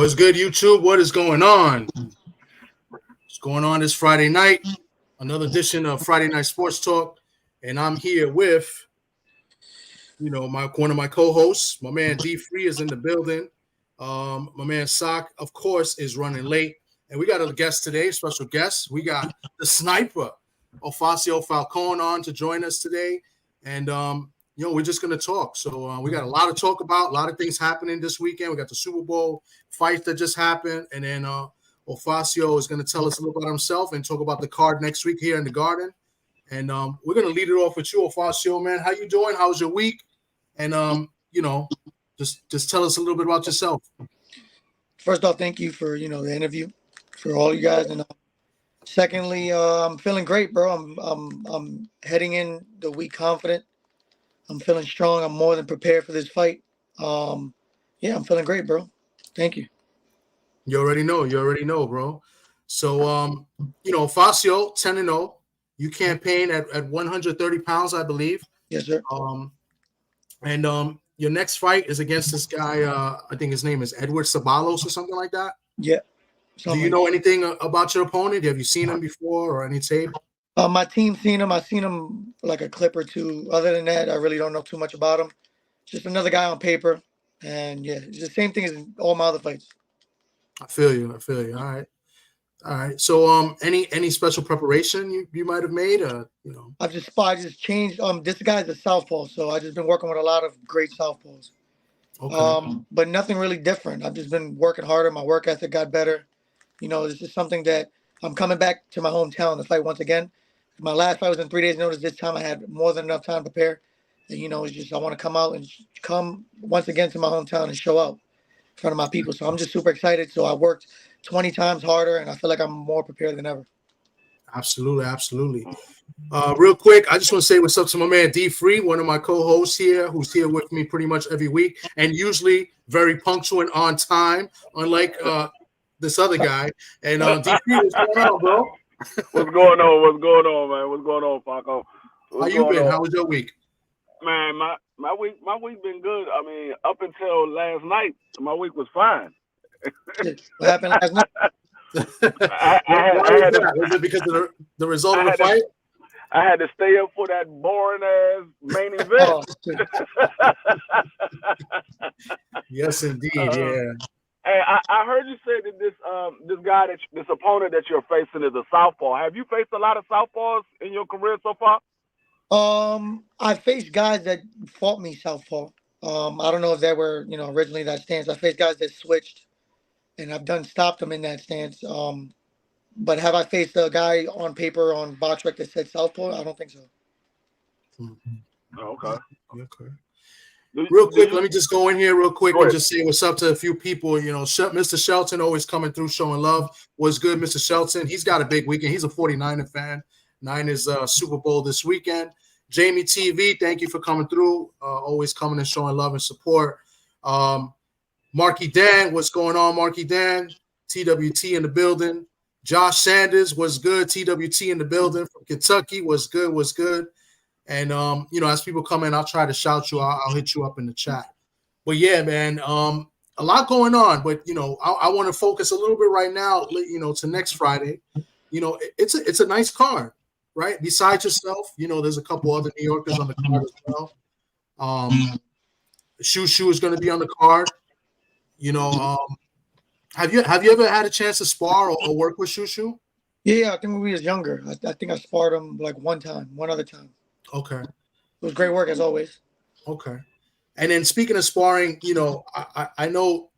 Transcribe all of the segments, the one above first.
What's good, YouTube? What is going on? What's going on this Friday night? Another edition of Friday Night Sports Talk. And I'm here with, one of my co-hosts. My man D3 is in the building. My man Sock, of course, is running late. And we got a guest today, special guest. We got the sniper, Ofacio Falcon, on to join us today. And, we're just going to talk. So we got a lot to talk about, a lot of things happening this weekend. We got the Super Bowl fight that just happened. And then Ofacio is going to tell us a little about himself and talk about the card next week here in the Garden. And we're going to lead it off with you, Ofacio, man. How you doing? How was your week? And, just tell us a little bit about yourself. First off, thank you for, the interview for all you guys. And secondly, I'm feeling great, bro. I'm heading in the week confident. I'm feeling strong. I'm more than prepared for this fight. I'm feeling great, bro. Thank you. You already know, bro. So, Ofacio, 10-0. You campaign at 130 pounds, I believe. Yes, sir. Your next fight is against this guy. I think his name is Edward Ceballos or something like that. Yeah. Do you know anything about your opponent? Have you seen him before or any tape? My team seen him. I've seen him like a clip or two. Other than that, I really don't know too much about him. Just another guy on paper. And yeah, it's the same thing as all my other fights. I feel you. All right. So any special preparation you might have made? I just changed. This guy's a southpaw, so I just been working with a lot of great southpaws. Okay. But nothing really different. I've just been working harder. My work ethic got better. This is something that I'm coming back to my hometown to fight once again. My last fight was in 3 days' notice. This time I had more than enough time to prepare. And, it's just I want to come out and come once again to my hometown and show out in front of my people. So I'm just super excited. So I worked 20 times harder, and I feel like I'm more prepared than ever. Absolutely. Real quick, I just want to say what's up to my man D3, one of my co-hosts here, who's here with me pretty much every week, and usually very punctual and on time, unlike this other guy. And D3, what's going on, bro? What's going on, man? What's going on, Falco? How you been? How was your week? Man, my week been good. I mean, up until last night, my week was fine. What happened last night? Was it because of the result of the fight? I had to stay up for that boring ass main event. Yes, indeed. Yeah. Hey, I heard you say that this opponent that you're facing is a southpaw. Have you faced a lot of southpaws in your career so far? I faced guys that fought me southpaw. I don't know if they were, originally that stance. I faced guys that switched, and I've stopped them in that stance. But have I faced a guy on paper on BoxRec that said southpaw? I don't think so. Mm-hmm. Oh, okay. Real quick, let me just go in here real quick and just say what's up to a few people. Mr. Shelton always coming through showing love. What's good, Mr. Shelton? He's got a big weekend. He's a 49er fan. Niners Super Bowl this weekend. Jamie TV, thank you for coming through. Always coming and showing love and support. Marky Dan, what's going on, Marky Dan? TWT in the building. Josh Sanders, what's good? TWT in the building from Kentucky. What's good? And, as people come in, I'll try to shout you. I'll hit you up in the chat. But, yeah, man, a lot going on. But, I want to focus a little bit right now, to next Friday. It's a nice card, right? Besides yourself, there's a couple other New Yorkers on the card as well. Shu Shu is going to be on the card. Have you ever had a chance to spar or work with Shu Shu? Yeah, I think when we was younger. I think I sparred him like one other time. Okay. It was great work as always. Okay. And then speaking of sparring, I know,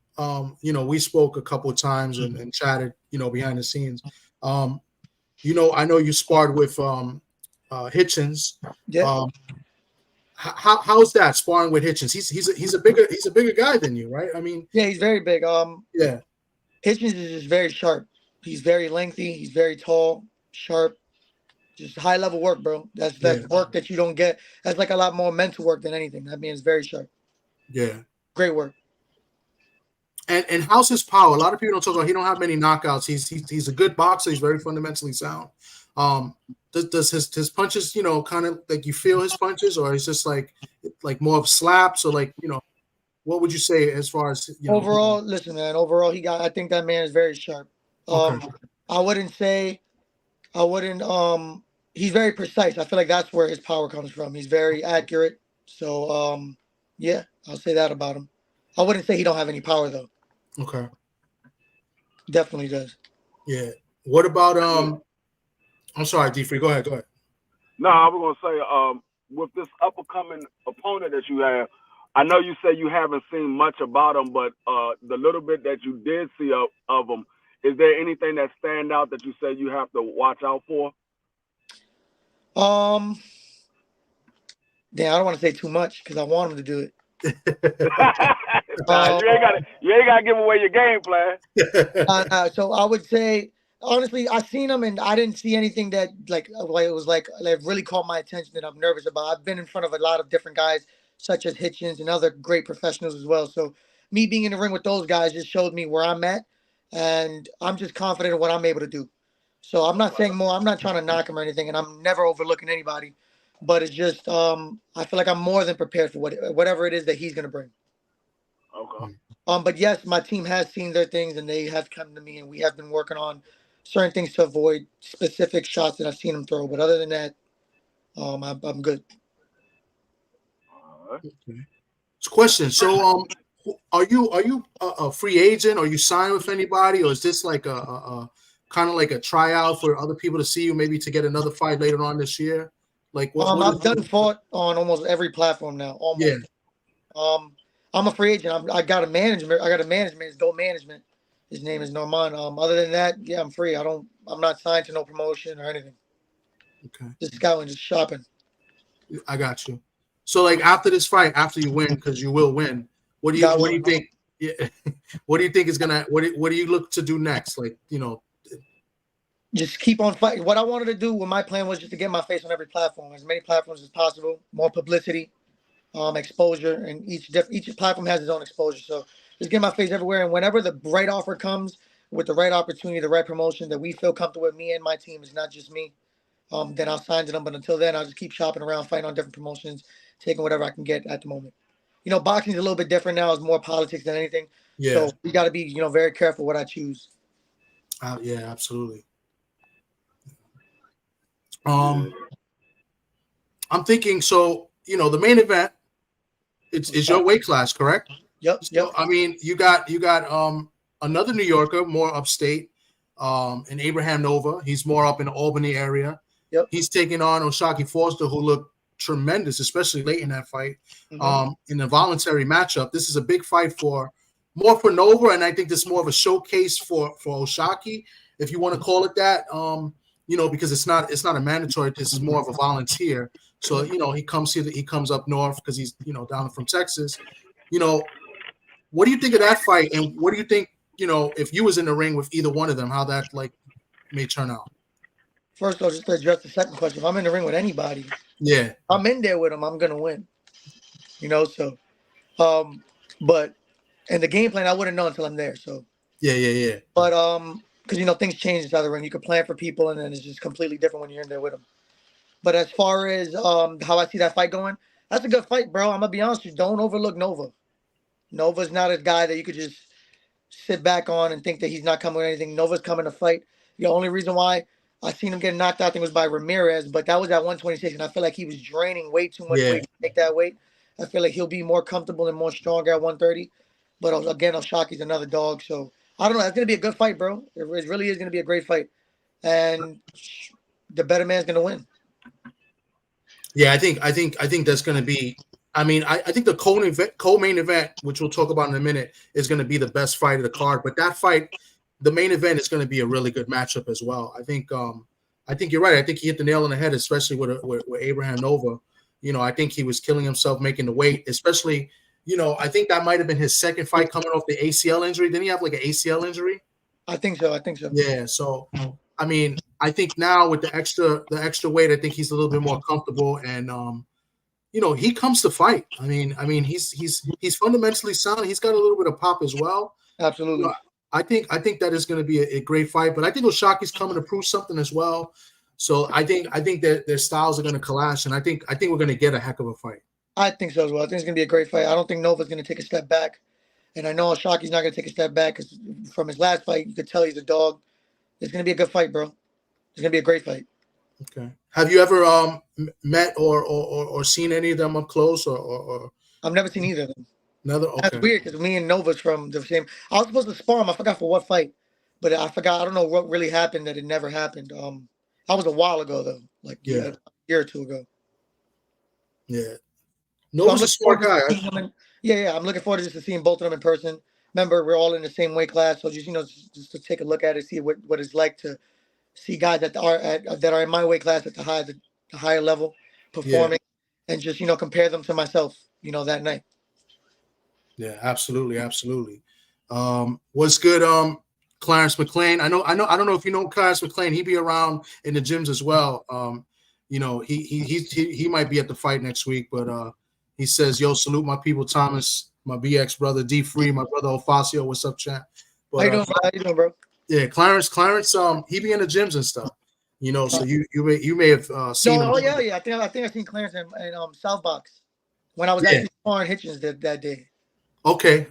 we spoke a couple of times and chatted, behind the scenes. I know you sparred with Hitchens. Yeah. How's that sparring with Hitchens? He's a bigger guy than you, right? I mean, yeah, he's very big. Yeah. Hitchens is just very sharp. He's very lengthy. He's very tall, sharp. Just high level work, bro. That's work that you don't get. That's like a lot more mental work than anything. I mean, it's very sharp. Yeah. Great work. And how's his power? A lot of people don't talk about. He don't have many knockouts. He's a good boxer. He's very fundamentally sound. Does his punches, kind of like you feel his punches, or is just like more of slaps, or What would you say as far as overall? Listen, man. Overall, I think that man is very sharp. Okay. I wouldn't. He's very precise. I feel like that's where his power comes from. He's very accurate. So, yeah, I'll say that about him. I wouldn't say he don't have any power though. Okay. Definitely does. Yeah. What about I'm sorry, D3. Go ahead. No, I was gonna say, with this up and coming opponent that you have, I know you say you haven't seen much about him, but the little bit that you did see of him, is there anything that stand out that you say you have to watch out for? Damn, I don't want to say too much because I want him to do it. You ain't gotta give away your game plan. So I would say, honestly, I seen him and I didn't see anything that like really caught my attention that I'm nervous about. I've been in front of a lot of different guys, such as Hitchens and other great professionals as well. So me being in the ring with those guys just showed me where I'm at, and I'm just confident in what I'm able to do. So I'm not saying more. I'm not trying to knock him or anything, and I'm never overlooking anybody. But it's just I feel like I'm more than prepared for whatever it is that he's gonna bring. Okay. But yes, my team has seen their things and they have come to me, and we have been working on certain things to avoid specific shots that I've seen him throw. But other than that, I'm good. All right. Okay. Question. So are you a free agent? Are you signed with anybody, or is this like a kind of like a tryout for other people to see you, maybe to get another fight later on this year? Like I've done fought on almost every platform now. Almost. Yeah. I'm a free agent. I got a management. It's Dope Management. His name is Norman. Other than that, yeah, I'm free. I'm not signed to no promotion or anything. Okay. Just scouting, just shopping. I got you. So like after this fight, after you win, because you will win, what do you think? Yeah, what do you think is gonna? What do you look to do next? Like, just keep on fighting. What I wanted to do with my plan was just to get my face on every platform, as many platforms as possible, more publicity, exposure, and each platform has its own exposure. So just get my face everywhere, and whenever the right offer comes with the right opportunity, the right promotion that we feel comfortable with, me and my team, is not just me, then I'll sign to them. But until then, I'll just keep shopping around, fighting on different promotions, taking whatever I can get at the moment. Boxing is a little bit different now. It's more politics than anything. Yeah. So we got to be, very careful what I choose. Yeah, absolutely. I'm thinking. So the main event, it's your weight class, correct? Yep. So, I mean, you got another New Yorker, more upstate, in Abraham Nova. He's more up in the Albany area. Yep. He's taking on Oshaki Foster, who looked tremendous, especially late in that fight. In a voluntary matchup. This is a big fight more for Nova, and I think this is more of a showcase for Oshaki, if you want to call it that. Because it's not a mandatory. This is more of a volunteer. So he comes up north because he's down from Texas. What do you think of that fight, and what do you think if you was in the ring with either one of them, how that may turn out? First of all, just to address the second question, if I'm in the ring with anybody, yeah, I'm in there with them, I'm gonna win. So but and the game plan I wouldn't know until I'm there. So yeah. But because things change inside the ring. You can plan for people, and then it's just completely different when you're in there with them. But as far as how I see that fight going, that's a good fight, bro. I'm gonna be honest with you. Don't overlook Nova. Nova's not a guy that you could just sit back on and think that he's not coming with anything. Nova's coming to fight. The only reason why I seen him get knocked out, I think, was by Ramirez, but that was at 126, and I feel like he was draining way too much weight to take that weight. I feel like he'll be more comfortable and more stronger at 130. But again, Oshaki's another dog, so I don't know. It's gonna be a good fight, bro. It really is gonna be a great fight, and the better man's gonna win. Yeah, I think that's gonna be. I mean, I think the co-main event, which we'll talk about in a minute, is going to be the best fight of the card. But that fight, the main event, is going to be a really good matchup as well. I think you're right. I think he hit the nail on the head, especially with Abraham Nova. I think he was killing himself making the weight, especially. I think that might have been his second fight coming off the ACL injury. Didn't he have like an ACL injury? I think so. Yeah. So, I mean, I think now with the extra weight, I think he's a little bit more comfortable and. He comes to fight. I mean, he's fundamentally sound. He's got a little bit of pop as well. Absolutely. I think that is going to be a great fight. But I think Oshaki's coming to prove something as well. So I think that their styles are going to clash, and I think we're going to get a heck of a fight. I think so as well. I think it's gonna be a great fight. I don't think Nova's gonna take a step back, and I know Shaki's not gonna take a step back because from his last fight, you could tell he's a dog. It's gonna be a good fight, bro. It's gonna be a great fight. Okay. Have you ever met or seen any of them up close or? I've never seen either of them. Another. Okay. That's weird because me and Nova's from the same. I was supposed to spar him. I forgot for what fight, but I forgot. I don't know what really happened that it never happened. That was a while ago though, like a year or two ago. Yeah. Nova's a smart guy. Yeah. I'm looking forward to just seeing both of them in person. Remember, we're all in the same weight class, so just just to take a look at it, see what it's like to see guys that are in my weight class at the higher level performing, and just compare them to myself, that night. Yeah, absolutely. What's good, Clarence McLean? I don't know if you know Clarence McLean. He be around in the gyms as well. He might be at the fight next week, but he says, "Yo, salute my people, Thomas, my BX brother, D Free, my brother Ofacio. What's up, chat?" But, How you doing, bro? Yeah, Clarence, he be in the gyms and stuff. So you may have seen him. Oh yeah. I think I seen Clarence in South Box when I was actually sparring Hitchens that day. Okay.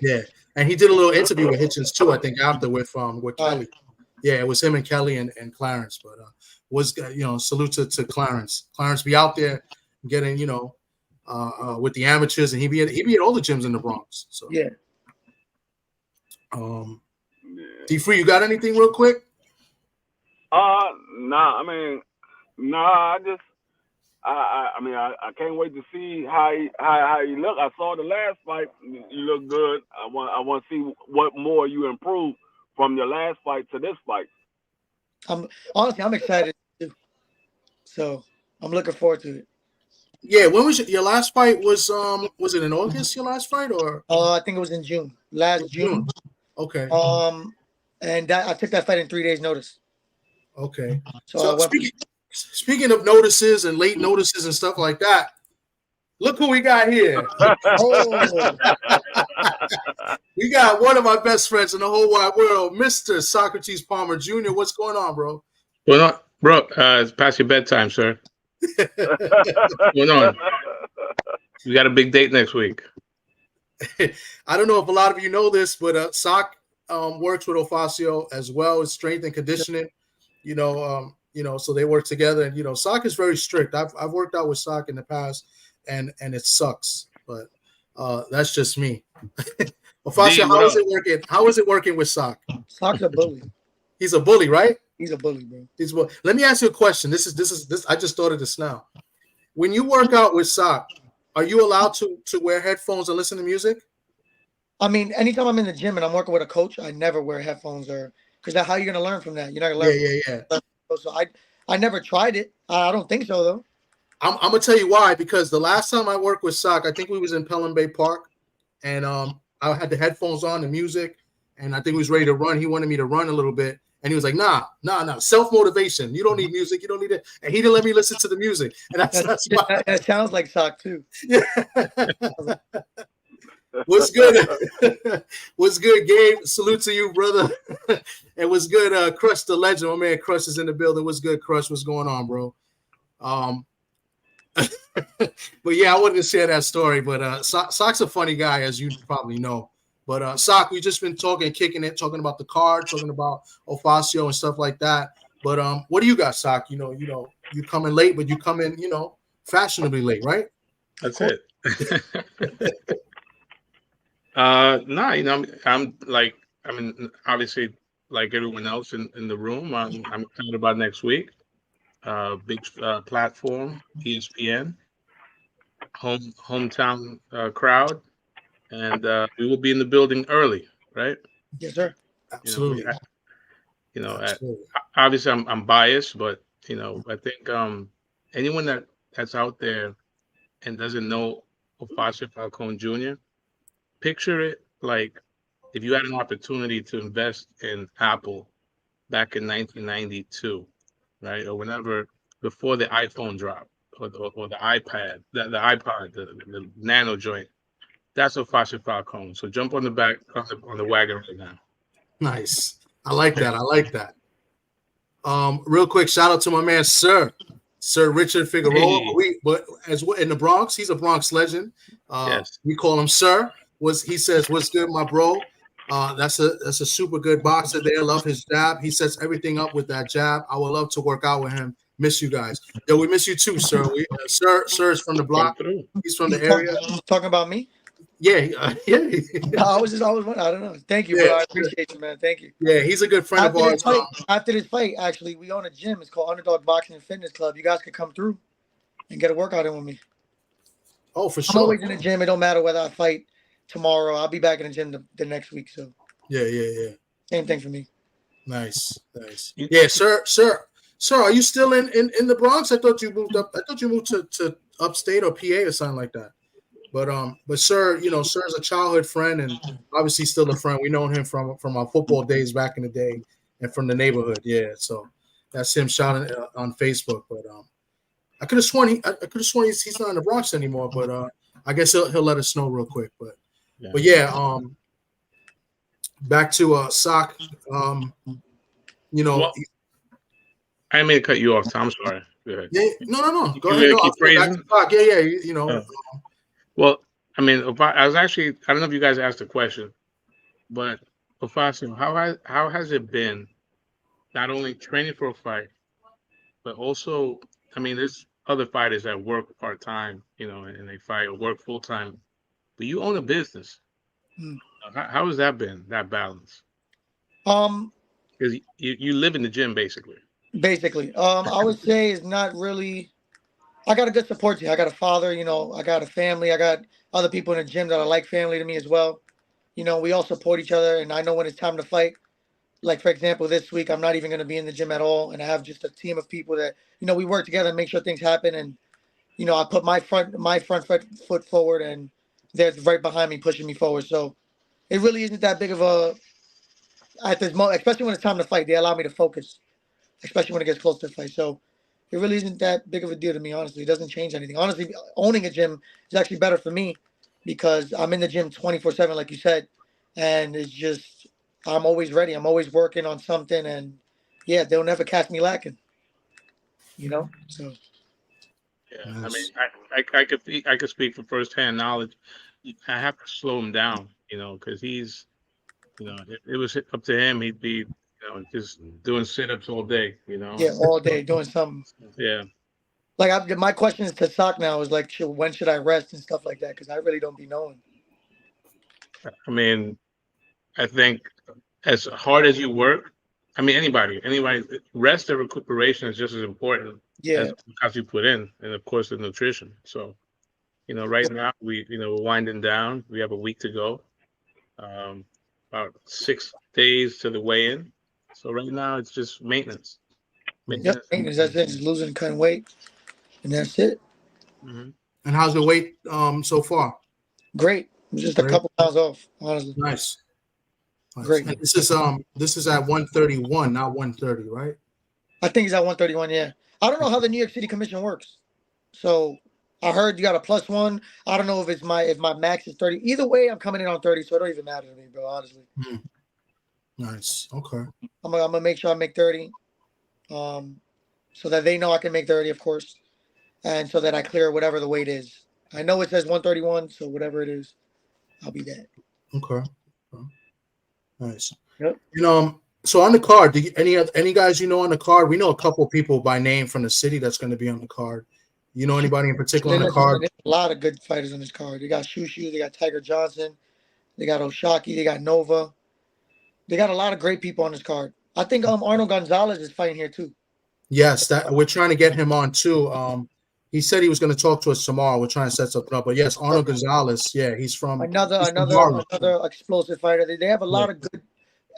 Yeah. And he did a little interview with Hitchens too, I think, after with Kelly. Yeah, it was him and Kelly and Clarence. But salute to Clarence. Clarence be out there getting, with the amateurs, and he be at all the gyms in the Bronx. So yeah. D Free, you got anything real quick? Nah. I can't wait to see how you look. I saw the last fight. You look good. I want to see what more you improve from your last fight to this fight. I'm excited too. So I'm looking forward to it. Yeah, when was your last fight? Was it in August? Your last fight, or? I think it was in June. Last June. Okay. And I took that fight in 3 days' notice. Okay. So speaking of notices and late notices and stuff like that, look who we got here. We got one of my best friends in the whole wide world, Mr. Socrates Palmer Jr. What's going on, bro? What's going on, bro? It's past your bedtime, sir. What's going on? We got a big date next week. I don't know if a lot of you know this, but Soc works with Ofacio as well as strength and conditioning. So they work together, and Soc is very strict. I've worked out with Soc in the past, and it sucks, but that's just me. Ofacio, how is it working with Soc? Soc's a bully. He's a bully, right? He's a bully, bro. Let me ask you a question. This is I just thought of this now. When you work out with Soc, are you allowed to wear headphones and listen to music? I mean, anytime I'm in the gym and I'm working with a coach, I never wear headphones because how are you going to learn from that? You're not going to learn. Yeah. So I never tried it. I don't think so, though. I'm going to tell you why, because the last time I worked with Soc, I think we was in Pelham Bay Park, and I had the headphones on, the music, and I think he was ready to run. He wanted me to run a little bit, and he was like, nah, self-motivation. You don't need music. You don't need it. And he didn't let me listen to the music. And that's why. That sounds like Soc, too. Yeah. What's good? What's good, Gabe? Salute to you, brother. And what's good, Crush the Legend? My man Crush is in the building. What's good, Crush? What's going on, bro? But yeah, I wanted to share that story. But Soc's a funny guy, as you probably know. But Soc, we just been kicking it, talking about the card, talking about Ofacio and stuff like that. But what do you got, Soc? You come in late, but you come in, fashionably late, right? That's it. I'm obviously like everyone else in the room. I'm excited about next week. Big platform, ESPN, hometown crowd, and we will be in the building early, right? Yes, sir. Absolutely. Obviously I'm biased, but I think anyone that's out there and doesn't know Ofacio Falcon Jr., picture it like if you had an opportunity to invest in Apple back in 1992, right, or whenever before the iPhone dropped, or the iPad, the iPod, the Nano joint. That's Ofacio Falcon. So jump on the back on the wagon right now. Nice. I like that. Real quick, shout out to my man Sir Sir Richard Figueroa. Hey. But as well in the Bronx, he's a Bronx legend. Yes. We call him Sir. He says, "What's good, my bro?" That's a super good boxer there. Love his jab. He sets everything up with that jab. I would love to work out with him. Miss you guys. Yo, we miss you too, sir. Sir is from the block. He's from the area. Talking about me? Yeah, yeah. I was wondering. I don't know. Thank you, bro. I appreciate you, man. Thank you. Yeah, he's a good friend of ours. After this fight, actually, we own a gym. It's called Underdog Boxing and Fitness Club. You guys could come through and get a workout in with me. Oh, for sure. I'm always in the gym. It don't matter whether I fight tomorrow. I'll be back in the gym the next week. So yeah. Same thing for me. Nice. Yeah, sir. Are you still in the Bronx? I thought you moved up. I thought you moved to upstate or PA or something like that. But sir, sir's a childhood friend and obviously still a friend. We known him from our football days back in the day and from the neighborhood. Yeah, so that's him shouting on Facebook. But I could have sworn he's not in the Bronx anymore. But I guess he'll let us know real quick. But yeah, back to Sock. Well, I didn't mean to cut you off. I'm sorry. Go ahead. Yeah, no. Go ahead. Back to Sock. Yeah. Well, I mean, I was actually, I don't know if you guys asked the question, but Ofacio, how has it been not only training for a fight, but also, I mean, there's other fighters that work part-time, and they fight or work full-time, but you own a business. How has that been, that balance? Because you live in the gym, basically. I would say it's not really. I got a good support team. I got a father, I got a family. I got other people in the gym that are like family to me as well. We all support each other, and I know when it's time to fight. Like, for example, this week, I'm not even going to be in the gym at all, and I have just a team of people that, we work together and make sure things happen. And, I put my front foot forward, and they're right behind me, pushing me forward. So it really isn't that big of a, at this moment, especially when it's time to fight, they allow me to focus, especially when it gets close to the fight. So it really isn't that big of a deal to me, honestly. It doesn't change anything. Honestly, owning a gym is actually better for me because I'm in the gym 24/7, like you said, and it's just I'm always ready. I'm always working on something, and yeah, they'll never catch me lacking. So. Yeah, I mean, I could speak from firsthand knowledge. I have to slow him down, because he's, it was up to him. He'd be, just doing sit-ups all day, Yeah, all day doing something. Yeah. Like my question is to Sock now is like, when should I rest and stuff like that? Because I really don't be knowing. I mean, I think as hard as you work, I mean, anybody, rest and recuperation is just as important as you put in, and of course the nutrition. So, right now we're winding down. We have a week to go, about 6 days to the weigh-in. So right now it's just maintenance. Yep, maintenance. That's it. Just losing and cutting weight, and that's it. Mm-hmm. And how's your weight so far? Great. Just a couple pounds off, honestly. Nice. Great. And this is at 131, not 130, right? I think it's at 131. Yeah. I don't know how the New York City Commission works. So I heard you got a +1. I don't know if my max is 30. Either way, I'm coming in on 30, so it don't even matter to me, bro. Honestly. Nice. Okay. I'm gonna make sure I make 30, so that they know I can make 30, of course, and so that I clear whatever the weight is. I know it says 131, so whatever it is, I'll be that. Okay. Nice. Yep. So on the card, any guys on the card? We know a couple people by name from the city that's going to be on the card. You know anybody in particular on the card? There's a lot of good fighters on this card. They got Shu Shu, they got Tiger Johnson, they got Oshaki, they got Nova. They got a lot of great people on this card. I think Arnold Gonzalez is fighting here too. Yes, that we're trying to get him on too. He said he was going to talk to us tomorrow. We're trying to set something up. But yes, Arnold Gonzalez. Yeah, he's from another explosive fighter. They have a lot of good.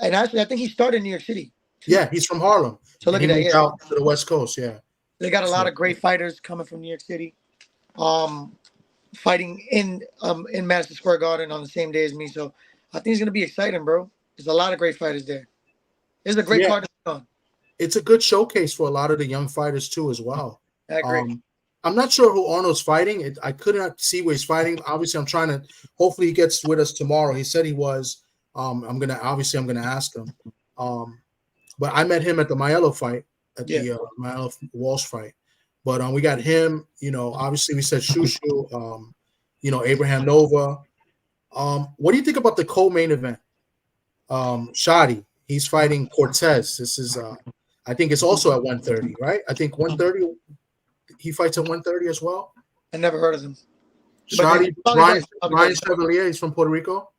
And actually, I think he started in New York City. Yeah, he's from Harlem. So look at that. Yeah. Out to the West Coast. Yeah. They got a lot of great fighters coming from New York City, fighting in Madison Square Garden on the same day as me. So I think it's going to be exciting, bro. There's a lot of great fighters there. It's a great card to be on. It's a good showcase for a lot of the young fighters too, as well. I agree. I'm not sure who Arnold's fighting. I could not see where he's fighting. Obviously, I'm trying to. Hopefully, he gets with us tomorrow. He said he was. I'm gonna ask him. But I met him at the Maello fight, at the Maello Walsh fight. But we got him. You know, obviously we said Shu Shu. You know, Abraham Nova. What do you think about the co-main event? Shadi, he's fighting Cortez. This is I think it's also at 130, right? I think 130. He fights at 130 as well. I never heard of him. Shadi, Brian Chevalier, he's from Puerto Rico.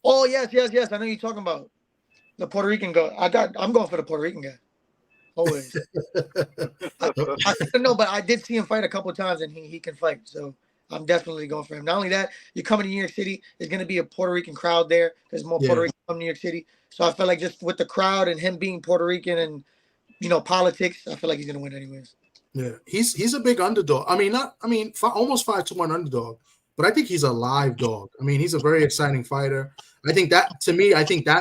Oh yes. I know you're talking about the Puerto Rican guy. I'm going for the Puerto Rican guy. Always. I don't know, but I did see him fight a couple of times, and he can fight. So I'm definitely going for him. Not only that, you're coming to New York City. There's going to be a Puerto Rican crowd there. There's more Puerto Rican from New York City. So I feel like just with the crowd and him being Puerto Rican and, you know, politics, I feel like he's going to win anyways. Yeah, he's a big underdog. Almost 5-1 underdog, but I think he's a live dog. I mean, he's a very exciting fighter. I think that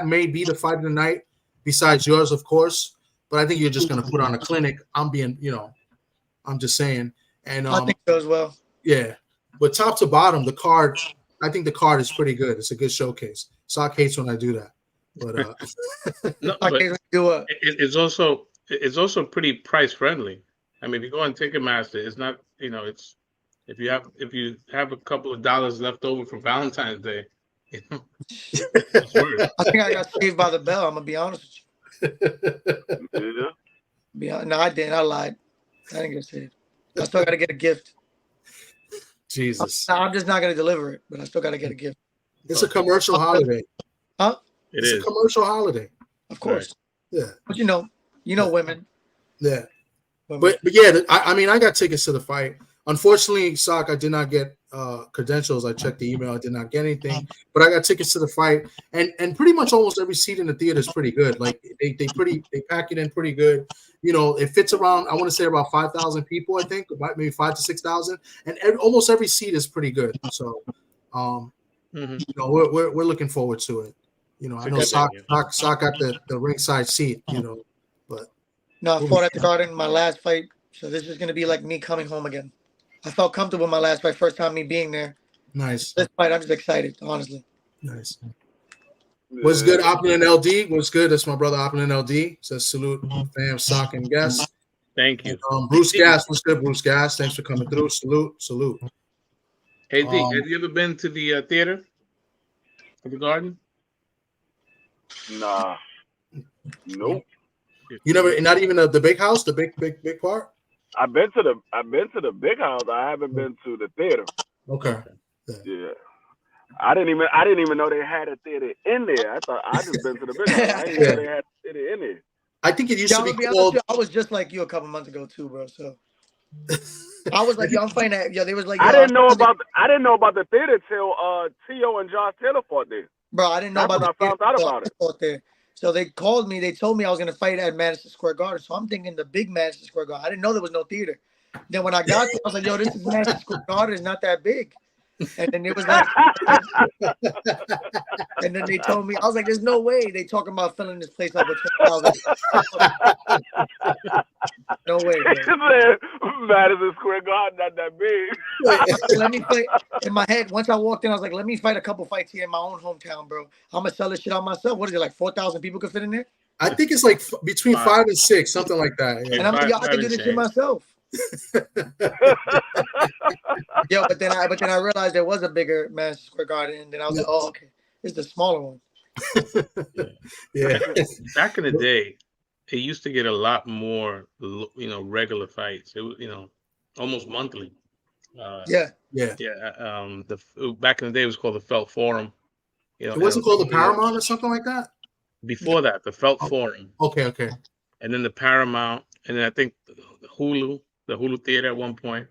may be the fight of the night, besides yours, of course. But I think you're just going to put on a clinic. I'm just saying. And I think so as well. Yeah, but top to bottom, the card, I think the card is pretty good. It's a good showcase. Sock hates when I do that, but no, but it's also pretty price friendly. I mean, if you go on Ticketmaster, it's not, you know, it's if you have a couple of dollars left over for Valentine's Day, you know, it's worth. I think I got saved by the bell. I'm gonna be honest with you. No, I didn't. I lied. I didn't get saved. I still got to get a gift. Jesus. I'm just not gonna deliver it, but I still got to get a gift. It's a commercial holiday. Huh? It's a commercial holiday. Of course. Right. Yeah. But you know women. Yeah. But yeah, I got tickets to the fight. Unfortunately, Sock, I did not get credentials. I checked the email. I did not get anything. But I got tickets to the fight, and pretty much almost every seat in the theater is pretty good. Like they pack it in pretty good. You know, it fits around. I want to say about 5,000 people. I think maybe 5,000 to 6,000, and almost every seat is pretty good. So, you know, we're looking forward to it. You know, I know Sock got the ringside seat. You know, but. No, I fought at the Garden my last fight, so this is gonna be like me coming home again. I felt comfortable in my last fight, first time me being there. Nice. This fight, I'm just excited, honestly. Nice. What's good, Oppin and LD? What's good? That's my brother Oppin and LD. Says salute, fam, Sock, and guests. Thank you. And, Bruce Gas, what's good, Bruce Gas? Thanks for coming through. Salute. Hey, D, have you ever been to the theater at the Garden? Nah. Nope. You never, not even the big house, the big part. I've been to the big house. I haven't been to the theater. Okay. Yeah. I didn't even know they had a theater in there. I just been to the big house. I didn't know they had a theater in there. I think it used to be called. I was just like you a couple months ago too, bro. So I was like, yo, I'm fighting that. Yo, they was like, yo, I didn't know about the theater till T.O. and Josh Taylor fought there. Bro, I didn't know about the theater. I found out about it. So they called me. They told me I was going to fight at Madison Square Garden. So I'm thinking the big Madison Square Garden. I didn't know there was no theater. Then when I got there, I was like, yo, this is Madison Square Garden. It's not that big. And then it was like, and then they told me, I was like, there's no way they talking about filling this place up with 10,000. No way, bro. Madison Square Garden, not that big. Let me fight. In my head, once I walked in, I was like, let me fight a couple fights here in my own hometown, bro. I'm gonna sell this shit out myself. What is it, like 4,000 people could fit in there? I think it's like between 5 and 6, something like that. Yeah. And I'm like, yo, I can do this shit myself. Yo, but then I realized there was a bigger Madison Square Garden, and then I was like, oh, okay, it's the smaller one. Yeah. Back in the day, it used to get a lot more, regular fights. It was, almost monthly. Yeah. Back in the day, it was called the Felt Forum. It wasn't called the Paramount or something like that. Before that, the Felt Forum. Okay. And then the Paramount, and then I think the Hulu Theater at one point.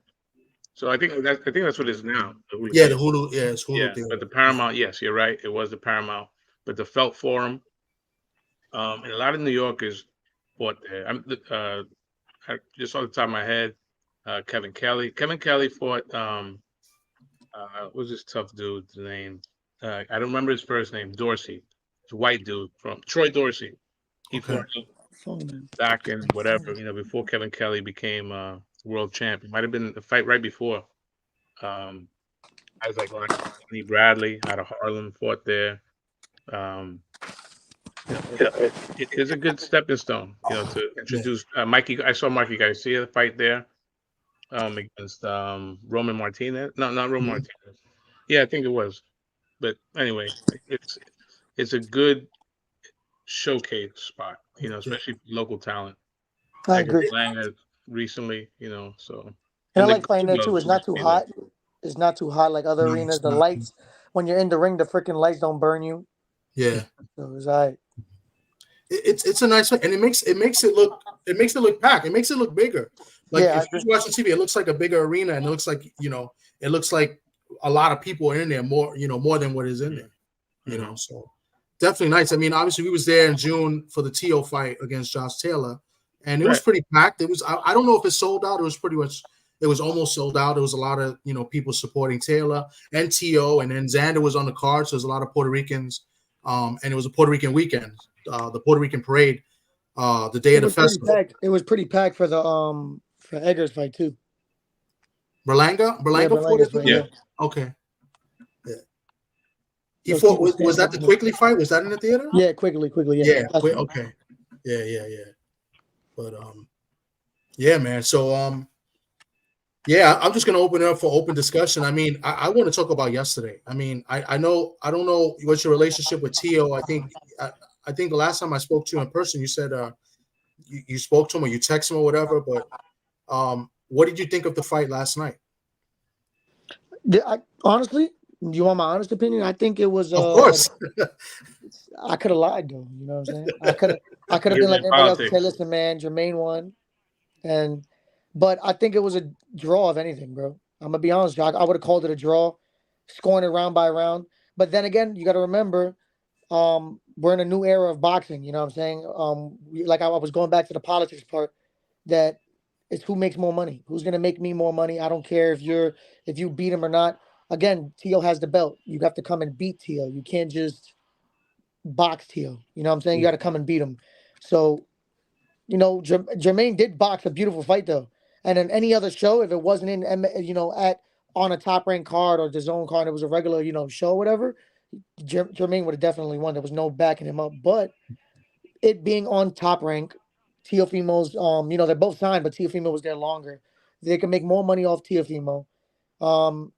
So I think that's what it is now. The Hulu. Yeah, it's Hulu Theater. But the Paramount, yes, you're right. It was the Paramount. But the Felt Forum, and a lot of New Yorkers fought there. I just off the top of my head, Kevin Kelly. Kevin Kelly fought. What was this tough dude's name? I don't remember his first name. Dorsey. It's a white dude from Troy Dorsey. He fought back in whatever, before Kevin Kelly became world champion. Might have been the fight right before. I was like Anthony Bradley out of Harlem fought there. It is a good stepping stone, to introduce Mikey. I saw Mikey Garcia fight there against Roman Martinez. No, not Roman Martinez. Yeah, I think it was. But anyway, it's a good showcase spot, especially local talent. I Edgar agree. Berlanga recently, so And I and the like fighting there too. It's not too hot. It's not too hot like other No, arenas. it's The not. lights, when you're in the ring, the freaking lights don't burn you. Yeah. So it's all right. It's a nice fight, and it makes it look packed. It makes it look bigger. Like Yeah, if you're watching TV, it looks like a bigger arena, and it looks like a lot of people are in there, more than what is in there. So definitely nice. I mean, obviously we was there in June for the T.O. fight against Josh Taylor, and it was pretty packed. It was I don't know if it sold out. It was pretty much it was almost sold out. There was a lot of people supporting Taylor and T.O. and then Xander was on the card, so there's a lot of Puerto Ricans. And it was a Puerto Rican weekend, the Puerto Rican parade, the day of the festival. It was pretty packed for the for Edgar's fight too. Berlanga fought it too? Yeah. Okay. Yeah. He fought. Was that the Quigley fight? Was that in the theater? Yeah, Quigley. Yeah. Okay. Yeah. But yeah, man. So yeah, I'm just gonna open it up for open discussion. I mean, I want to talk about yesterday. I mean, I know I don't know what's your relationship with T.O. I think the last time I spoke to you in person, you said you spoke to him or you text him or whatever. But what did you think of the fight last night? Honestly, you want my honest opinion? I think it was. Of course. I could have lied though. You know what I'm saying? I could have been like everybody else. Say, listen, man, Jermaine won, but I think it was a draw of anything, bro. I'm gonna be honest, Jock. I would have called it a draw, scoring it round by round. But then again, you got to remember, we're in a new era of boxing. You know what I'm saying? Like I was going back to the politics part, that it's who makes more money. Who's gonna make me more money? I don't care if you beat him or not. Again, T.O. has the belt. You have to come and beat T.O. You can't just box T.O. You know what I'm saying? You got to come and beat him. So, Jermaine did box a beautiful fight though. And in any other show, if it wasn't in, on a top ranked card or the zone card, it was a regular, show or whatever, Jermaine would have definitely won. There was no backing him up. But it being on top rank, Teofimo's, they're both signed, but Teofimo was there longer. They can make more money off Teofimo. And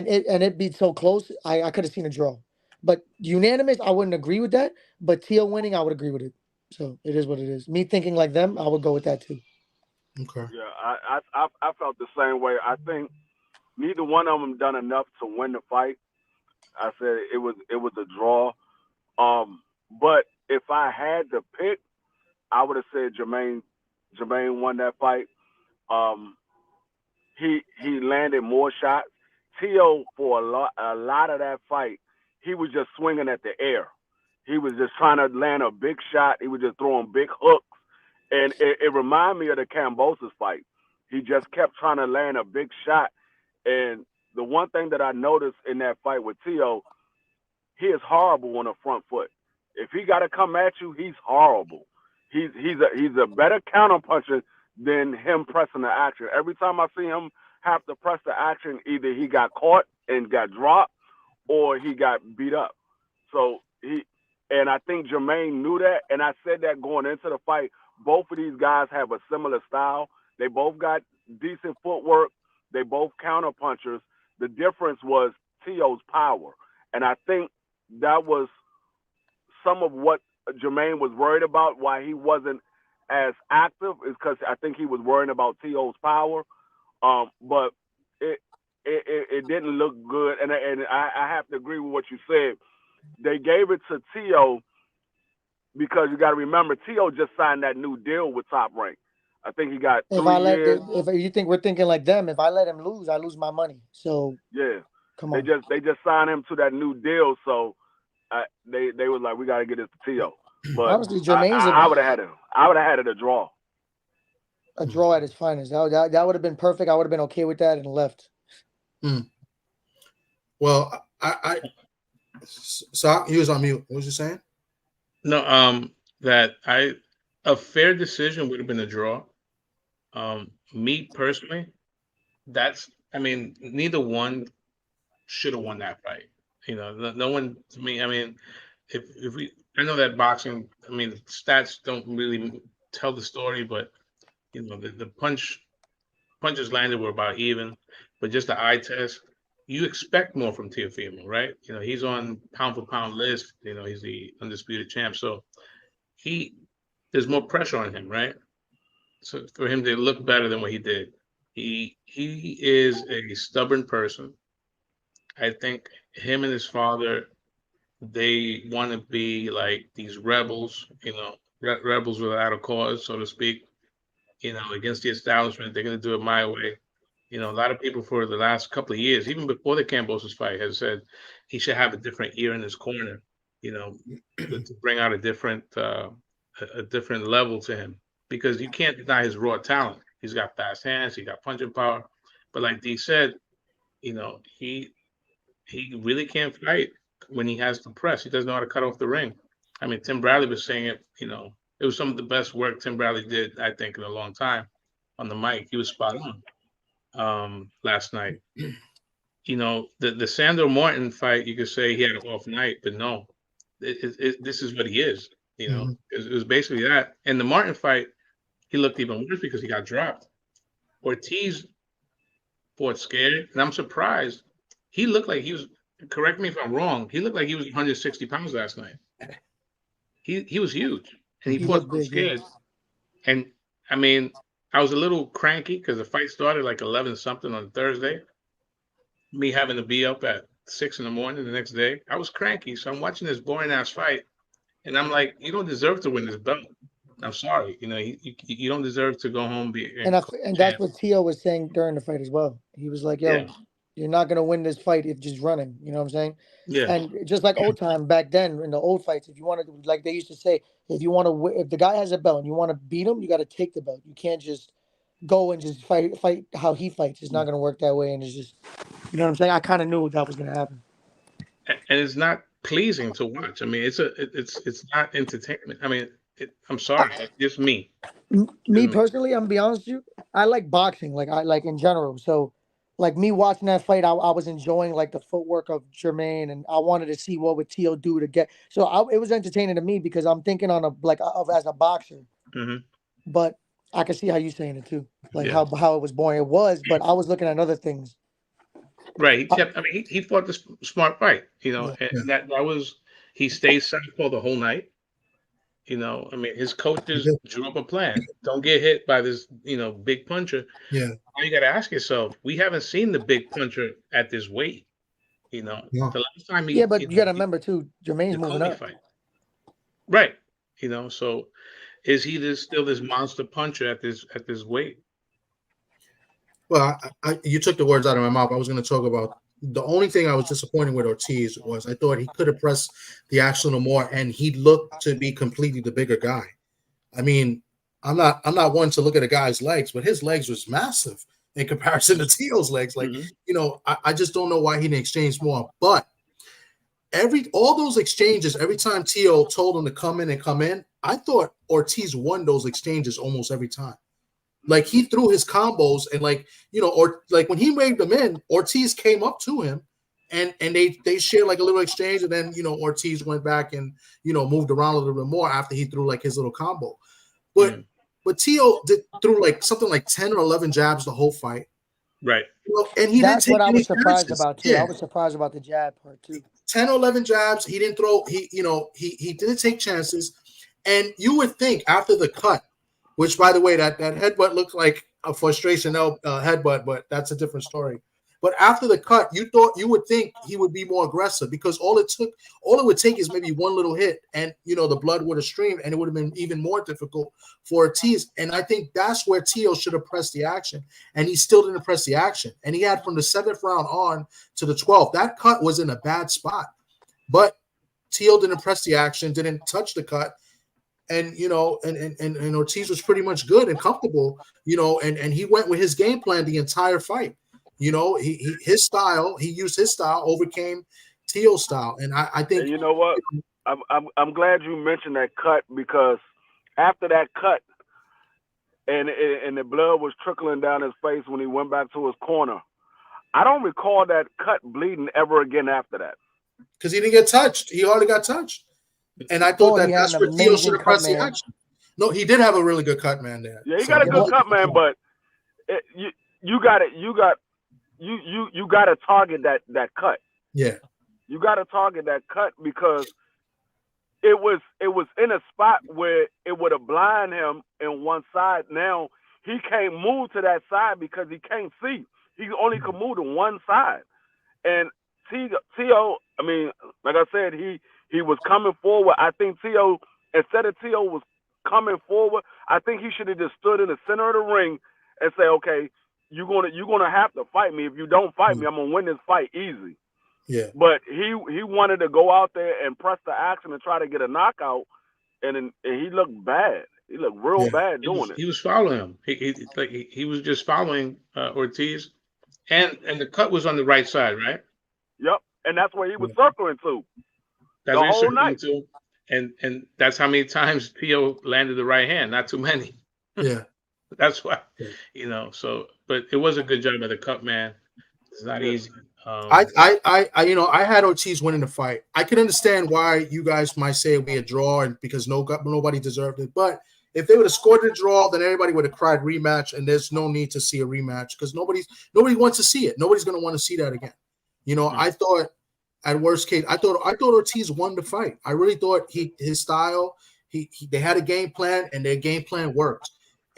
it beat so close, I could have seen a draw. But unanimous, I wouldn't agree with that. But Teo winning, I would agree with it. So it is what it is. Me thinking like them, I would go with that too. Okay. Yeah, I felt the same way. I think neither one of them done enough to win the fight. I said it was a draw. But if I had to pick, I would have said Jermaine won that fight. He landed more shots. T.O. for a lot of that fight, he was just swinging at the air. He was just trying to land a big shot. He was just throwing big hooks. And it reminded me of the Kambosos fight. He just kept trying to land a big shot. And the one thing that I noticed in that fight with T.O., he is horrible on the front foot. If he got to come at you, he's horrible. He's a better counterpuncher than him pressing the action. Every time I see him have to press the action, either he got caught and got dropped or he got beat up. So and I think Jermaine knew that, and I said that going into the fight. Both of these guys have a similar style. They both got decent footwork. They both counterpunchers. The difference was T.O.'s power. And I think that was some of what Jermaine was worried about, why he wasn't as active, is because I think he was worrying about T.O.'s power. But it didn't look good. And I have to agree with what you said. They gave it to T.O. because you got to remember, T.O. just signed that new deal with Top Rank. I think he got 3 years. If you think we're thinking like them, if I let him lose, I lose my money. So yeah, come on. They just signed him to that new deal. So they was like, we got to get this to T.O. But honestly, Jermaine's I would have had it. I would have had it a draw. A draw at its finest. That would have been perfect. I would have been okay with that and left. Well, so he was on mute. What was you saying? No, that a fair decision would have been a draw. Me personally, neither one should have won that fight. No one, to me, if I know that boxing, I mean, stats don't really tell the story, but you know, the punches landed were about even, but just the eye test, you expect more from Teofimo, right? You know, he's on pound for pound list. You know, he's the undisputed champ, so he there's more pressure on him, right? So for him to look better than what he did, he is a stubborn person. I think him and his father, they want to be like these rebels, you know, rebels without a cause, so to speak, you know, against the establishment. They're going to do it my way. You know, a lot of people for the last couple of years, even before the Kambosos fight, has said he should have a different ear in his corner, you know, to bring out a different level to him, because you can't deny his raw talent. He's got fast hands, he got punching power, but like Dee said, you know, he really can't fight when he has to press. He doesn't know how to cut off the ring. I mean, Tim Bradley was saying it. You know, it was some of the best work Tim Bradley did, I think, in a long time on the mic. He was spot on last night. You know, the Sandor Martin fight, you could say he had an off night, but no, this is what he is. You know, it was basically that. And the Martin fight, he looked even worse because he got dropped. Ortiz fought scared, and I'm surprised. He looked like he was. Correct me if I'm wrong. He looked like he was 160 pounds last night. He was huge, and he fought so scared. Yeah. And I mean, I was a little cranky because the fight started like 11 something on Thursday. Me having to be up at 6 in the morning the next day, I was cranky. So I'm watching this boring ass fight, and I'm like, you don't deserve to win this belt. I'm sorry, you know, you don't deserve to go home and that's what Tio was saying during the fight as well. He was like, "Yo, you're not gonna win this fight if just running." You know what I'm saying? Yeah. And just like old time back then in the old fights, if you want to, like they used to say, if the guy has a belt and you want to beat him, you got to take the belt. You can't just go and just fight how he fights. It's not gonna work that way, and it's just, you know what I'm saying? I kind of knew that was gonna happen. And it's not pleasing to watch. I mean, it's not entertainment. I mean, I'm sorry, it's just me. Me personally, I'm gonna be honest with you. I like boxing, like I like in general. So, like me watching that fight, I was enjoying like the footwork of Jermaine, and I wanted to see what would Tio do to get. So it was entertaining to me because I'm thinking on as a boxer. Mm-hmm. But I can see how you're saying it too, like how it was boring. It was, but I was looking at other things. Right. He kept. I mean, he fought the smart fight. You know, and that was he stayed southpaw the whole night. You know, I mean, his coaches drew up a plan. Don't get hit by this, you know, big puncher. Yeah. Now you got to ask yourself, we haven't seen the big puncher at this weight. You know, the last time he. Yeah, but you got to remember too, Jermaine's moving up. Fight. Right. You know, so is he still this monster puncher at this weight? Well, you took the words out of my mouth. I was going to talk about the only thing I was disappointed with Ortiz was I thought he could have pressed the action a little more, and he looked to be completely the bigger guy. I mean, I'm not one to look at a guy's legs, but his legs was massive in comparison to Tio's legs. Like, you know, I just don't know why he didn't exchange more. But all those exchanges, every time Tio told him to come in, I thought Ortiz won those exchanges almost every time. Like he threw his combos and like, you know, or like when he waved them in, Ortiz came up to him and they shared like a little exchange. And then, you know, Ortiz went back and, you know, moved around a little bit more after he threw like his little combo. But Tio threw like something like 10 or 11 jabs the whole fight. Right. Well, and he That's didn't take what I was surprised chances. about too. Yeah. I was surprised about the jab part too. 10 or 11 jabs. He didn't throw, he didn't take chances. And you would think after the cut, which, by the way, that headbutt looked like a frustration headbutt, but that's a different story. But after the cut, you would think he would be more aggressive because all it would take is maybe one little hit, and you know the blood would have streamed, and it would have been even more difficult for Ortiz. And I think that's where Tio should have pressed the action, and he still didn't press the action. And he had from the 7th round on to the 12th. That cut was in a bad spot, but Tio didn't press the action, didn't touch the cut. And you know, and Ortiz was pretty much good and comfortable, you know, and he went with his game plan the entire fight. You know, he used his style, overcame Tio's style, and I think. And you know what? I'm glad you mentioned that cut because after that cut, and the blood was trickling down his face when he went back to his corner. I don't recall that cut bleeding ever again after that. Because he didn't get touched. He hardly got touched. And I thought he had that's an where Theo should amazing have pressed cut the man. action. No, he did have a really good cut man there. Yeah, he got a good cut man, but you got to target that cut. Yeah. You got to target that cut because it was in a spot where it would have blinded him in one side. Now he can't move to that side because he can't see. He only can move to one side. And Tio, I mean, like I said, he was coming forward. I think Tio, instead of Tio was coming forward, I think he should have just stood in the center of the ring and say, okay, you're gonna have to fight me. If you don't fight me, I'm gonna win this fight easy. Yeah. But he wanted to go out there and press the action and try to get a knockout, and he looked bad. He looked real bad doing it. He was following him. He was just following Ortiz, and the cut was on the right side, right? Yep, and that's where he was circling to. That's the whole night. To, and that's how many times Pio landed the right hand. Not too many. Yeah. That's why, So, but it was a good job by the cut man. It's not easy. I had Ortiz winning the fight. I can understand why you guys might say it'd be a draw, and because nobody deserved it. But if they would have scored the draw, then everybody would have cried rematch, and there's no need to see a rematch because nobody wants to see it. Nobody's going to want to see that again. I thought at worst case, I thought Ortiz won the fight. I really thought his style. They had a game plan, and their game plan worked.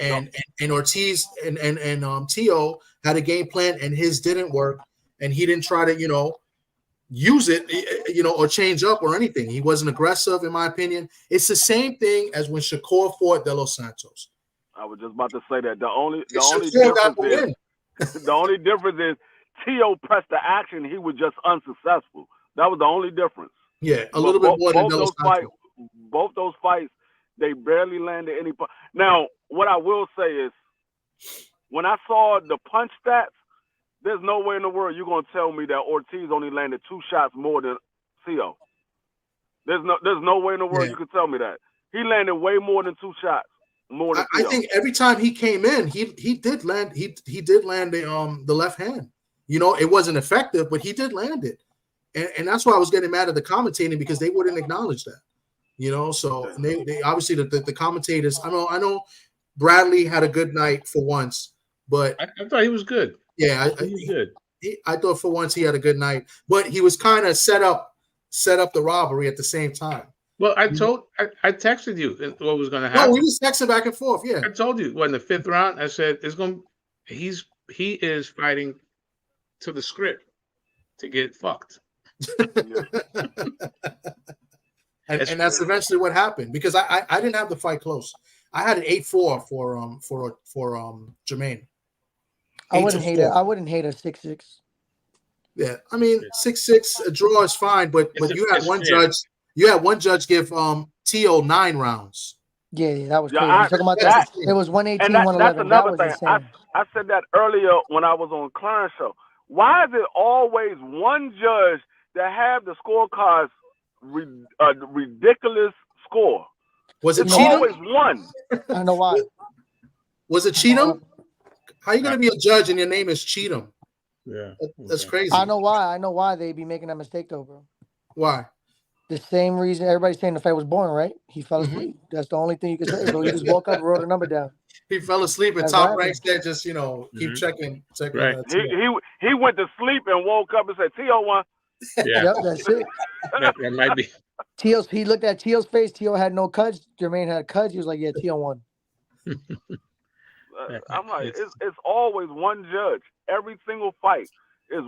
And Ortiz and Tio had a game plan, and his didn't work. And he didn't try to, use it, or change up or anything. He wasn't aggressive, in my opinion. It's the same thing as when Shakur fought De Los Santos. I was just about to say that. The only difference is Tio pressed the action. He was just unsuccessful. That was the only difference. Yeah, a little bit more than De Los Santos. Both those fights, they barely landed any. Now, what I will say is, when I saw the punch stats, there's no way in the world you're gonna tell me that Ortiz only landed 2 shots more than Tio. There's no way in the world you could tell me that. He landed way more than 2 shots more than Tio. I think every time he came in, he did land the left hand. It wasn't effective, but he did land it, and that's why I was getting mad at the commentating because they wouldn't acknowledge that. So they obviously the commentators. I know Bradley had a good night for once, but I thought he was good. Yeah, he was good. I thought for once he had a good night, but he was kind of set up the robbery at the same time. Well, I texted you what was going to happen. No, we was texting back and forth. Yeah, I told you in the 5th round. I said he is fighting to the script to get fucked. and that's eventually what happened because I didn't have the fight close. I had an 8-4 for Jermaine. I wouldn't hate a 6-6. Yeah, I mean 6-6 a draw is fine, but you had one judge. You had one judge give Tio 9 rounds. Yeah, that was crazy. Talking about that. It was 118, 111. That's another thing. I said that earlier when I was on Clarence show. Why is it always one judge that have the scorecards ridiculous score? Was it It's Cheatham? always one. I know why. Was it Cheatham? How are you going to be a judge and your name is Cheatham? Yeah, that's crazy. I know why they be making that mistake though, bro. Why? The same reason everybody's saying the fight was boring, right? He fell asleep. That's the only thing you can say. So he just woke up and wrote a number down. He fell asleep and Top Rank said just, keep checking. Right. He went to sleep and woke up and said, Tio won. Yeah. Yep, that's it. That might be. He looked at Tio's face. Tio had no cuts. Jermaine had cuts. He was like, yeah, Tio won. I'm like, it's always one judge. Every single fight is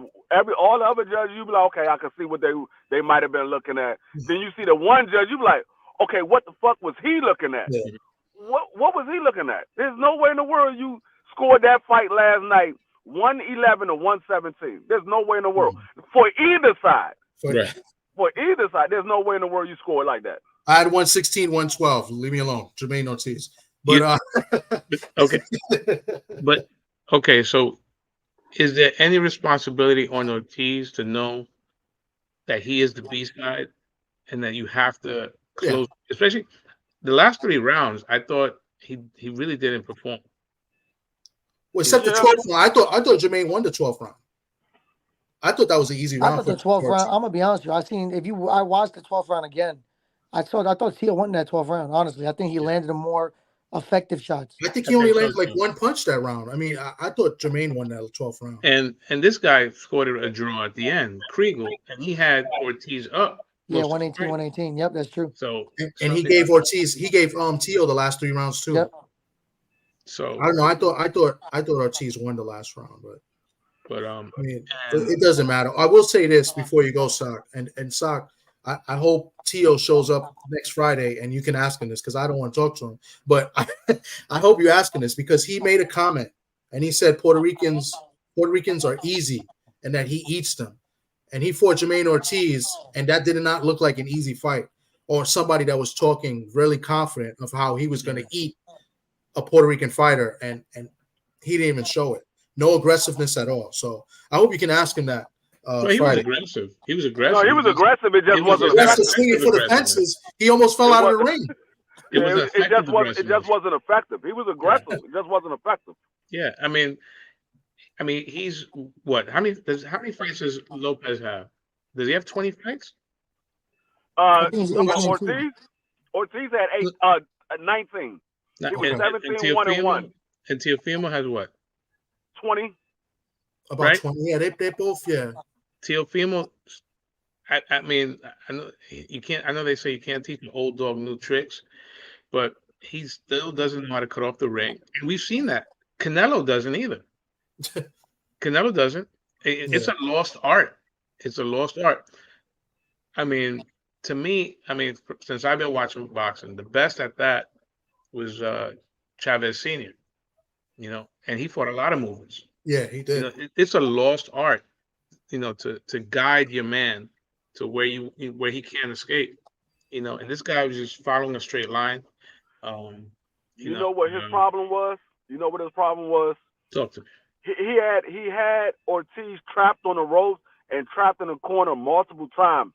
all the other judges. You be like, okay, I can see what they might have been looking at. Then you see the one judge, you be like, okay, what the fuck was he looking at? Yeah. What was he looking at? There's no way in the world you scored that fight last night 111 or 117. There's no way in the world for either side. Right. For either side, there's no way in the world you score like that. I had 116, 112. Leave me alone, Jermaine Ortiz. But okay. But okay, so is there any responsibility on Ortiz to know that he is the B side and that you have to close, especially the last 3 rounds? I thought he really didn't perform. Well, except the 12th round. I thought Jermaine won the 12th round. I thought that was an easy round. I thought the 12th round. I'm gonna be honest with you. I watched the 12th round again. I thought Tio won that 12th round. Honestly, I think he landed the more effective shots. I think he only landed like one punch that round. I mean, I thought Jermaine won that 12th round. And this guy scored a draw at the end, Kriegel, and he had Ortiz up. Yeah, 118, 118. Yep, that's true. So and he gave Ortiz, he gave Tio the last 3 rounds too. Yep. So I don't know. I thought Ortiz won the last round, but I mean, it doesn't matter. I will say this before you go, Sock, and Sock, I hope Tio shows up next Friday and you can ask him this because I don't want to talk to him. But I hope you ask him this because he made a comment and he said Puerto Ricans are easy and that he eats them. And he fought Jermaine Ortiz, and that did not look like an easy fight or somebody that was talking really confident of how he was going to eat a Puerto Rican fighter, and he didn't even show it. No aggressiveness at all. So I hope you can ask him that. He was aggressive. He was aggressive. No, he was aggressive. It just wasn't aggressive. Swinging for the fences. He almost fell out of the ring. It just wasn't effective. He was aggressive. It just wasn't effective. Yeah, I mean, he's what? How many fights does Lopez have? Does he have 20 fights? Ortiz had 19. He was 17-1-1. And Teofimo has what? 20. About right? 20. Yeah, they both. Yeah. Teofimo. I mean, I know you can't. I know they say you can't teach an old dog new tricks, but he still doesn't know how to cut off the ring. And we've seen that. Canelo doesn't either. Canelo doesn't. It's a lost art. It's a lost art. I mean, to me, since I've been watching boxing, the best at that was Chavez Sr. You know, and he fought a lot of movements. Yeah, he did. You know, it's a lost art, you know, to guide your man to where he can't escape. You know, and this guy was just following a straight line. You know what his problem was? You know what his problem was? Talk to me. He had Ortiz trapped on the ropes and trapped in the corner multiple times.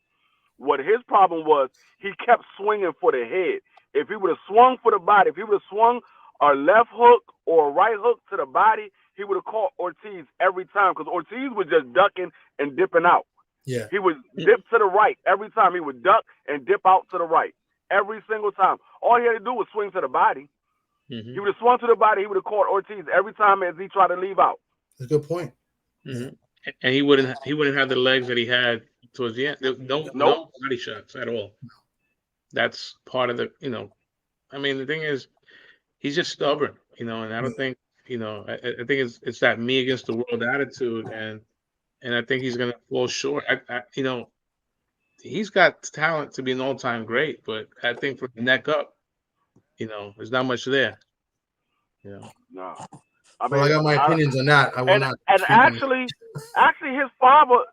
What his problem was, he kept swinging for the head. If he would have swung for the body, if he would have swung a left hook or a right hook to the body, he would have caught Ortiz every time because Ortiz was just ducking and dipping out. Yeah. He would dip to the right every time. He would duck and dip out to the right every single time. All he had to do was swing to the body. Mm-hmm. He would have swung to the body. He would have caught Ortiz every time as he tried to leave out. That's a good point. Mm-hmm. And he wouldn't have the legs that he had towards the end. There was no body shots at all. That's part of the, I mean, the thing is, he's just stubborn, and I don't think, I think it's that me against the world attitude, and I think he's going to fall short. He's got talent to be an all-time great, but I think from the neck up, there's not much there. No. I got my opinions on that. I will not. And actually, his father,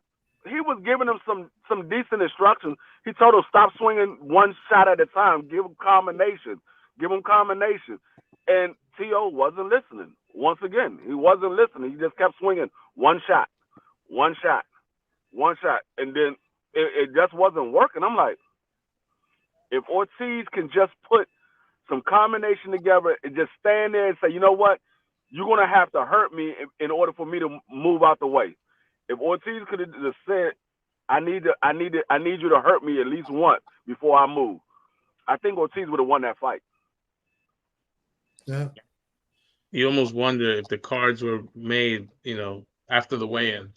he was giving him some decent instructions. He told him stop swinging one shot at a time. Give him combination. And T.O. wasn't listening. Once again, he wasn't listening. He just kept swinging one shot. And then it just wasn't working. I'm like, if Ortiz can just put some combination together and just stand there and say, you know what? You're going to have to hurt me in order for me to move out the way. If Ortiz could have just said, I need you to hurt me at least once before I move, I think Ortiz would have won that fight. Yeah. You almost wonder if the cards were made, after the weigh-in.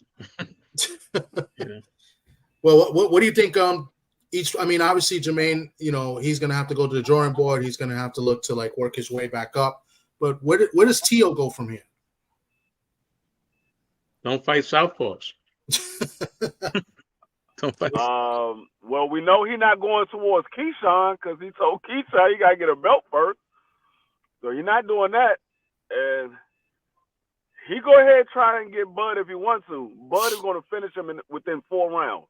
Well, what do you think? Obviously Jermaine, he's going to have to go to the drawing board. He's going to have to look to work his way back up. But where does Tio go from here? Don't fight southpaws. Don't fight. Well, we know he's not going towards Keyshawn because he told Keyshawn he got to get a belt first. So he's not doing that. And he go ahead and try and get Bud if he wants to. Bud is going to finish him within 4 rounds.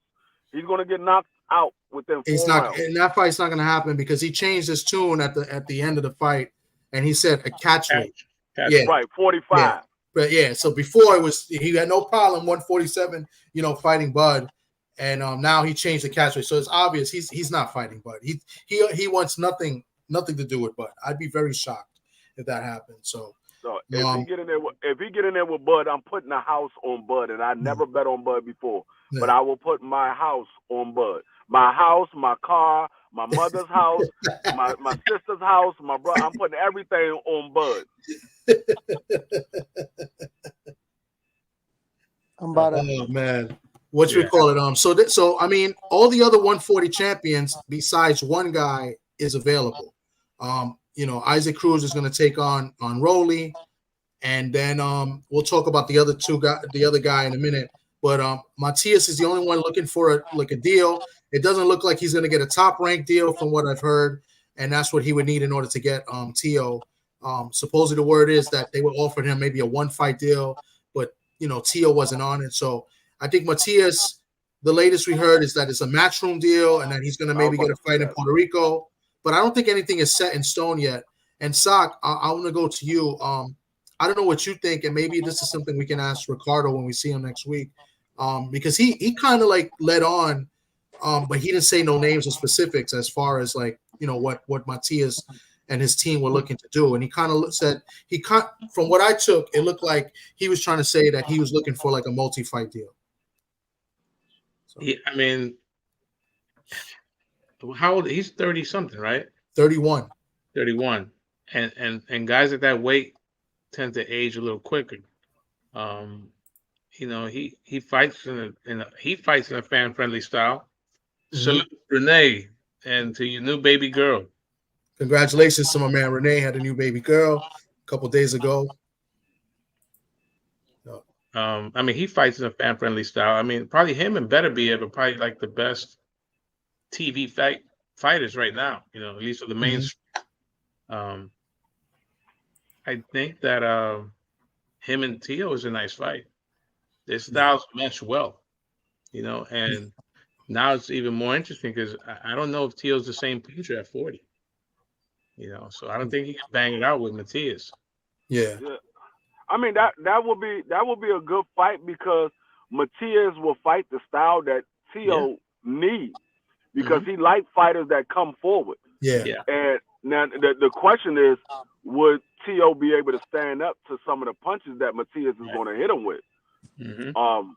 He's going to get knocked out within 4 rounds. And that fight's not going to happen because he changed his tune at the end of the fight. And he said a catch weight. Right, 45. Yeah. But yeah, so before he had no problem 147, fighting Bud, and now he changed the catch weight. So it's obvious he's not fighting Bud. He wants nothing to do with Bud. I'd be very shocked if that happened. So if he get in there with Bud, I'm putting a house on Bud, and I never bet on Bud before, but I will put my house on Bud. My house, my car, my mother's house, my sister's house, my brother. I'm putting everything on Bud. I'm about to. Oh man, what you call it? So I mean, all the other 140 champions besides one guy is available. Isaac Cruz is going to take on Rolly, and then we'll talk about the other guy in a minute. But Matias is the only one looking for a deal. It doesn't look like he's going to get a top ranked deal from what I've heard, and that's what he would need in order to get Tio. Supposedly the word is that they were offering him maybe a 1-fight deal, but Tio wasn't on it. So I think Matias, the latest we heard is that it's a matchroom deal and that he's going to maybe get a fight in Puerto Rico. But I don't think anything is set in stone yet. And Sock, I want to go to you. I don't know what you think, and maybe this is something we can ask Ricardo when we see him next week, because he kind of like led on, but he didn't say no names or specifics as far as like what Matias and his team were looking to do. And he kind of said from what I took, it looked like he was trying to say that he was looking for like a multi-fight deal. So. I mean, how old? He's 30 something, right? 31. 31. And guys at that weight tend to age a little quicker. He fights in a fan-friendly style. Mm-hmm. Salute Renee, and to your new baby girl. Congratulations to my man Renee. Had a new baby girl a couple days ago. I mean, he fights in a fan-friendly style. I mean, probably him and Beterbiev are probably like the best TV fighters right now. At least for the mainstream. I think that him and Tio is a nice fight. Their styles mesh well, and now it's even more interesting because I don't know if Tio's the same puncher at 40. So I don't think he can bang it out with Matias. Yeah. I mean that would be a good fight because Matias will fight the style that Tio needs because he likes fighters that come forward. Yeah. And now the question is, would Tio be able to stand up to some of the punches that Matias is going to hit him with? Mm-hmm.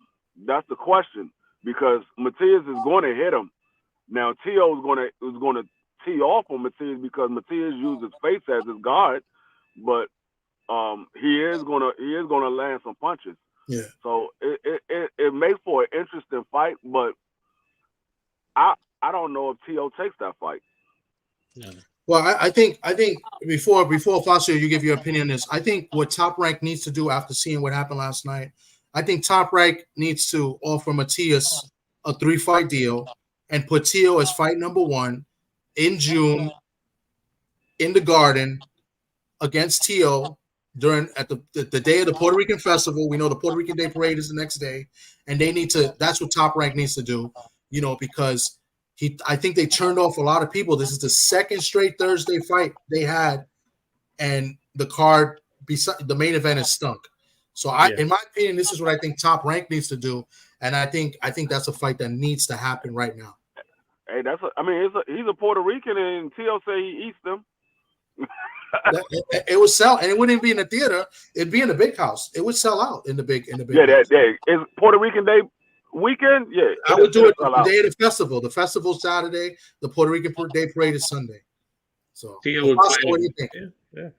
That's the question because Matias is going to hit him. Now Tio is going to tee off on Matias because Matias uses face as his guard, but he is gonna land some punches. Yeah. So it makes for an interesting fight, but I don't know if Tio takes that fight. Yeah. Well, I think before Ofacio, you give your opinion on this. I think what Top Rank needs to do after seeing what happened last night, I think Top Rank needs to offer Matias a 3-fight deal and put Tio as fight number 1 in June in the Garden against Tio at the day of the Puerto Rican Festival. We know the Puerto Rican Day Parade is the next day, and that's what Top Rank needs to do, because I think they turned off a lot of people. This is the second straight Thursday fight they had, and the card beside the main event is stunk. So in my opinion, this is what I think Top Rank needs to do, and I think that's a fight that needs to happen right now. Hey, he's a Puerto Rican, and Tio say he eats them. It would sell, and it wouldn't be in the theater. It'd be in the big house. It would sell out in the big. Yeah, that day is Puerto Rican Day weekend. Yeah, I would do it the day of the festival. The festival's Saturday. The Puerto Rican Day Parade is Sunday. So, what do you think? Yeah.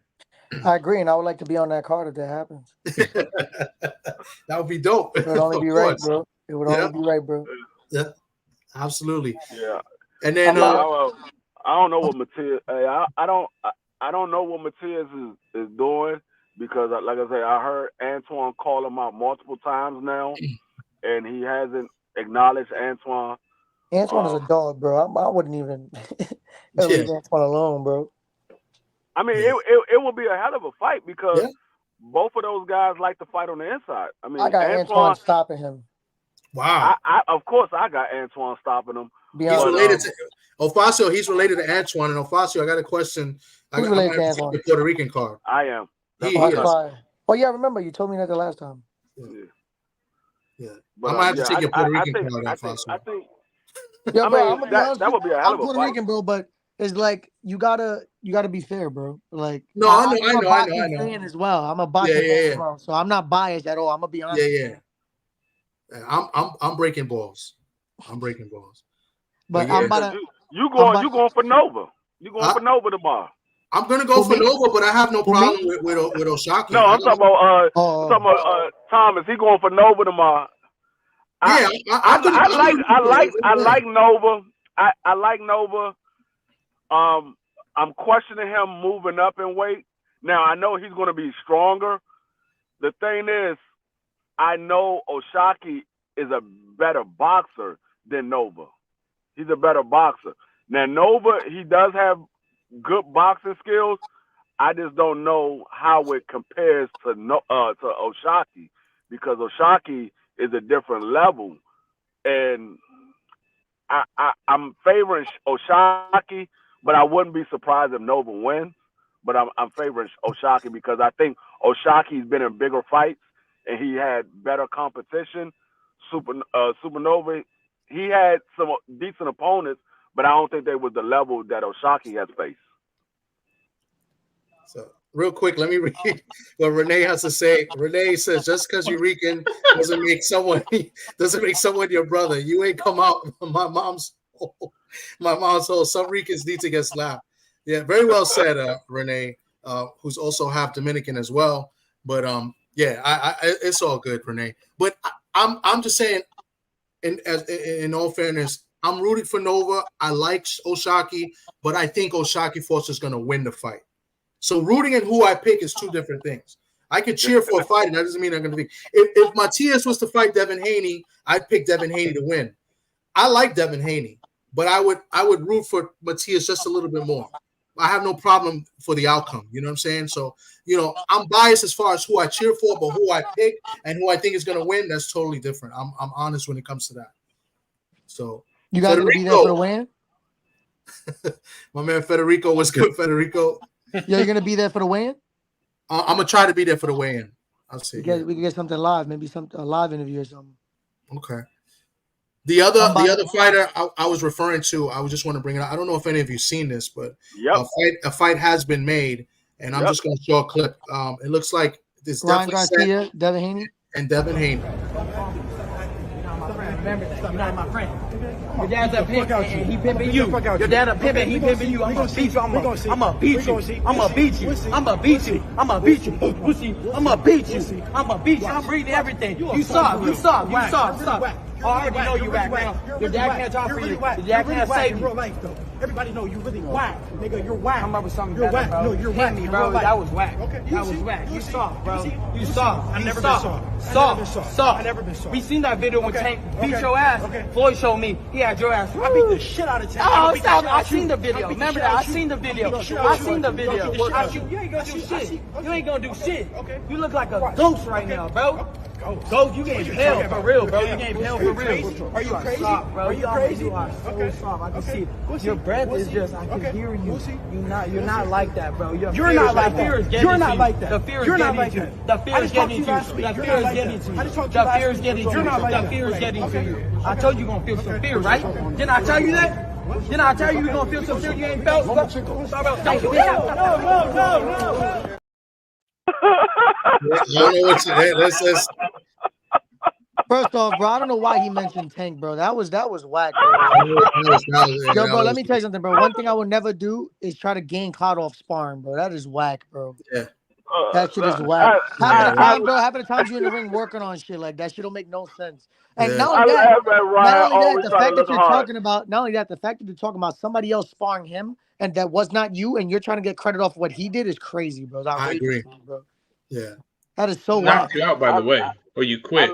I agree, and I would like to be on that card if that happens. That would be dope. It would only be right, bro. It would only be right, bro. Yeah, absolutely. Yeah. And then I don't know what Matias. I don't know what Matias is doing because, like I say, I heard Antoine call him out multiple times now, and he hasn't acknowledged Antoine. Antoine is a dog, bro. I wouldn't even leave Antoine alone, bro. I mean, it would be a hell of a fight because both of those guys like to fight on the inside. I mean, I got Antoine stopping him. Wow. Of course, I got Antoine stopping him. He's related to Ofacio. He's related to Antoine. And Ofacio, I got a question. Who's related to Antoine? The Puerto Rican card. I am. He is. Oh, yeah, remember you told me that the last time. Yeah. But, I might have to take your Puerto Rican card, Ofacio. I think yeah, bro, that would be a hell of a Puerto fight. Rican, bro, but it's like you gotta be fair, bro. Like I know. Fan as well. I'm a boxing fan as well, so I'm not biased at all. I'm gonna be honest. Yeah. I'm breaking balls. But I'm about to You going for Nova? You going for Nova tomorrow? I'm gonna go for Nova, but I have no problem with Oshaki. No, I'm talking about Thomas. He going for Nova tomorrow. Yeah, I like Nova. I like Nova. I'm questioning him moving up in weight. Now I know he's going to be stronger. The thing is, I know Oshaki is a better boxer than Nova. He's a better boxer. Now Nova, he does have good boxing skills. I just don't know how it compares to Oshaki, because Oshaki is a different level, and I'm favoring Oshaki, but I wouldn't be surprised if Nova wins. But I'm favoring Oshaki because I think Oshaki's been in bigger fights and he had better competition. Supernova, he had some decent opponents, but I don't think they was the level that Oshaki has faced. So real quick, let me read what Renee has to say. Renee says, just because you're Rican doesn't make someone your brother. You ain't come out my mom's hole. Some Ricans need to get slapped. Yeah, very well said, Renee, who's also half Dominican as well. But yeah, it's all good, Renee. But I'm just saying, in all fairness, I'm rooting for Nova. I like Oshaki, but I think Oshaki Foster's going to win the fight. So rooting and who I pick is two different things. I could cheer for a fight, and that doesn't mean I'm going to be. If Matias was to fight Devin Haney, I'd pick Devin Haney to win. I like Devin Haney, but I would root for Matias just a little bit more. I have no problem for the outcome. You know what I'm saying? So, I'm biased as far as who I cheer for, but who I pick and who I think is going to win, that's totally different. I'm honest when it comes to that. So you guys going to be there for the win? My man Federico, what's good, Federico? Yeah, you're going to be there for the win? I'm going to try to be there for the weigh-in. I'll see. We can get something live, maybe a live interview or something. Okay. The other fighter I was referring to, I just want to bring it up. I don't know if any of you seen this, but a fight has been made, and I'm just going to show a clip. It looks like this Ryan Garcia, Devin Haney, and Devin Haney. You're not my friend. Your dad's a pimp and he pimping you. Your dad a pimp and he pimping you. I'm gonna beat you. I'm gonna beat you. I'm gonna beat you. I'm gonna beat you. I'm gonna beat you. I'm gonna beat you. I'm gonna beat you. I'm reading everything. You soft. You soft. You soft. Stop. I already know you whack now. Your dad can't talk for you. Your dad can't save you. Everybody know you really whack, nigga. You're whack. I'm up with something you're better, whack. bro. No, you're Hit whack. me, bro. That was whack. Okay. That was whack. You soft, bro. You soft. I never been soft. Soft. I never been soft. We seen that video when Tank beat your ass. Okay. Floyd showed me. He had your ass. I beat the shit out of Tank. Oh, stop. I seen the video. Remember that? I seen the video. I seen the video. You ain't gonna do shit. You ain't gonna do shit. You look like a ghost right now, bro. Ghost, you getting hell for real, bro. You getting hell for real. Are you crazy? Are you crazy? You are so soft. I can see it. Your breath is just. I can hear you. You're not like that, bro. You're not like that. You're not like that. The fear is You're not getting like to you. that. The fear is getting to you. The fear is getting to you. The fear is getting to you. The fear is getting to you. I told you you're gonna feel some fear, right? Didn't I tell you that? Didn't I tell you you're gonna feel some fear you ain't felt? No. First off, bro, I don't know why he mentioned Tank, bro. That was whack, bro. Yo, bro, let me tell you something, bro. One thing I would never do is try to gain clout off sparring, bro. That is whack, bro. Yeah. That shit is whack. Half of the time you in the ring working on shit like that shit don't make no sense. And not only that, the fact that you're talking about somebody else sparring him and that was not you, and you're trying to get credit off what he did is crazy, bro. I agree, bro. Yeah. That is so knocked you out, by the way, or you quit.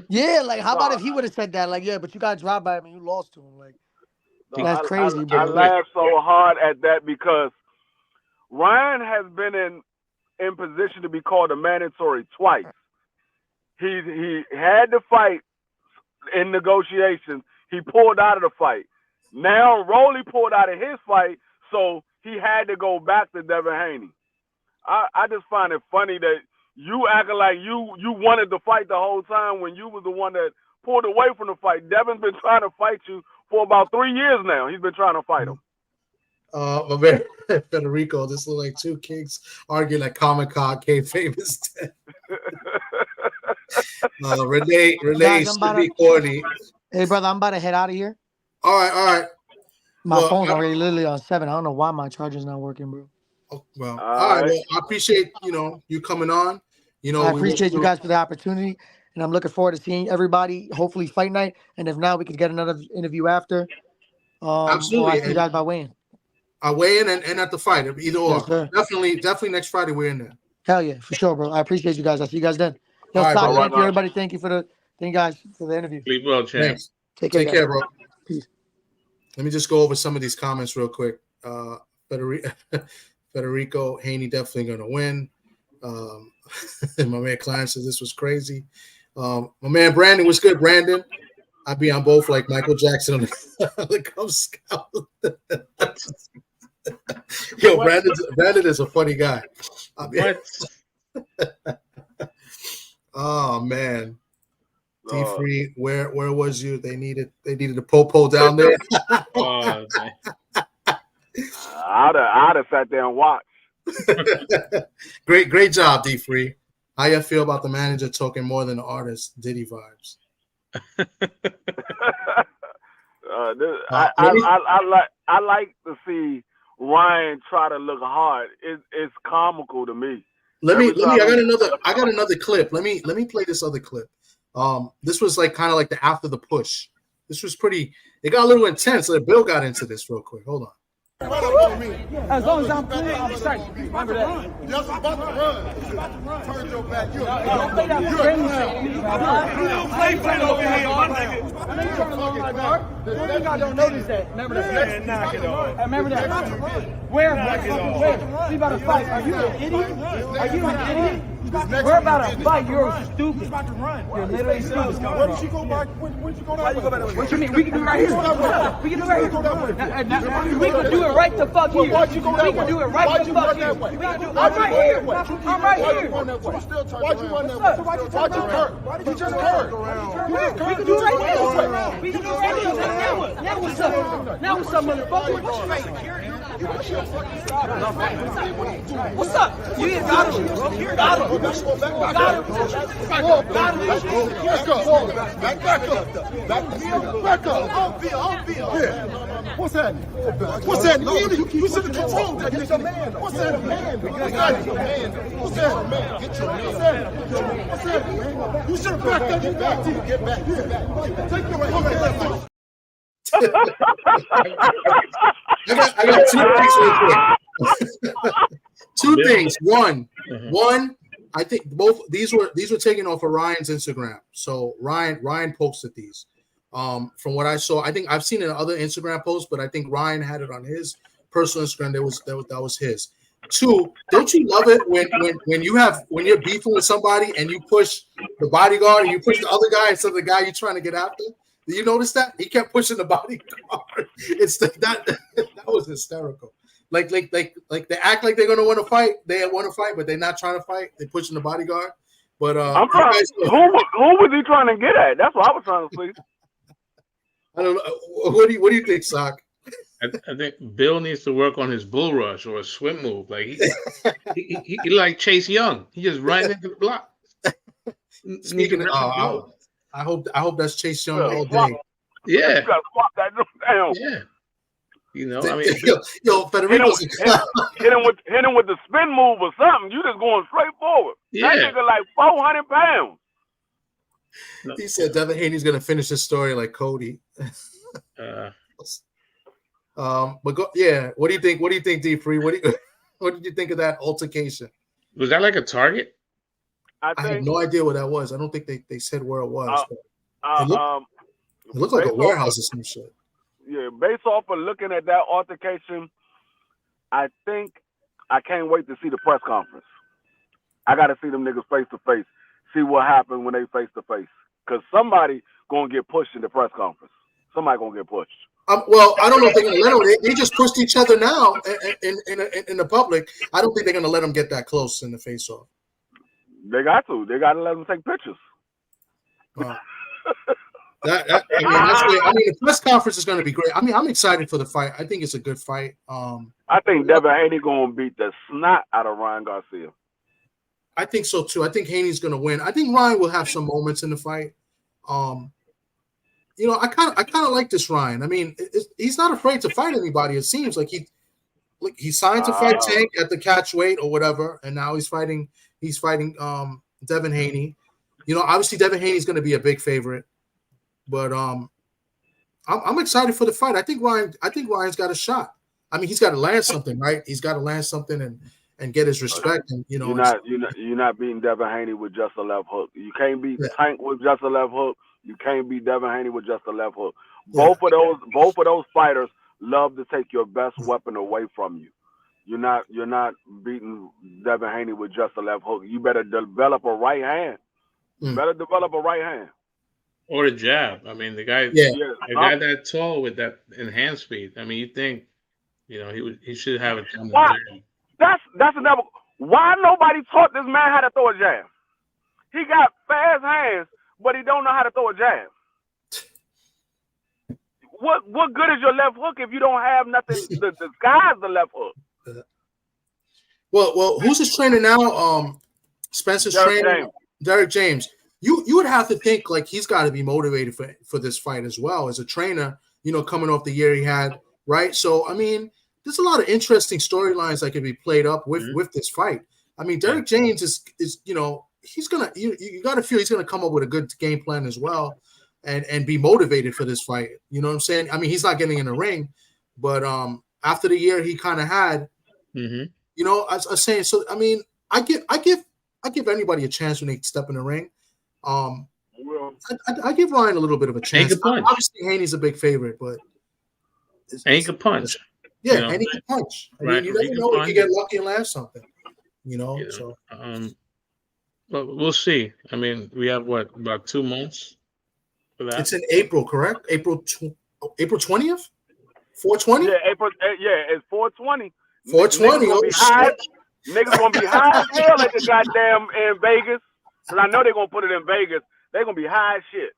Yeah, like how about if he would have said that? Like, yeah, but you got dropped by him and you lost to him. Like, that's crazy, bro. I laughed so hard at that because Ryan has been in position to be called a mandatory twice. He had the fight in negotiations. He pulled out of the fight. Now Rolly pulled out of his fight, so he had to go back to Devin Haney. I just find it funny that you acting like you wanted to fight the whole time when you was the one that pulled away from the fight. Devin's been trying to fight you for about 3 years now. He's been trying to fight him. My man Federico, this look like two kings arguing like Comic-Con, kayfabe is dead. Renee should be corny. Hey, brother, I'm about to head out of here. All right. My phone's already literally on 7. I don't know why my charger's not working, bro. Oh, well, all right. Well, I appreciate you coming on. I appreciate you guys for the opportunity, and I'm looking forward to seeing everybody. Hopefully, fight night, and if not, we could get another interview after. Absolutely. I see you guys by weighing. I weigh in and at the fight, either or. Yes, definitely next Friday we're in there. Hell yeah, for sure, bro. I appreciate you guys. I'll see you guys then. Yo, all right, Sock, thank you, everybody. Thank you guys for the interview. Sleep well, champ. Thanks. Take care, bro. Peace. Let me just go over some of these comments real quick. Federico Haney definitely going to win. My man Klein says this was crazy. My man Brandon was good. Brandon, I'd be on both like Michael Jackson on the Cub Scout. Yo, Brandon is a funny guy. Oh man, D-Free, where was you? They needed a popo down there. I'd have sat there and watched. Great job, D-Free. How you feel about the manager talking more than the artist? Diddy vibes. I like to see Ryan try to look hard. It's comical to me. I got another clip. Let me play this other clip. This was like kind of like the after the push. This was pretty. It got a little intense. Bill got into this real quick. Hold on. As long as I'm clear, I'm straight. Remember that. Just about to run. Turn your back. Don't play that crazy shit. You don't play over here, my nigga. I know you're trying to run my guard. You don't notice that. Remember that. Knock it off. Remember that. Where? We about to fight. Are you an idiot? Are you an idiot? We're about to fight. You're stupid. You're literally stupid. Where did she go back? Where'd you go that way? What you mean? We can do it right here. We can do it right here. We can do it right the fuck here. Why'd you go that way? We can do it right the fuck here. I'm right here. I'm right here. Why'd you run that way? Why'd you curve? You just curved. We can do it right here. We can do it right here. Now what's up? Now what's up, motherfucker? What's up? You ain't got him. Got him. Let's go. Back up. What's happening? You should have controlled that. Get your man. What's that, man? What's that, man? Get your man. What's that, man? You should have backed up. Get back. Take your right. I got 2 things real quick. 2 things. One, I think both these were taken off of Ryan's Instagram. So Ryan posted these. From what I saw, I think I've seen it in other Instagram posts, but I think Ryan had it on his personal Instagram. That was his. 2, don't you love it when you're beefing with somebody and you push the bodyguard and you push the other guy instead of the guy you're trying to get after? Did you notice that? He kept pushing the bodyguard. That was hysterical. Like they act like they're gonna want to fight. They want to fight, but they're not trying to fight. They're pushing the bodyguard. But I'm trying. Who was he trying to get at? That's what I was trying to see. I don't know. What do you think, Sock? I think Bill needs to work on his bull rush or a swim move. Like he like Chase Young. He just ran into the block. Speaking of, I hope that's Chase Young all day. Yeah. You gotta swap that down. Yeah. You know, I mean, yo, Federico's hit him with the spin move or something. You just going straight forward. Yeah. That nigga like 400 pounds. He said Devin Haney's gonna finish his story like Cody. But what do you think? What do you think, D-Free? What did you think of that altercation? Was that like a target? I have no idea what that was. I don't think they said where it was. It looked like a warehouse or some shit. Yeah, based off of looking at that altercation, I think I can't wait to see the press conference. I got to see them niggas face to face, see what happened when they face to face. Because somebody going to get pushed in the press conference. Somebody going to get pushed. Well, I don't know if they're going to let them. They just pushed each other now in the public. I don't think they're going to let them get that close in the face-off. They got to. They got to let them take pictures. The press conference is going to be great. I mean, I'm excited for the fight. I think it's a good fight. I think Devin Haney going to beat the snot out of Ryan Garcia. I think so too. I think Haney's going to win. I think Ryan will have some moments in the fight. you know, I kind of like this Ryan. I mean, he's not afraid to fight anybody. It seems like he signed to fight Tank at the catch weight or whatever, and now he's fighting Devin Haney. You know, obviously Devin Haney's going to be a big favorite, but I'm excited for the fight. I think Ryan's got a shot. I mean, he's got to land something, right? He's got to land something and get his respect. And you know, you're not beating Devin Haney with just a left hook. You can't beat Tank with just a left hook. You can't beat Devin Haney with just a left hook. Both of those fighters love to take your best weapon away from you. You're not beating Devin Haney with just a left hook. You better develop a right hand. Or a jab. I mean, the guy that tall with that enhanced speed. I mean, you think, you know, he should have it. That's another. Why nobody taught this man how to throw a jab? He got fast hands, but he don't know how to throw a jab. What good is your left hook if you don't have nothing to disguise the left hook? Well, who's his trainer now? Spencer's trainer, Derek James. You would have to think like he's got to be motivated for this fight as well as a trainer. You know, coming off the year he had, right? So I mean, there's a lot of interesting storylines that could be played up with this fight. I mean, Derek James is you know, he's gonna you got to feel he's gonna come up with a good game plan as well, and be motivated for this fight. You know what I'm saying? I mean, he's not getting in the ring, but after the year he kind of had, you know, I was saying. So I mean, I give anybody a chance when they step in the ring. I give Ryan a little bit of a chance. Obviously, Haney's a big favorite, but he can punch. Yeah, you know, and he can punch. I mean, you never know if you get lucky and land something. You know, so. But we'll see. I mean, we have about 2 months for that. It's in April, correct? April 20th, 420. Yeah, April. Yeah, it's 420. 420. Niggas gonna be high as hell at the goddamn in Vegas. Cause I know they're gonna put it in Vegas. They're gonna be high as shit.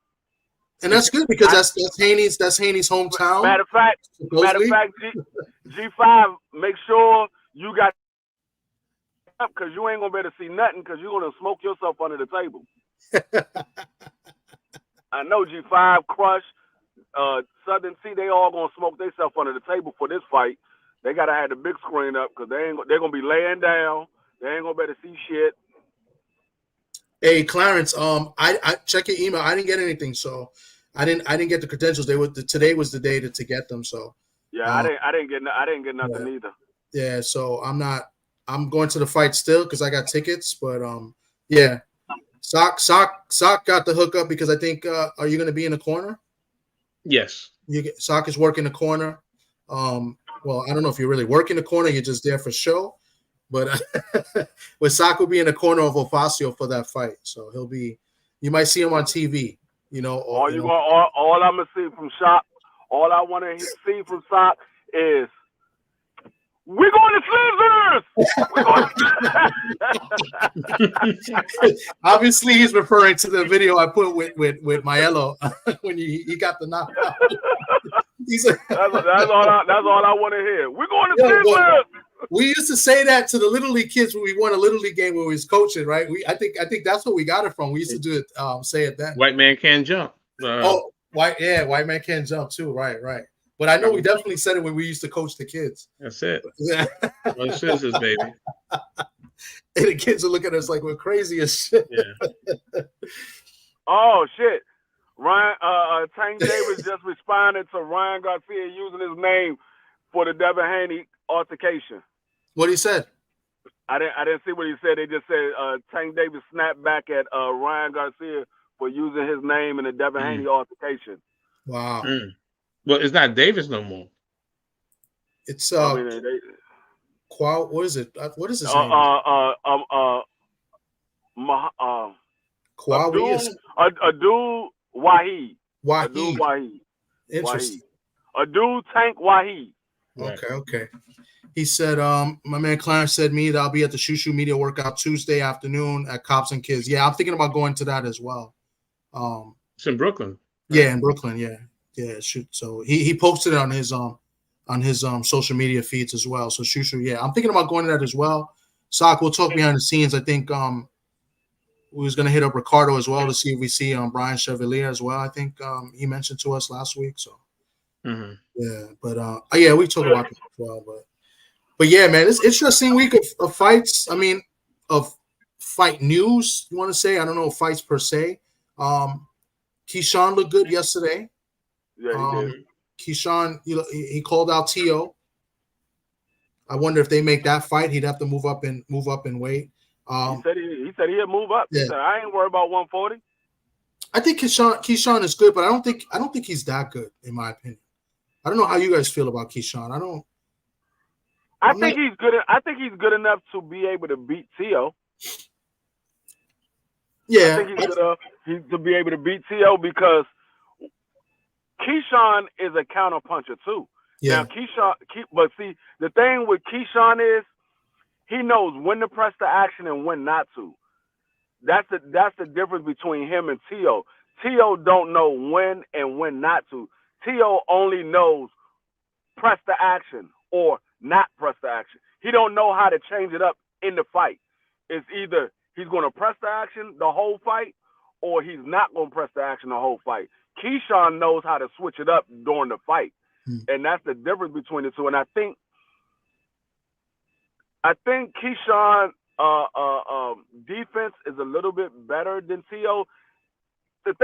And that's good because that's Haney's hometown. Matter of fact, G5, make sure you got up because you ain't gonna be able to see nothing because you're gonna smoke yourself under the table. I know G5, Crush, Southern C, they all gonna smoke themselves under the table for this fight. They gotta have the big screen up because they're gonna be laying down. They ain't gonna be able to see shit. Hey Clarence, I check your email. I didn't get anything, so I didn't get the credentials. Today was the day to get them. So yeah, I didn't get nothing either. Yeah, so I'm going to the fight still because I got tickets, but yeah, Sock got the hookup because I think are you going to be in the corner? Yes, Sock is working the corner. Well, I don't know if you're really working the corner. You're just there for show. But Sock will be in the corner of Ofacio for that fight, so you might see him on TV. You know, all I'm gonna see from Sock, all I want to see from Sock is we're going to scissors. Obviously, he's referring to the video I put with Maelo when he got the knockout. That's all I want to hear. We're going to scissors. We used to say that to the Little League kids when we won a Little League game when we was coaching, right? I think that's where we got it from. We used to do it, say it then. White man can't jump. White man can't jump too, right. But I know we definitely said it when we used to coach the kids. That's it. Yeah. No scissors, baby. And the kids will look at us like we're crazy as shit. Yeah. Oh shit. Ryan Tank Davis just responded to Ryan Garcia using his name for the Devin Haney altercation. What he said? I didn't see what he said. They just said Tank Davis snapped back at Ryan Garcia for using his name in the Devin Haney altercation. Wow. Well, it's not Davis no more. It's what is it? What is his name? Abdul Wahid. Wahid. Interesting. Abdul Tank Wahid. Okay. He said, my man Clarence said that I'll be at the Shu Shu Media Workout Tuesday afternoon at Cops and Kids. Yeah, I'm thinking about going to that as well. It's in Brooklyn. Yeah, in Brooklyn. Yeah. Shoot. So he posted it on his social media feeds as well. So Shu Shu, yeah, I'm thinking about going to that as well. Sock, we'll talk behind the scenes. I think was going to hit up Ricardo as well to see if we see Brian Chevalier as well. I think he mentioned to us last week. So yeah, but yeah, we talk about that as well. But yeah, man, it's interesting week of fights. I mean, of fight news. You want to say? I don't know fights per se. Keyshawn looked good yesterday. Yeah, he did. Keyshawn, he called out Tio. I wonder if they make that fight, he'd have to move up in weight. He said he'd move up. Yeah. He said, I ain't worried about 140. I think Keyshawn is good, but I don't think he's that good, in my opinion. I don't know how you guys feel about Keyshawn. I think he's good. I think he's good enough to be able to beat Tio. Yeah, I think he's good enough to be able to beat Tio because Keyshawn is a counter puncher too. Yeah. Now but see, the thing with Keyshawn is he knows when to press the action and when not to. That's the difference between him and Tio. Tio don't know when and when not to. Tio only knows press the action or not press the action. He don't know how to change it up in the fight. It's either he's going to press the action the whole fight or he's not going to press the action the whole fight. Keyshawn knows how to switch it up during the fight. And that's the difference between the two. And I think Keyshawn defense is a little bit better than Tio. The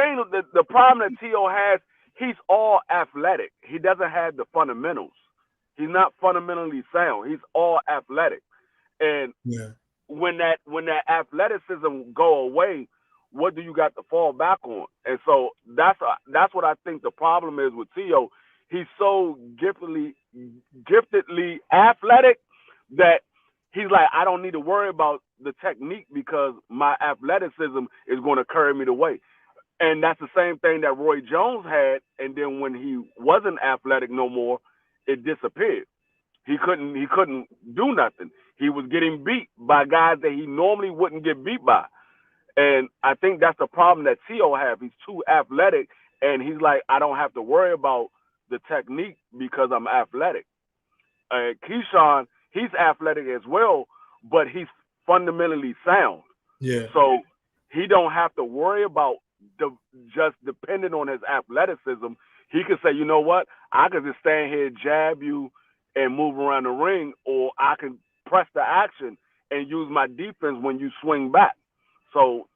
problem that Tio has, he's all athletic. He doesn't have the fundamentals. He's not fundamentally sound. He's all athletic. And when that athleticism go away, what do you got to fall back on? And so that's what I think the problem is with Tio. He's so giftedly athletic that he's like, I don't need to worry about the technique because my athleticism is going to carry me the way. And that's the same thing that Roy Jones had. And then when he wasn't athletic no more, it disappeared. He couldn't do nothing. He was getting beat by guys that he normally wouldn't get beat by. And I think that's the problem that Tio has. He's too athletic, and he's like, I don't have to worry about the technique because I'm athletic. Keyshawn, he's athletic as well, but he's fundamentally sound. Yeah. So he don't have to worry about just depending on his athleticism. He can say, you know what, I can just stand here, jab you, and move around the ring, or I can press the action and use my defense when you swing back. So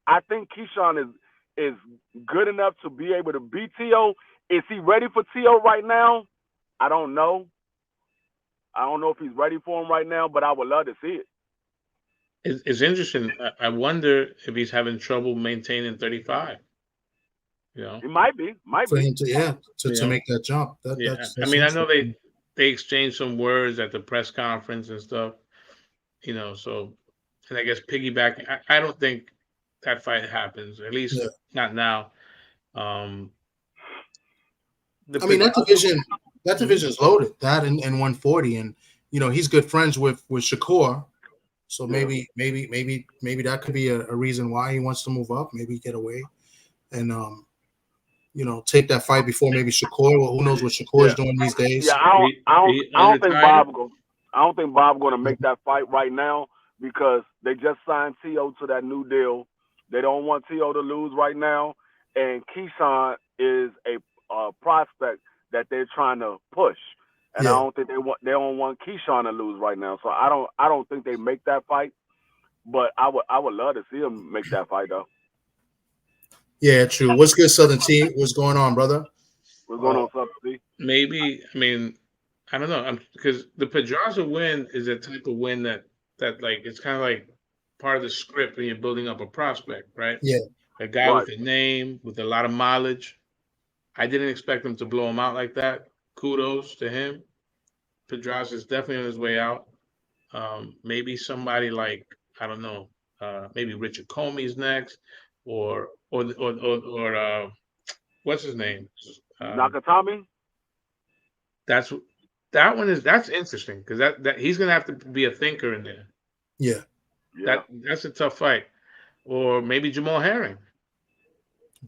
I think Keyshawn is good enough to be able to beat Tio. Is he ready for Tio right now? I don't know. I don't know if he's ready for him right now, but I would love to see it. It's interesting. I wonder if he's having trouble maintaining 35. You know, It might be. for him to make that jump. That's I mean, I know they exchanged some words at the press conference and stuff. You know, so and I guess piggyback. I don't think that fight happens. At least not now. I mean, that division is loaded. That and 140, and you know he's good friends with Shakur, so maybe that could be a reason why he wants to move up. Maybe get away, and you know, take that fight before maybe Shakur. Well, who knows what Shakur is doing these days? Yeah, I don't think Bob going to make that fight right now because they just signed Tio to that new deal. They don't want Tio to lose right now, and Keyshawn is a prospect that they're trying to push, and I don't think they don't want Keyshawn to lose right now. So I don't think they make that fight, but I would love to see them make that fight though. Yeah, true. What's good, Southern T? What's going on, brother? What's going on, Southern T? Maybe, I mean, I don't know. Because the Pedraza win is a type of win that like it's kind of like part of the script when you're building up a prospect, right? Yeah. A guy with a name, with a lot of mileage. I didn't expect him to blow him out like that. Kudos to him. Pedraza is definitely on his way out. Maybe somebody like, I don't know, maybe Richard Comey's next, or what's his name? Nakatomi. That's interesting because that he's gonna have to be a thinker in there. Yeah. That's a tough fight. Or maybe Jamal Herring.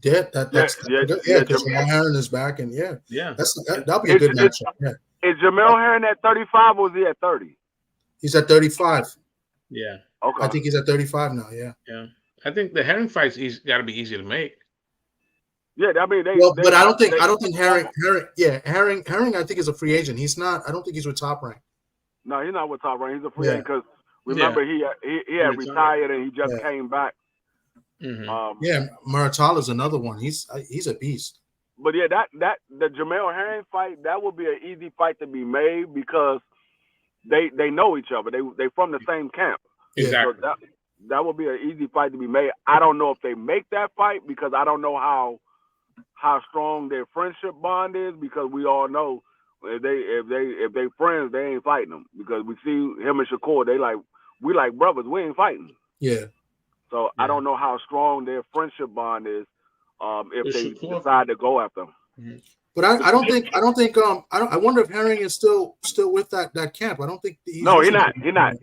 Yeah, that's because Jamal Herring is back, and that'll be a good matchup. Yeah. Is Jamal Herring at 35 or is he at 30? He's at 35. Yeah. Okay. I think he's at 35 now. Yeah. Yeah. I think the Herring fight's got to be easy to make. Yeah, I mean but I don't think Herring. I think is a free agent. He's not. I don't think he's with Top Rank. No, he's not with Top Rank. He's a free agent because remember he had retired and he just came back. Muratala's another one. He's a beast. But yeah, that the Jamel Herring fight, that would be an easy fight to be made because they know each other. They from the same camp. Exactly. So that would be an easy fight to be made. I don't know if they make that fight because I don't know how strong their friendship bond is because we all know if they friends, they ain't fighting them because we see him and Shakur, we like brothers, we ain't fighting. Yeah. So I don't know how strong their friendship bond is if they decide to go after him. But I wonder if Herring is still with that camp. I don't think he's not.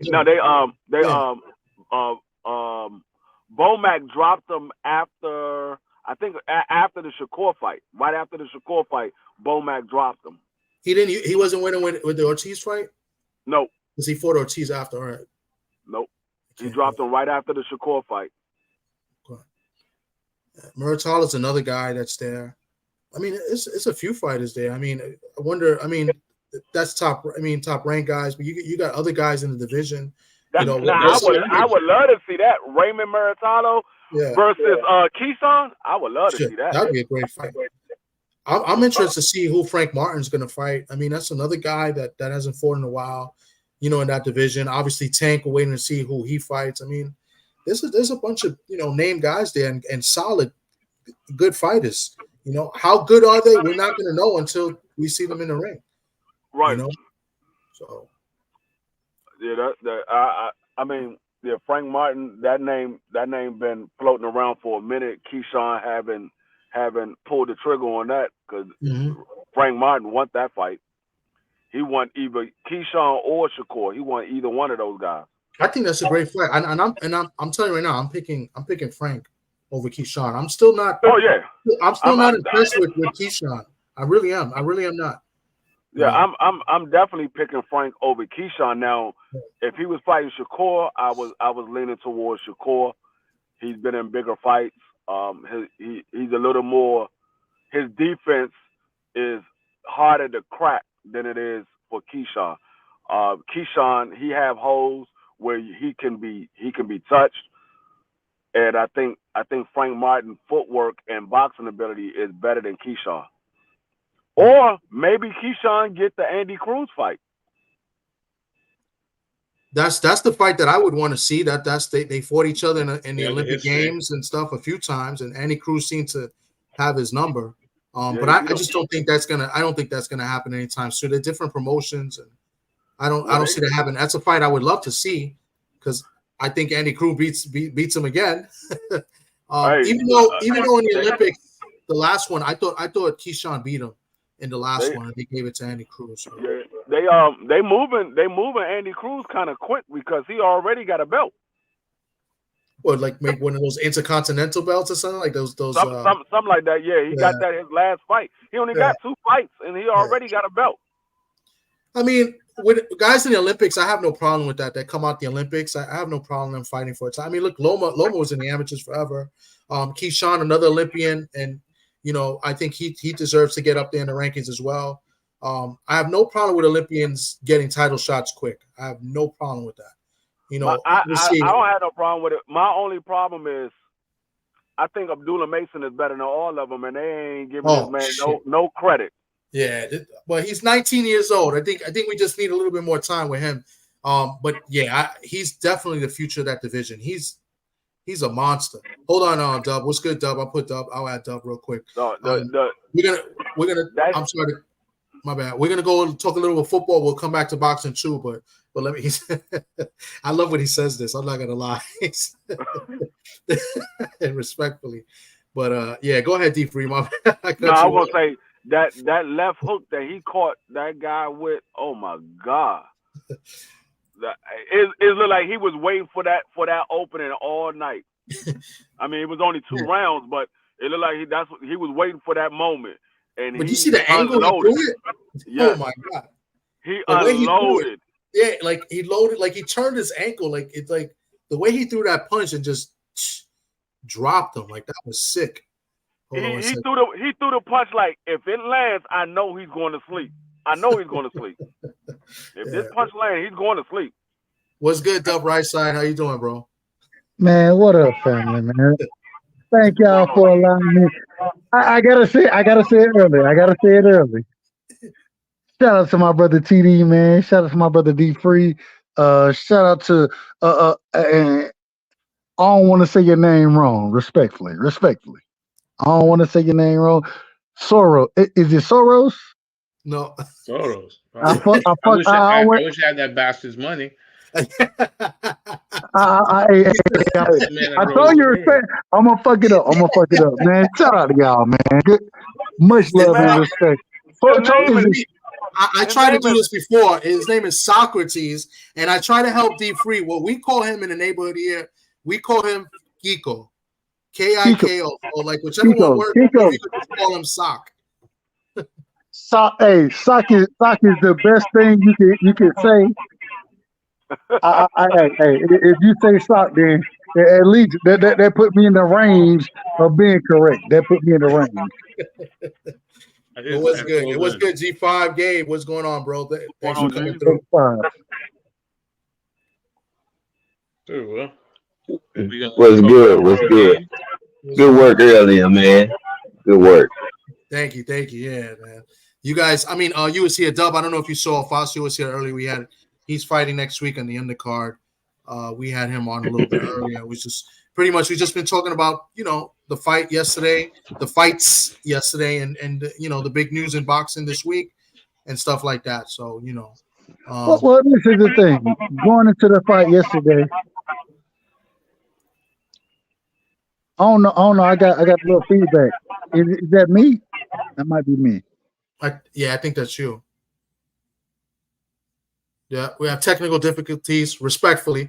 No, Bomac dropped him after after the Shakur fight. Right after the Shakur fight, Bomac dropped him. He wasn't winning with the Ortiz fight? No. Because he fought Ortiz after, right? Nope. He dropped him right after the Shakur fight. Okay. Muratala is another guy that's there. I mean, it's a few fighters there. I mean, I wonder. I mean, that's top rank guys, but you got other guys in the division. I would love to see that Raymond Muratalo versus Keyshawn. I would love to see that. That'd be a great fight. I'm interested to see who Frank Martin's going to fight. I mean, that's another guy that hasn't fought in a while. In that division. Obviously, Tank, we're waiting to see who he fights. I mean, there's a bunch of named guys there and solid, good fighters. How good are they? We're not going to know until we see them in the ring. Right. So. Yeah, I mean, Frank Martin. That name been floating around for a minute. Keyshawn haven't pulled the trigger on that because Frank Martin won that fight. He won either Keyshawn or Shakur. He won either one of those guys. I think that's a great fight, and I'm telling you right now, I'm picking Frank over Keyshawn. I'm still not. Oh yeah. I'm still not impressed with Keyshawn. I really am. I really am not. Yeah, I'm definitely picking Frank over Keyshawn. Now, if he was fighting Shakur, I was leaning towards Shakur. He's been in bigger fights. He's a little more. His defense is harder to crack than it is for Keyshawn. Keyshawn, he have holes where he can be touched, and I think Frank Martin's footwork and boxing ability is better than Keyshawn. Or maybe Keyshawn get the Andy Cruz fight. That's the fight that I would want to see. They fought each other in the Olympic Games and stuff a few times, and Andy Cruz seemed to have his number. But I just don't think that's gonna. I don't think that's gonna happen anytime soon. They're different promotions, and I don't see that happen. That's a fight I would love to see because I think Andy Cruz beats him again. Even though in the Olympics, the last one, I thought Keyshawn beat him in the last one, and they gave it to Andy Cruz. So. Yeah, they moving Andy Cruz kind of quick because he already got a belt. Or like make one of those intercontinental belts or something like those something like that. Yeah, he got that his last fight. He only got 2 fights and he already got a belt. I mean, with guys in the Olympics, I have no problem with that. That come out the Olympics, I have no problem in them fighting for it. I mean, look, Loma was in the amateurs forever. Keyshawn, another Olympian, and I think he deserves to get up there in the rankings as well. I have no problem with Olympians getting title shots quick. I have no problem with that. I don't have no problem with it. My only problem is I think Abdullah Mason is better than all of them, and they ain't giving this man no credit. Yeah, well, he's 19 years old. I think we just need a little bit more time with him. But yeah, he's definitely the future of that division. He's a monster. Hold on, Dub. What's good, Dub? I'll add Dub real quick. We're gonna. I'm sorry. My bad. We're gonna go talk a little bit football. We'll come back to boxing too, but let me. I love when he says this. I'm not gonna lie, and respectfully, but yeah, go ahead, D3. I was gonna say that left hook that he caught that guy with. Oh my God! It looked like he was waiting for that opening all night. I mean, it was only 2 rounds, but it looked like he was waiting for that moment. But you see the angle he threw it? Yes. Oh my God! He unloaded. Like he loaded, like he turned his ankle, like it's like the way he threw that punch and just dropped him. Like that was sick. He threw the punch like, if it lands, I know he's going to sleep. I know he's going to sleep. If this punch lands, he's going to sleep. What's good, Dub Right Side? How you doing, bro? Man, what up, family, man? Thank y'all for allowing me. I gotta say it early. Shout out to my brother TD, man. Shout out to my brother D Free. Shout out to and I don't want to say your name wrong, respectfully. I don't want to say your name wrong. Soros. Is it Soros? No. Soros. I wish I had that bastard's money. I told you respect. I'm gonna fuck it up. Man. Shout out to y'all, man. Good. Much love and respect. I tried to do this before. His name is Socrates, and I try to help D Free. What we call him in the neighborhood here, we call him Kiko. Kiko, or like whichever one works. You could just call him Sock. Sock is the best thing you can say. Hey, if you say Sock, then at least that put me in the range of being correct. That put me in the range. It was good. It was good. G5 Gabe, what's going on, bro? Thanks for coming through. What's good? Good work earlier, man. Good work. Thank you. Yeah, man. You guys, I mean, you was here, Dub. I don't know if you saw Ofacio was here earlier. He's fighting next week on the undercard. We had him on a little bit earlier. We just been talking about, the fight yesterday, the fights yesterday, and the big news in boxing this week and stuff like that. So, well, this is the thing. Going into the fight yesterday, I don't know. I got a little feedback. Is that me? That might be me. I think that's you. Yeah, we have technical difficulties, respectfully,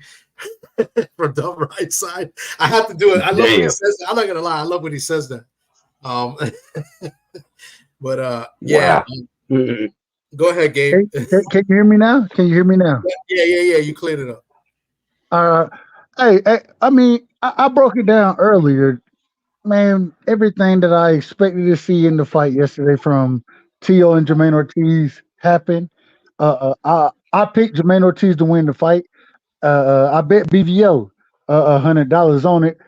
from the right side. I have to do it. I love when he says that. I'm not gonna lie. I love when he says that. But yeah. Wow. Go ahead, Gabe. Can you hear me now? Yeah. You cleared it up. Hey, I mean, I broke it down earlier. Man, everything that I expected to see in the fight yesterday from Tio and Jermaine Ortiz happened. I picked Jermaine Ortiz to win the fight. I bet BVO $100 on it.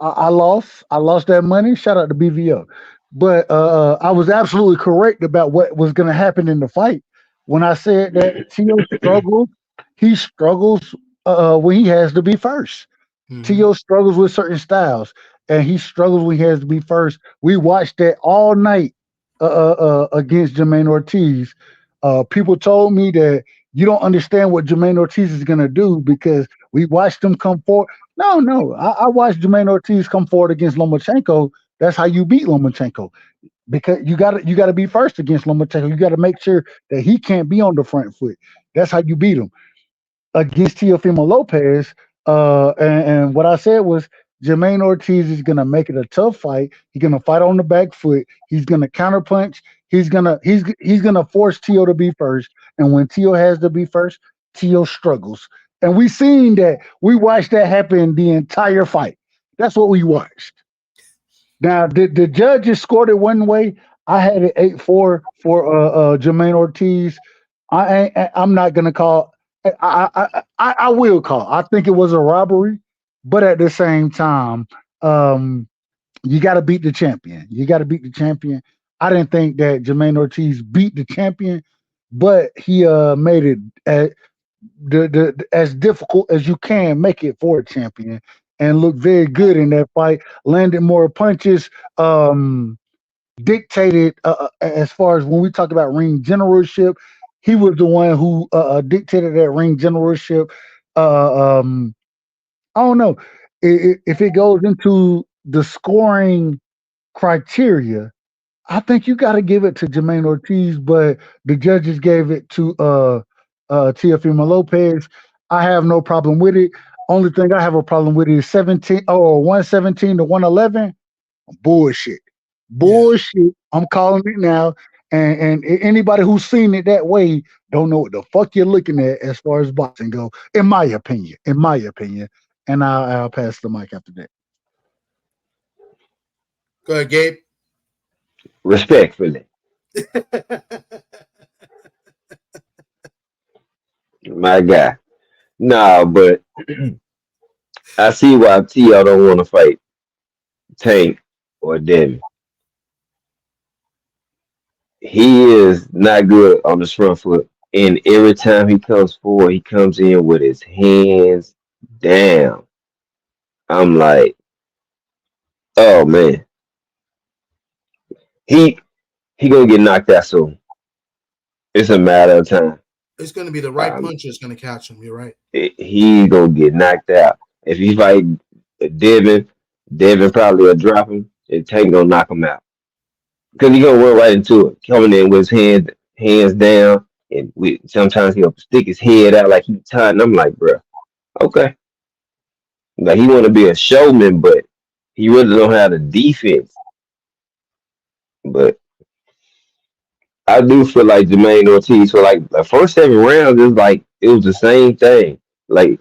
I lost that money. Shout out to BVO. But I was absolutely correct about what was going to happen in the fight when I said that Tio struggles. He struggles when he has to be first. Mm-hmm. Tio struggles with certain styles, and he struggles when he has to be first. We watched that all night against Jermaine Ortiz. People told me that you don't understand what Jermaine Ortiz is going to do because we watched him come forward. No. I watched Jermaine Ortiz come forward against Lomachenko. That's how you beat Lomachenko, because you got to be first against Lomachenko. You got to make sure that he can't be on the front foot. That's how you beat him. Against Teofimo Lopez, and what I said was Jermaine Ortiz is going to make it a tough fight. He's going to fight on the back foot. He's going to counterpunch. He's gonna force Tio to be first. And when Tio has to be first, Tio struggles. And we seen that. We watched that happen the entire fight. That's what we watched. Now, the judges scored it one way. I had it 8-4 for Jermaine Ortiz. I'm not gonna call. I will call. I think it was a robbery, but at the same time, you got to beat the champion. I didn't think that Jermaine Ortiz beat the champion, but he made it as difficult as you can make it for a champion, and looked very good in that fight. Landed more punches. Dictated as far as when we talk about ring generalship, he was the one who dictated that ring generalship. I don't know if it goes into the scoring criteria. I think you got to give it to Jermaine Ortiz, but the judges gave it to Teofimo Lopez. I have no problem with it. Only thing I have a problem with is 117 to 111. Bullshit. I'm calling it now. And anybody who's seen it that way don't know what the fuck you're looking at as far as boxing go, in my opinion. And I'll pass the mic after that. Go ahead, Gabe. Respectfully. My guy. Nah, but I see why T.O. don't want to fight Tank or Devin. He is not good on his front foot. And every time he comes forward, he comes in with his hands down. I'm like, oh man. He gonna get knocked out soon. It's a matter of time. It's going to be the right punch that's going to catch him. You're right. He gonna get knocked out. If he fight Devin probably will drop him, and Tank gonna knock him out. Because he gonna run right into it, coming in with his hands down, and sometimes he'll stick his head out like he's tired. And I'm like, bro, okay. Like he want to be a showman, but he really don't have the defense. But I do feel like Jermaine Ortiz. So like the first 7 rounds is like it was the same thing. Like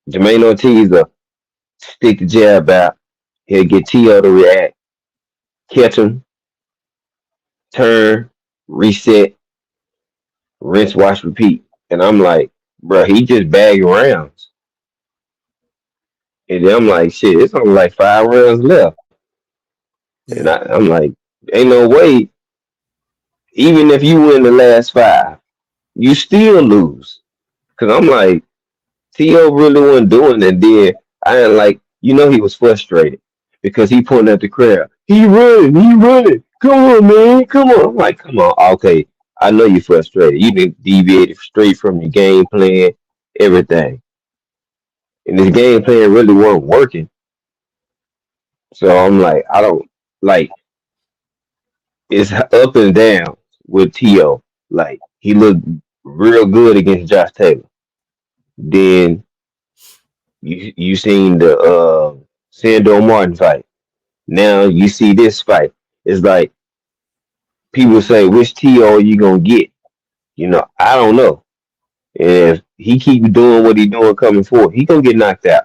Jermaine Ortiz will stick the jab out. He'll get T.O. to react, catch him, turn, reset, rinse, wash, repeat. And I'm like, bro, he just bagging rounds. And then I'm like, shit, it's only like 5 rounds left. And I'm like, ain't no way. Even if you win the last 5, you still lose. Because I'm like, T.O. really wasn't doing it. And then I ain't like, he was frustrated because he pointed at the crowd. He running. Come on, man. Come on. I'm like, come on. Okay, I know you're frustrated. You been deviated straight from your game plan, everything. And this game plan really wasn't working. So I'm like, I don't like it's up and down with T.O. Like he looked real good against Josh Taylor. Then you seen the Sandor Martin fight. Now you see this fight. It's like people say, which T.O. you gonna get? I don't know. And if he keep doing what he doing coming forward, he gonna get knocked out.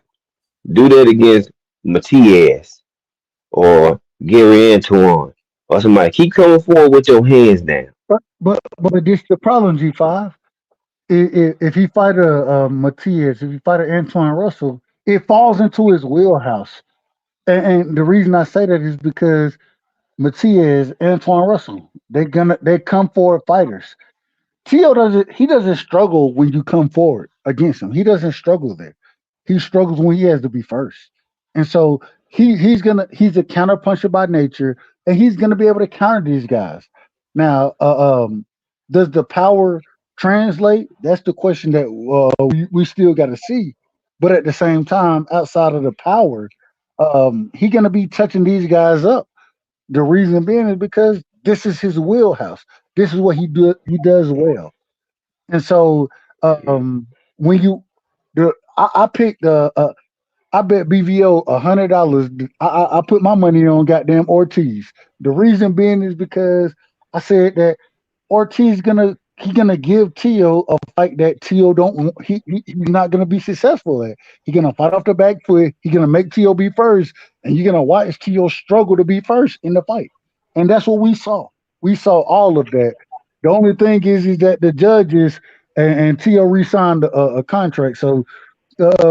Do that against Matias or Gary Antoine or somebody. Keep coming forward with your hands down. But this the problem, G5. If he fight a Matias, if he fight a Antoine Russell, it falls into his wheelhouse. And the reason I say that is because Matias, Antoine Russell, they come forward fighters. T.O. doesn't struggle when you come forward against him. He doesn't struggle there. He struggles when he has to be first. And so he's a counter puncher by nature, and he's gonna be able to counter these guys. Now, does the power translate? That's the question that we still got to see. But at the same time, outside of the power, he's gonna be touching these guys up. The reason being is because this is his wheelhouse. This is what he does well. And so when I picked I bet BVO $100. I put my money on goddamn Ortiz. The reason being is because I said that Ortiz gonna give T.O. a fight that T.O. don't. He's not gonna be successful at. He's gonna fight off the back foot. He's gonna make T.O. be first, and you're gonna watch T.O. struggle to be first in the fight. And that's what we saw. We saw all of that. The only thing is that the judges and T.O. re-signed a contract. So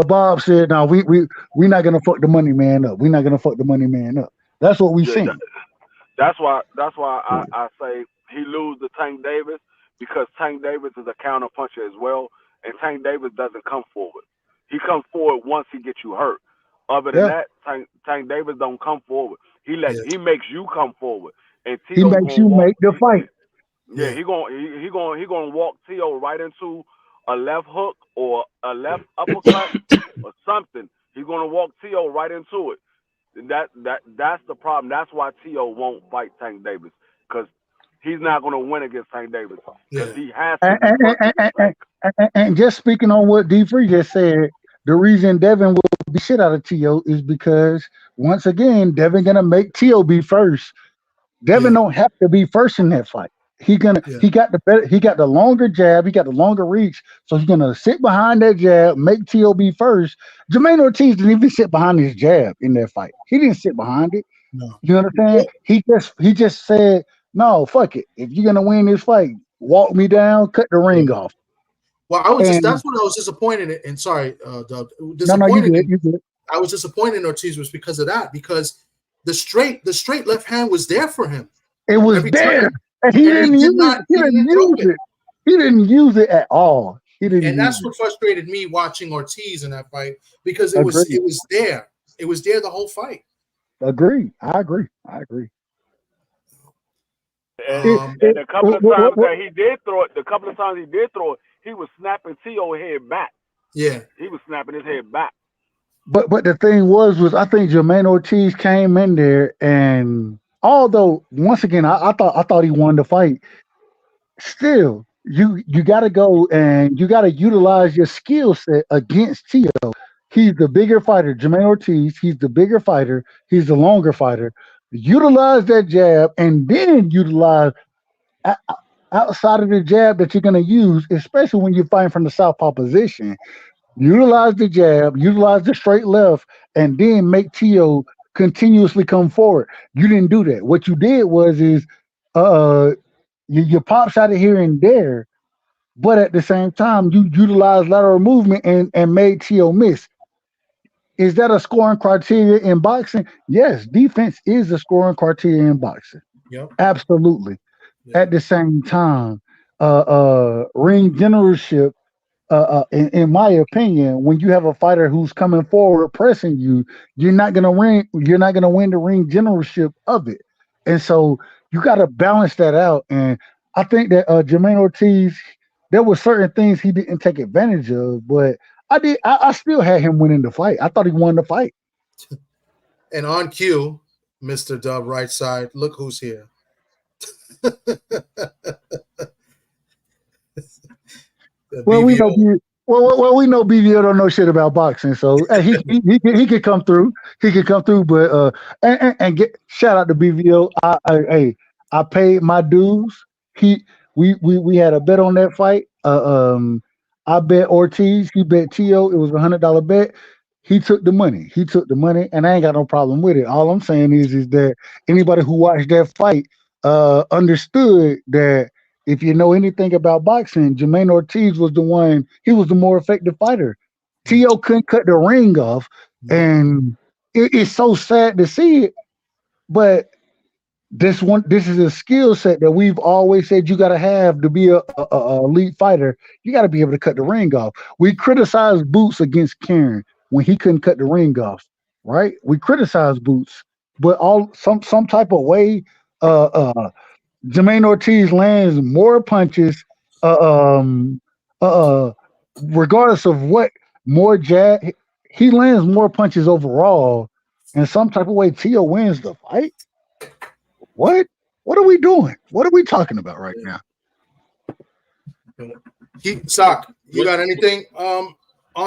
Bob said, "No, we're not gonna fuck the money man up. We're not gonna fuck the money man up." That's what we seen. That's why I say he lose to Tank Davis, because Tank Davis is a counter puncher as well, and Tank Davis doesn't come forward. He comes forward once he gets you hurt. Other than that, Tank Davis don't come forward. He makes you come forward, and he makes you make the fight. Yeah, he gonna walk T.O. right into a left hook or a left uppercut or something. He's gonna walk T.O. right into it. That's the problem. That's why T.O. won't fight Tank Davis, because he's not gonna win against Tank Davis. Because he has to. And just speaking on what D3 just said, the reason Devin will be shit out of T.O. is because once again, Devin gonna make T.O. be first. Devin don't have to be first in that fight. He got the longer jab, he got the longer reach, so he's gonna sit behind that jab, make T.O. be first. Jermaine Ortiz didn't even sit behind his jab in that fight. He didn't sit behind it. No. You understand? He just said, "No, fuck it. If you're gonna win this fight, walk me down, cut the ring off." Well, I was just And that's what I was disappointed in. And sorry, Doug, no, you disappointed good, in. you good. I was disappointed in Ortiz was because of that, because the straight left hand was there for him It was every there, time, and he and didn't use it. He he didn't didn't throw use it. it. He didn't use it at all. He didn't And use that's it. what frustrated me watching Ortiz in that fight, because it was Agreed. there. It was there the whole fight. Agreed. I agree. And a couple of times that he did throw it, he was snapping T.O. head back. Yeah. He was snapping his head back. But the thing was I think Jermaine Ortiz came in there, and although once again I thought he won the fight, still you got to go and you got to utilize your skill set against Tio. He's the bigger fighter, Jermaine Ortiz. He's the bigger fighter. He's the longer fighter. Utilize that jab, and then utilize outside of the jab that you're going to use, especially when you're fighting from the southpaw position. Utilize the jab, utilize the straight left, and then make Tio continuously come forward. You didn't do that. What you did was you pop shot it here and there, but at the same time you utilize lateral movement and made Tio miss. Is that a scoring criteria in boxing? Yes, defense is a scoring criteria in boxing. Yep. Absolutely. Yeah. At the same time, ring generalship. In my opinion, when you have a fighter who's coming forward pressing you, you're not gonna win. You're not gonna win the ring generalship of it, and so you got to balance that out. And I think that Jermaine Ortiz, there were certain things he didn't take advantage of, but I did. I still had him winning the fight. I thought he won the fight. And on cue, Mr. Dub, right side. Look who's here. Well, we know. We know BVO don't know shit about boxing, so hey, he could come through. He could come through, but and get shout out to BVO. I paid my dues. We had a bet on that fight. I bet Ortiz. He bet Tio. It was $100 bet. He took the money. And I ain't got no problem with it. All I'm saying is that anybody who watched that fight understood that. If you know anything about boxing, Jermaine Ortiz was the one. He was the more effective fighter. Tio couldn't cut the ring off, and it's so sad to see it. But this is a skill set that we've always said you got to have to be a elite fighter. You got to be able to cut the ring off. We criticized Boots against Karen when he couldn't cut the ring off, right? We criticized Boots, but some type of way. Jermaine Ortiz lands more punches, regardless of what more jab. He lands more punches overall. In some type of way, Tio wins the fight. What? What are we doing? What are we talking about right now? Sock, you got anything on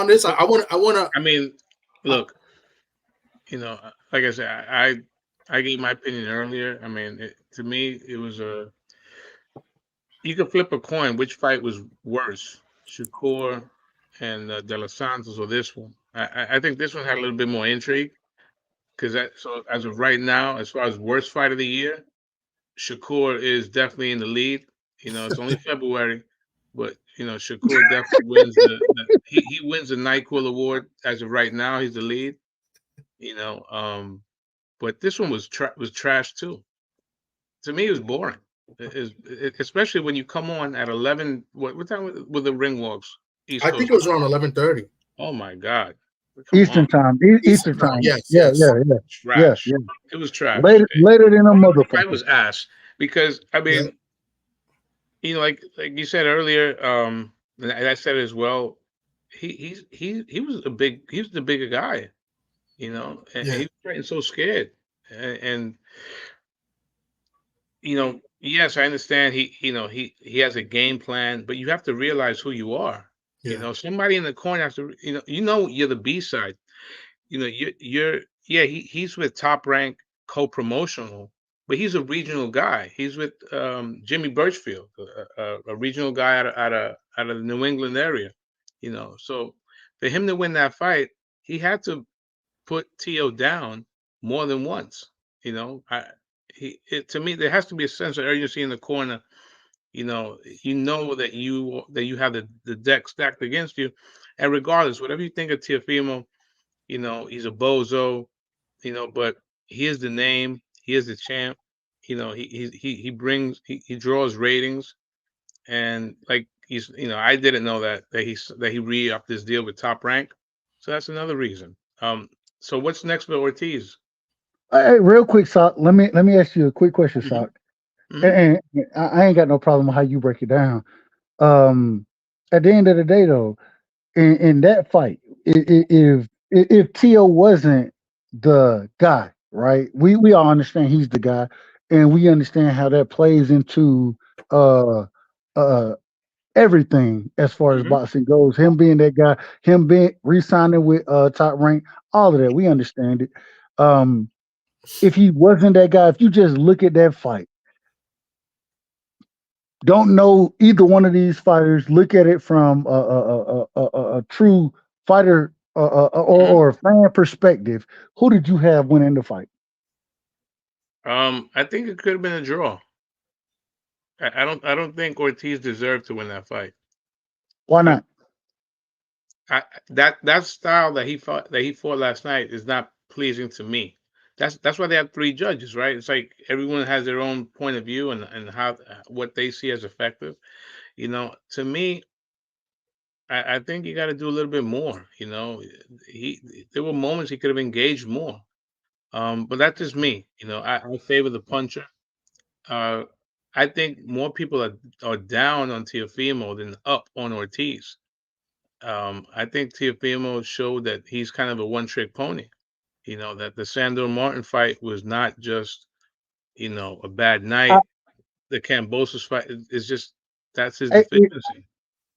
this? I want to. I mean, look, like I said, I gave my opinion earlier. I mean, to me, it was you could flip a coin. Which fight was worse, Shakur and De Los Santos, or this one? I think this one had a little bit more intrigue, because so as of right now, as far as worst fight of the year, Shakur is definitely in the lead. It's only February, but Shakur definitely wins he wins the NyQuil award as of right now. He's the lead. But this one was trash too. To me, it was boring. Especially when you come on at 11. What time were the ring walks? I think it was around 11:30. Oh my God! Eastern time. Eastern time. Yes. Yeah. Trash. Yeah. It was trash. Later than a motherfucker. It was ass, because I mean, like you said earlier, and I said it as well. He was the bigger guy. And he was getting so scared, and yes, I understand he has a game plan, but you have to realize who you are. Somebody in the corner has to, you're the B side. He's with Top Rank co-promotional, but he's a regional guy. He's with Jimmy Birchfield, a regional guy out of the New England area. So for him to win that fight, he had to put Tio down more than once. To me, there has to be a sense of urgency in the corner. That you have the deck stacked against you, and regardless, whatever you think of Teofimo, he's a bozo, but he is the name, he is the champ. He draws ratings, and like I didn't know that he re-upped this deal with Top Rank, so that's another reason. So what's next for Ortiz? Hey, real quick, Sock. Let me ask you a quick question, Mhm. Sock. Mhm. And I ain't got no problem with how you break it down. At the end of the day, though, in that fight, if Tio wasn't the guy, right? We all understand he's the guy, and we understand how that plays into uh uh everything as far as Mhm. boxing goes. Him being that guy, him being re-signing with Top Rank, all of that, we understand it. If he wasn't that guy, if you just look at that fight, don't know either one of these fighters, look at it from a true fighter or a fan perspective, who did you have winning the fight? I think it could have been a draw. I don't think Ortiz deserved to win that fight. Why not? That style that he fought last night is not pleasing to me. That's why they have 3 judges, right? It's like everyone has their own point of view and how what they see as effective. To me, I think you got to do a little bit more. There were moments he could have engaged more. But that's just me. I favor the puncher. Uh, I think more people are down on Teofimo than up on Ortiz. I think Teofimo showed that he's kind of a one-trick pony. That the Sandor Martin fight was not just, a bad I, night. The Cambosos fight is just that's his I, deficiency.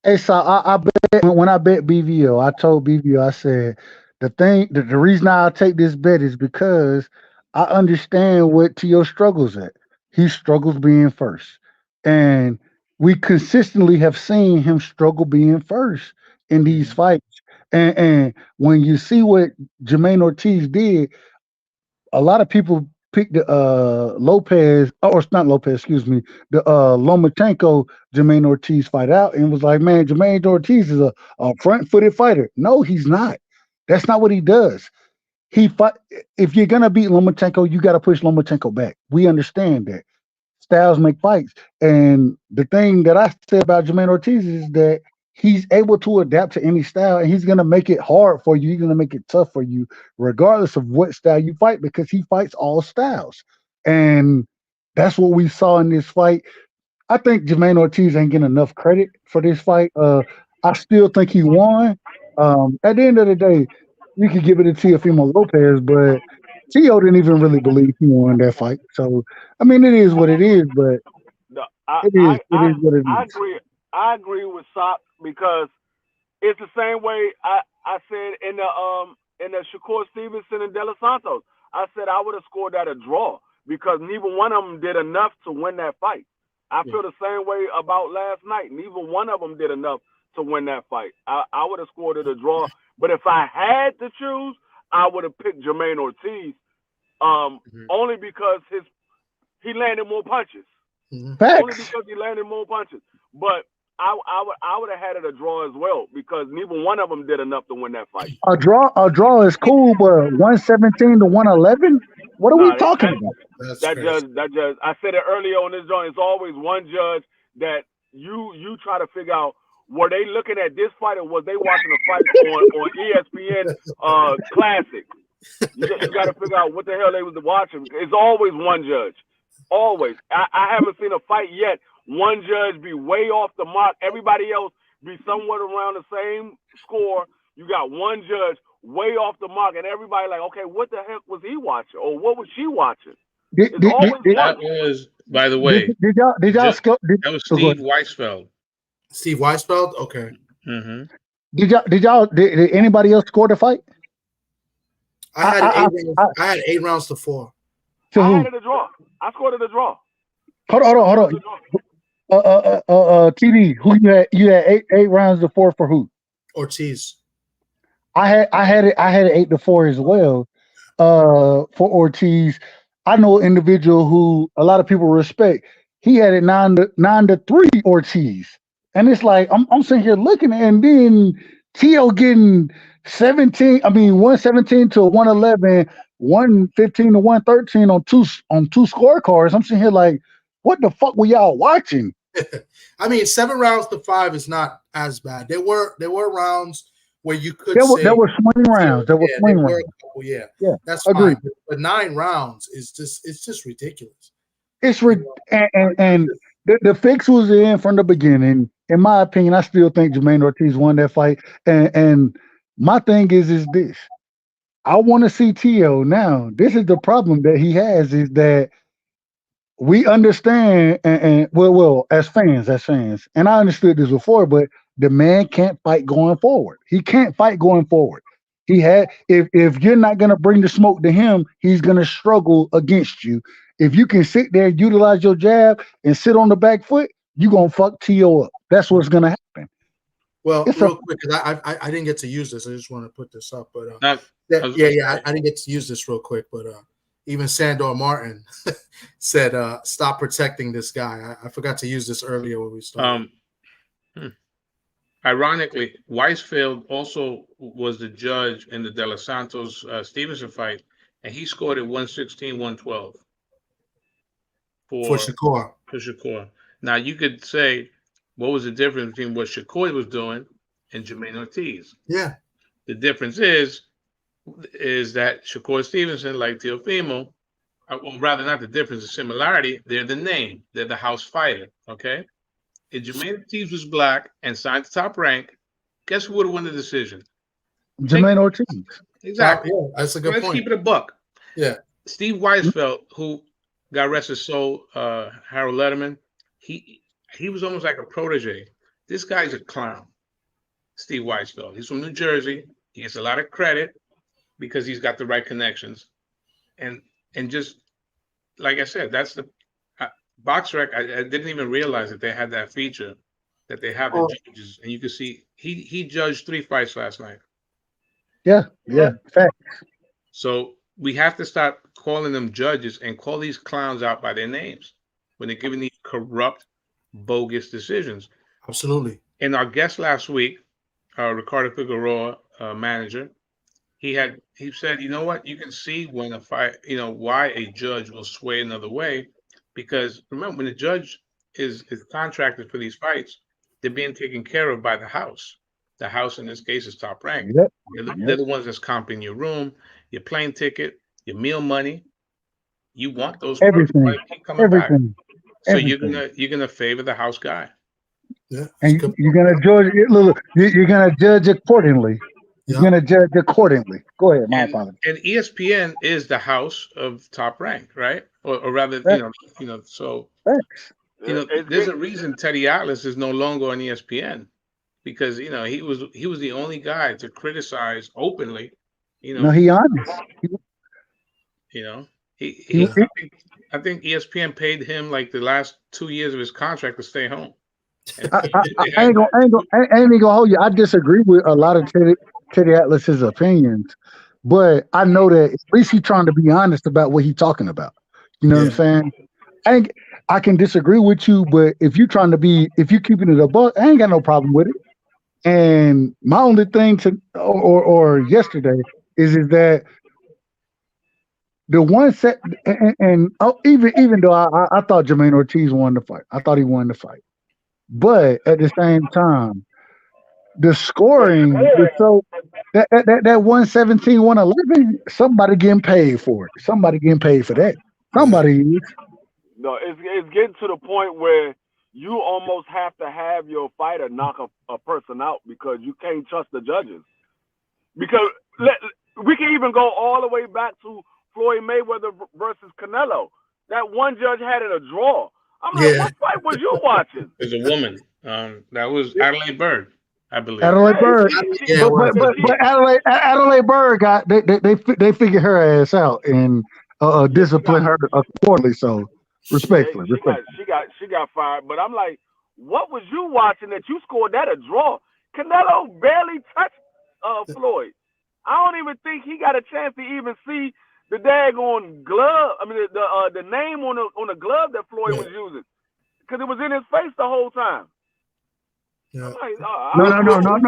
Hey, so I bet when I bet BVO, I told BVO, I said the reason I take this bet is because I understand what Tio struggles at. He struggles being first, and we consistently have seen him struggle being first in these fights. And when you see what Jermaine Ortiz did, a lot of people picked the Lopez, or it's not Lopez, excuse me, the Lomachenko Jermaine Ortiz fight out and was like, man, Jermaine Ortiz is a front footed fighter. No, he's not. That's not what he does. He fight if you're gonna beat Lomachenko, you gotta push Lomachenko back. We understand that. Styles make fights. And the thing that I say about Jermaine Ortiz is that he's able to adapt to any style and he's going to make it hard for you. He's going to make it tough for you, regardless of what style you fight, because he fights all styles. And that's what we saw in this fight. I think Jermaine Ortiz ain't getting enough credit for this fight. I still think he won. At the end of the day, you could give it to Teofimo Lopez, but Tio didn't even really believe he won that fight. So, I mean, it is what it is, but No, it is what it I is. agree. I agree with Sock because it's the same way I said in the Shakur Stevenson and De Los Santos. I said I would have scored that a draw because neither one of them did enough to win that fight. I feel the same way about last night. Neither one of them did enough to win that fight. I would have scored it a draw. But if I had to choose, I would have picked Jermaine Ortiz only because he landed more punches. Only Facts. because he landed more punches. But I would have had it a draw as well because neither one of them did enough to win that fight. A draw is cool, but 117 to 111? What are we talking about? That judge, I said it earlier on this joint, it's always one judge that you try to figure out, were they looking at this fight or was they watching a fight on ESPN Classic? You got to figure out what the hell they was watching. It's always one judge. Always. I haven't seen a fight yet. One judge be way off the mark. Everybody else be somewhat around the same score. You got one judge way off the mark, and everybody like, okay, what the heck was he watching, or what was she watching? That was, by the way, did y'all that was Steve Weisfeld. Steve Weisfeld? Okay. Mm-hmm. Did anybody else score the fight? I had 8 rounds to 4. I had it a draw. I scored it a draw. Hold on. TD, who you had 8 rounds to 4 for who? Ortiz. I had it 8 to 4 as well. For Ortiz. I know an individual who a lot of people respect. He had it 9-3 Ortiz. And it's like I'm sitting here looking, and then Tio getting 117 to 111, 115 to 113 on two scorecards. I'm sitting here like, what the fuck were y'all watching? I mean, 7 rounds to 5 is not as bad. There were rounds where you could there were swing rounds. There were swing rounds. Yeah, that's agreed. fine. But 9 rounds is just ridiculous. It's and the fix was in from the beginning. In my opinion, I still think Jermaine Ortiz won that fight. And my thing is this. I want to see Tio now. This is the problem that he has, is that we understand and well, as fans, and I understood this before, but the man can't fight going forward. He can't fight going forward. He had if you're not gonna bring the smoke to him, he's gonna struggle against you. If you can sit there, utilize your jab, and sit on the back foot, you're gonna fuck Tio up. That's what's gonna happen. Well, real quick, because I didn't get to use this. I just want to put this up, but I didn't get to use this real quick, but even Sandor Martin said, "Stop protecting this guy." I forgot to use this earlier when we started. Ironically, Weisfeld also was the judge in the De Los Santos Stevenson fight, and he scored at 116-112 for Shakur. Now you could say, what was the difference between what Shakur was doing and Jermaine Ortiz? Yeah, the difference is that Shakur Stevenson, like Teofimo, or rather not the difference, the similarity, they're the name, they're the house fighter, okay? If Jermaine Ortiz was black and signed to Top Rank, guess who would have won the decision? Jermaine Ortiz. Exactly. Yeah, that's a good point. Let's keep it a buck. Yeah. Steve Weisfeld, who, God rest his soul, Harold Letterman, he was almost like a protege. This guy's a clown, Steve Weisfeld. He's from New Jersey. He gets a lot of credit because he's got the right connections. And just, like I said, that's the BoxRec. I didn't even realize that they had that feature, that they have the judges. And you can see he judged 3 fights last night. Yeah, facts. So we have to start calling them judges and call these clowns out by their names when they're giving these corrupt, bogus decisions. Absolutely. And our guest last week, Ricardo Figueroa, manager, he said, you know what, you can see when a fight, why a judge will sway another way, because remember, when the judge is contracted for these fights, they're being taken care of by the house. The house in this case is Top Rank. Yep. They're the ones that's comping your room, your plane ticket, your meal money. You want those everything. Keep coming back. So Everything. you're gonna favor the house guy. Yeah. And you're gonna judge. You're gonna judge accordingly. You're gonna judge accordingly. Go ahead, my apologies. And ESPN is the house of Top Rank, right? Or rather, So there's a reason Teddy Atlas is no longer on ESPN, because he was the only guy to criticize openly. No, he honest. I think ESPN paid him like the last 2 years of his contract to stay home. I ain't gonna hold you. I disagree with a lot of Teddy Atlas's opinions, but I know that at least he's trying to be honest about what he's talking about. You know what I'm saying? I can disagree with you, but if you're keeping it a buck, I ain't got no problem with it. And my only thing or yesterday is that the one set, and even though I thought Jermaine Ortiz won the fight, I thought he won the fight, but at the same time, the scoring is so that 117, 111, somebody getting paid for it. Somebody getting paid for that. Somebody is. No, it's getting to the point where you almost have to have your fighter knock a person out because you can't trust the judges. Because we can even go all the way back to Floyd Mayweather versus Canelo. That one judge had it a draw. I'm like, what fight was you watching? There's a woman. That was Adelaide Byrd, I believe. Adelaide Byrd. But Adelaide Byrd got they figured her ass out and disciplined her accordingly. So respectfully. She got fired. But I'm like, what was you watching that you scored that a draw? Canelo barely touched Floyd. I don't even think he got a chance to even see the daggone glove. I mean, the name on the glove that Floyd was using, because it was in his face the whole time. Yeah. Like, No.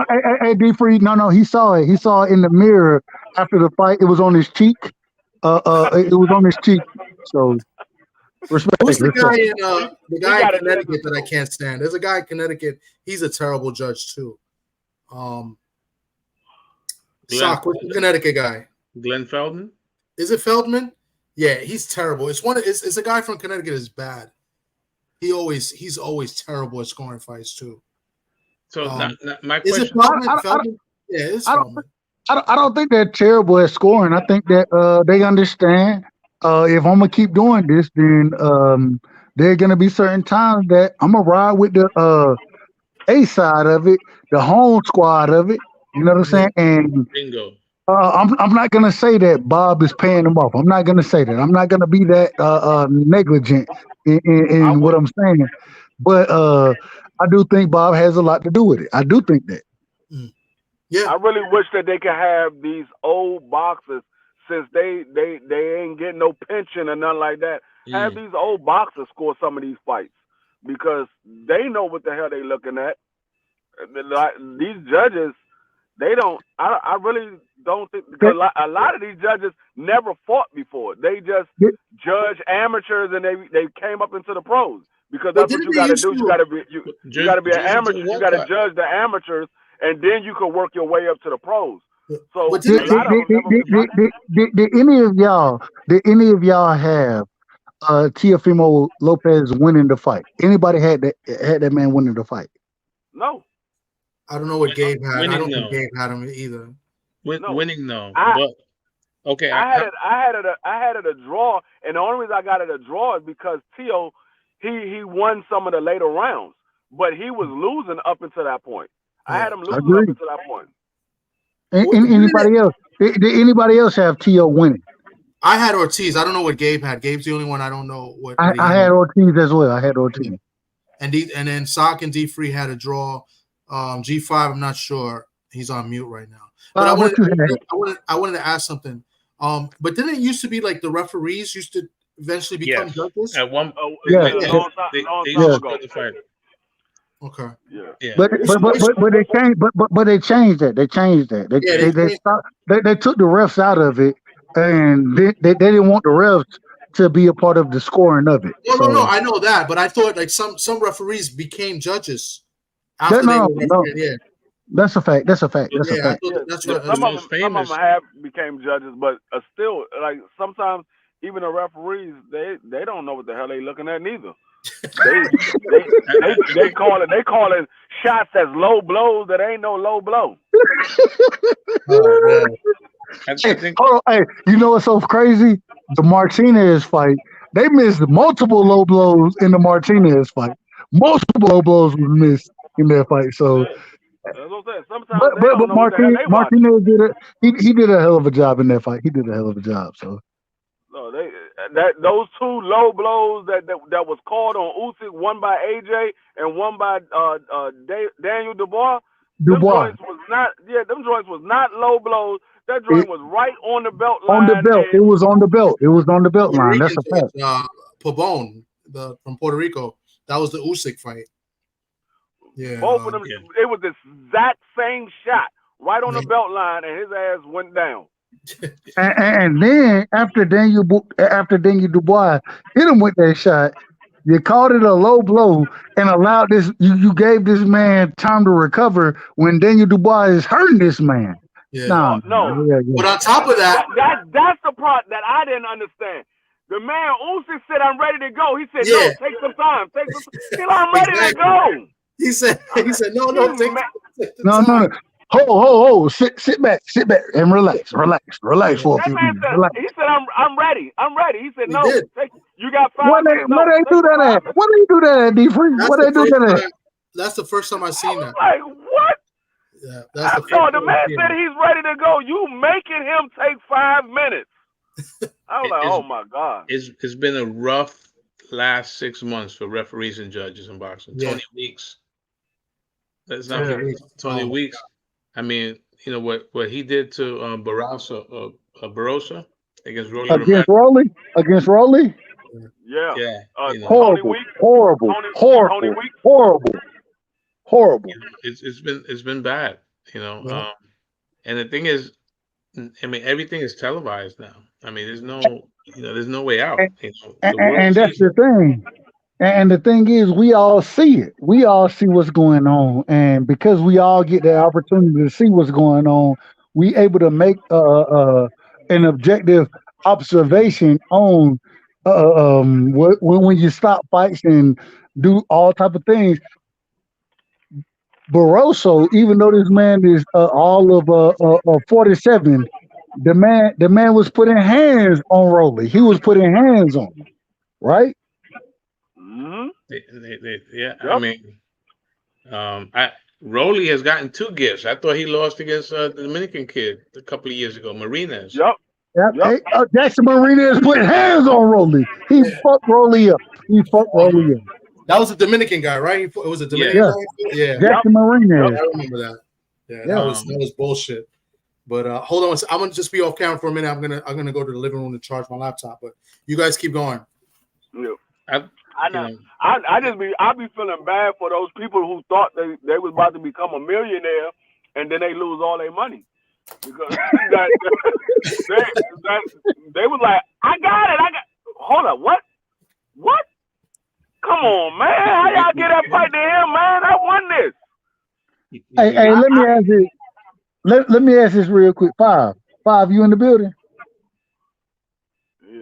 Hey, D Free. No. He saw it. He saw it in the mirror after the fight. It was on his cheek. It was on his cheek. So respect. Who's the guy respect. in Connecticut that I can't stand? There's a guy in Connecticut. He's a terrible judge too. Sock, what's the Connecticut guy? Glenn Feldman. Is it Feldman? Yeah, he's terrible. It's a guy from Connecticut is bad. He's always terrible at scoring fights too. So my is question. It Feldman? Yeah, it's Feldman. I don't think they're terrible at scoring. I think that they understand. If I'm gonna keep doing this, then there are gonna be certain times that I'm gonna ride with the A side of it, the home squad of it. You know what I'm saying? And Bingo. I'm not gonna say that Bob is paying them off. I'm not gonna say that. I'm not gonna be that negligent in what I'm saying. But I do think Bob has a lot to do with it. I do think that. Yeah. I really wish that they could have these old boxers, since they ain't getting no pension or nothing like that. Have these old boxers score some of these fights, because they know what the hell they looking at. These judges, they don't. I really don't think, because a lot of these judges never fought before. They just judge amateurs, and they came up into the pros, because that's what you got to do. You got to be an amateur. You got to judge the amateurs, and then you can work your way up to the pros. So did any of y'all have Teofimo Lopez winning the fight? Anybody had that man winning the fight? No. I don't know what Gabe had. Winning, I don't think Gabe had him either. Winning, no. Okay. I had it a draw, and the only reason I got it a draw is because Teo, he won some of the later rounds, but he was losing up until that point. I had him losing up until that point. Anybody else? Did anybody else have Teo winning? I had Ortiz. I don't know what Gabe had. Gabe's the only one I don't know what. I had Ortiz as well. I had Ortiz. And then Sock and D Free had a draw. G5, I'm not sure. He's on mute right now. But I wanted to ask something. But didn't it used to be like the referees used to eventually become judges? At one, Okay. Yeah. But they changed that. They changed that. They took the refs out of it, and they didn't want the refs to be a part of the scoring of it. No, I know that, but I thought like some referees became judges after Yeah. That's a fact. That's a fact. That's what. Some of them have became judges, but still, like sometimes even the referees, they don't know what the hell they looking at neither. They call it shots as low blows that ain't no low blow. Hold on, hey, you know what's so crazy? The Martinez fight, they missed multiple low blows in the Martinez fight. Multiple low blows was missed in that fight. So, that's what I'm saying. Sometimes but Martinez did it. He did a hell of a job in that fight. He did a hell of a job. So. No, those two low blows that was called on Usyk, one by AJ and one by Daniel Dubois. Them joints was not low blows. That joint was right on the belt line. On the belt. It was on the belt. It was on the belt line. That's a fact. Pabon, from Puerto Rico. That was the Usyk fight. Yeah. Both of them. Yeah. It was the exact same shot right on the belt line, and his ass went down. And then after Daniel Dubois hit him with that shot, you called it a low blow and allowed this. You gave this man time to recover when Daniel Dubois is hurting this man. Yeah. No. But on top of that, that's the part that I didn't understand. The man Usyk said, "I'm ready to go." He said, "No, take some time. Take some. He said, I'm ready to go." He said, "No, take no. Hold. Sit back, and relax for a few minutes. He said, "I'm ready. He said, "No, you got 5 What minutes." What they do that at? What they do that at, D Free? What they do that at? That's the first time I've seen that. Like what? Yeah, that's the man said he's ready to go. You making him take 5 minutes? I was like, oh my God. It's been a rough last 6 months for referees and judges in boxing. Yeah. 20 weeks. That's not 20 weeks. I mean, you know what he did to Barossa. against Rolly Against Romero. Rolly? Against Rolly? Yeah. Yeah, you know, Tony Horrible, Weeks. horrible, Tony horrible, Weeks. horrible, horrible. you know, it's been bad, you know. Yeah. And the thing is, I mean, everything is televised now. I mean, there's no way out. You know, the World And that's the Series. thing. And the thing is, we all see it. We all see what's going on, and because we all get the opportunity to see what's going on, we able to make an objective observation on when you stop fights and do all type of things. Barroso, even though this man is all of 47, the man was putting hands on Rolly. He was putting hands on him, right? Mm-hmm. Yeah, I Yep. mean, Rolly has gotten 2 gifts. I thought he lost against the Dominican kid a couple of years ago, Martinez. Yep. Yep. Yep. Hey, Jackson Martinez put hands on Rolly. He fucked Rolly up. He fucked Rolly up. That was a Dominican guy, right? It was a Dominican Yeah. guy. Yeah. Jackson Martinez. I remember that. Yeah, Yeah. that was bullshit. But hold on, I'm gonna just be off camera for a minute. I'm gonna go to the living room to charge my laptop. But you guys keep going. Yeah. I I know. I be feeling bad for those people who thought they was about to become a millionaire and then they lose all their money because they was like, I got it. Hold up, what? Come on, man. How y'all get that fight to him, man? I won this. Hey, let me ask you. Let me ask this real quick. Five, you in the building?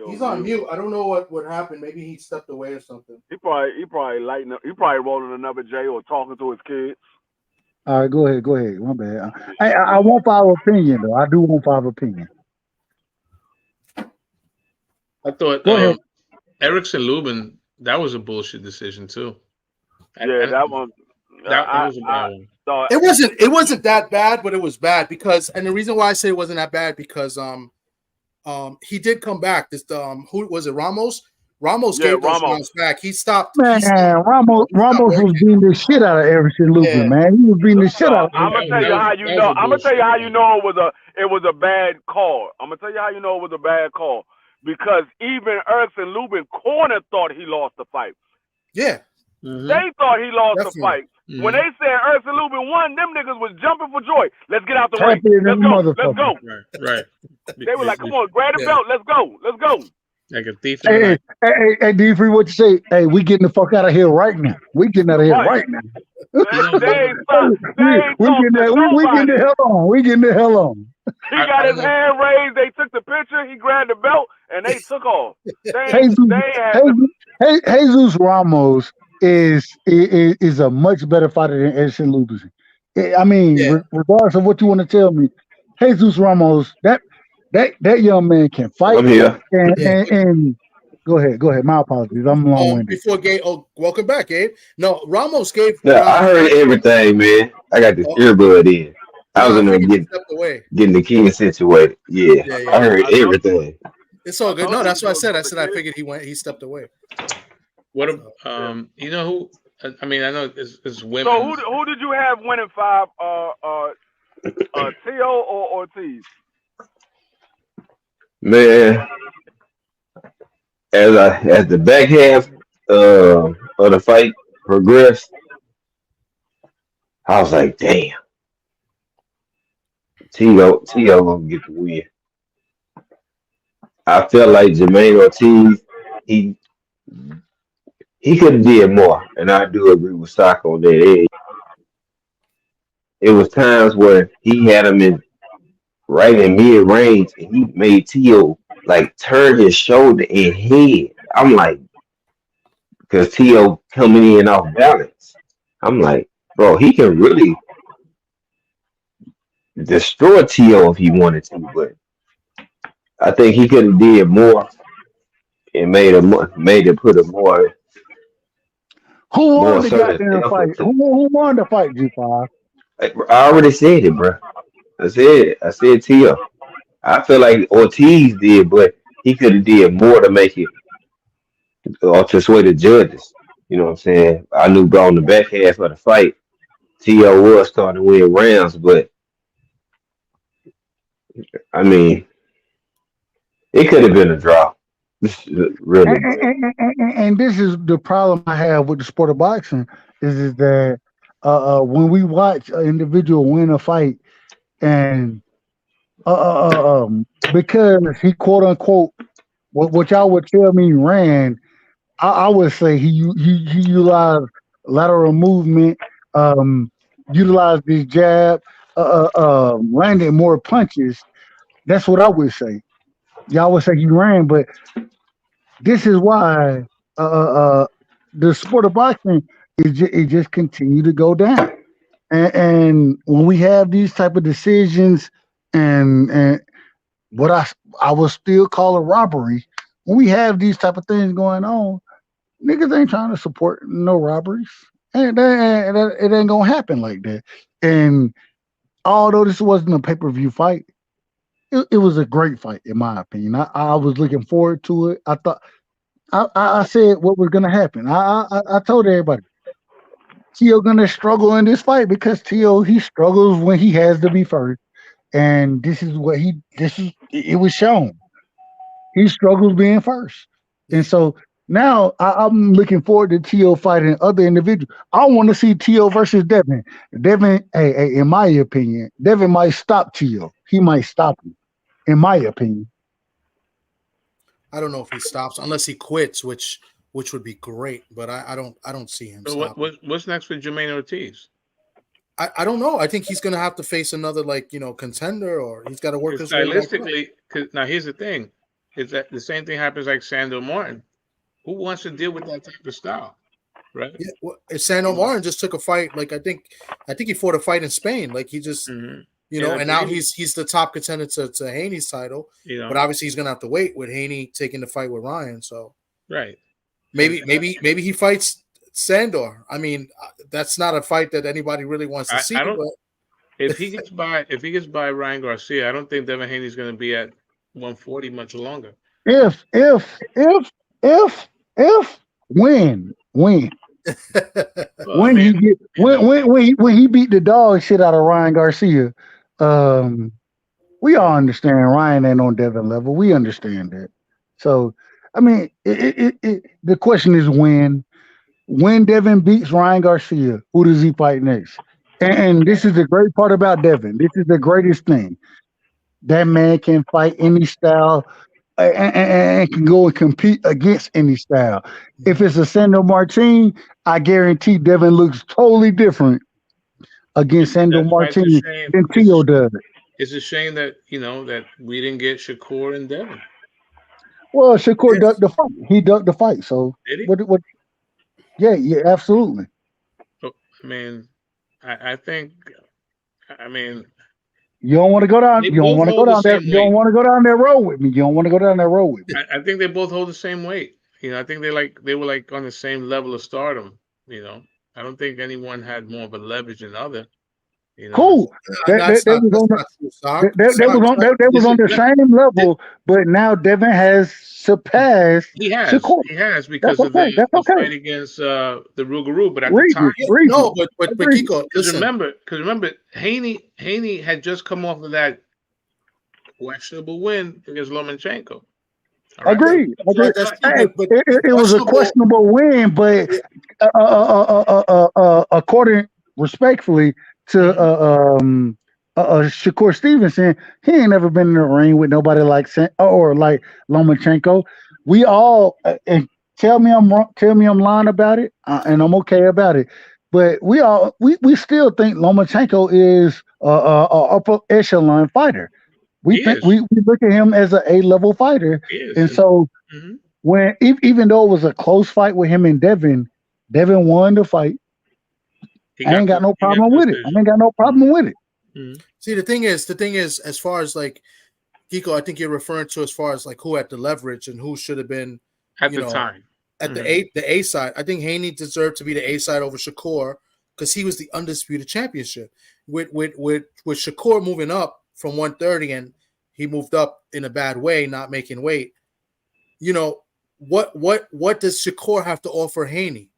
He's on mute. I don't know what happened. Maybe he stepped away or something. He probably lighting up. He probably rolling another J or talking to his kids. All right, go ahead. My bad. I want Five opinion though. I do want Five opinion. I thought Go ahead. Erickson Lubin, that was a bullshit decision too. Yeah, that one. That was a bad one. It wasn't that bad, but it was bad because, and the reason why I say it wasn't that bad because he did come back. This who was it? Ramos. Ramos gave those rounds back. He stopped. Man, Ramos was beating the shit out of Erickson Lubin, man. He was beating the shit out of him. I'm gonna tell you how you know. I'm gonna tell you how you know it was a bad call. I'm gonna tell you how you know it was a bad call because even Erickson Lubin corner thought he lost the fight. Yeah. Mm-hmm. They thought he lost Definitely. the fight. Mm-hmm. When they said Erickson Lubin won, them niggas was jumping for joy. Let's get out the ring. Happy than Let's go. motherfucker. Let's go. Right. They were like, come on, grab the belt. Let's go. Let's go. Like a thief in the Hey, night. hey, D3, what you say? Hey, we getting the fuck out of here right now. We getting out of here right now. They ain't We getting the hell on. We getting the hell on. He got his hand raised. They took the picture. He grabbed the belt, and they took off. Jesus Ramos is a much better fighter than Erickson Lubin. I mean, regardless of what you want to tell me, Jesus Ramos, that young man can fight. I'm here. And go ahead. My apologies. I'm long-winded. Before Gabe, welcome back, Gabe. No, Ramos gave. Yeah, I heard everything, man. I got the earbud in. I was in there getting the king situated. Yeah, I heard everything. It's all good. No, that's what I said. I figured he stepped away. What you know who? I mean, I know it's women. So who did you have winning 5? Tio or Ortiz? Man, as the back half of the fight progressed, I was like, damn, Tio gonna get the win. I felt like Jermaine Ortiz, he could have did more, and I do agree with Stock on that. It was times where he had him right in mid range, and he made Tio like turn his shoulder and head. I'm like, because Tio coming in off balance. I'm like, bro, he can really destroy Tio if he wanted to, but I think he could have did more and made it put a more. Who won the goddamn fight? Who won the fight, G5? I already said it, bro. I said Tio. I feel like Ortiz did, but he could have did more to make it or to sway the judges. You know what I'm saying? I knew on the back half of the fight, Tio was starting to win rounds, but I mean, It could have been a draw. Really, but And this is the problem I have with the sport of boxing is that when we watch an individual win a fight and because he quote unquote what y'all would tell me ran, I would say he utilized lateral movement, utilized his jab, landed more punches. That's what I would say. Y'all would say he ran, but this is why the sport of boxing it just continue to go down. And when we have these type of decisions and what I will still call a robbery, when we have these type of things going on, niggas ain't trying to support no robberies. And it ain't gonna happen like that. And although this wasn't a pay-per-view fight, it was a great fight in my opinion. I was looking forward to it. I thought I said what was gonna happen. I told everybody Tio gonna struggle in this fight because Tio he struggles when he has to be first. And this is it was shown. He struggles being first. And so now I'm looking forward to Tio fighting other individuals. I want to see Tio versus Devin. Devin, hey, in my opinion, Devin might stop Tio. He might stop him, in my opinion. I don't know if he stops unless he quits, which would be great. But I don't see him. So what's next for Jermaine Ortiz? I don't know. I think he's going to have to face another contender, or he's got to work his way. Stylistically, now here's the thing: is that the same thing happens like Sandor Martin? Who wants to deal with that type of style, right? Yeah, well, Sandor Martin just took a fight. I think he fought a fight in Spain. He just and now he's the top contender to Haney's title. But obviously he's going to have to wait with Haney taking the fight with Ryan. So right, maybe he fights Sandor. I mean, that's not a fight that anybody really wants to see. If he gets by Ryan Garcia, I don't think Devin Haney's going to be at 140 much longer. When Well, when he beat the dog shit out of Ryan Garcia, we all understand Ryan ain't on Devin level. We understand that. So I mean, the question is when Devin beats Ryan Garcia, who does he fight next? And this is the great part about Devin. This is the greatest thing. That man can fight any style and can go and compete against any style. If it's a Sandor Martin, I guarantee Devin looks totally different against Sandor Martin than Tio does. It's a shame that that we didn't get Shakur and Devin. Well, Shakur ducked the fight. He ducked the fight. So did he? What? Yeah, absolutely. I mean, I think. I mean, you don't want to go down. You don't want to go down there. You don't want to go down that road with me. You don't want to go down that road with me. I think they both hold the same weight. I think they were on the same level of stardom. I don't think anyone had more of a leverage than other. Cool. They was on the same level, but now Devin has surpassed. He has because of the fight against the Rougarou. But at the time, but Kiko, because remember, Haney had just come off of that questionable win against Lomachenko. Right? Agreed. It was a questionable win, but according respectfully to Shakur Stevenson, he ain't never been in the ring with nobody like Lomachenko. We all and tell me I'm wrong, tell me I'm lying about it, and I'm okay about it. But we still think Lomachenko is a upper echelon fighter. We look at him as a level fighter, and so when even though it was a close fight with him and Devin won the fight. I ain't got no problem with it. Mm-hmm. See, the thing is, as far as Kiko, I think you're referring to as far as who had the leverage and who should have been at the time at the A side. I think Haney deserved to be the A side over Shakur because he was the undisputed championship. With Shakur moving up from 130 and he moved up in a bad way, not making weight. What does Shakur have to offer Haney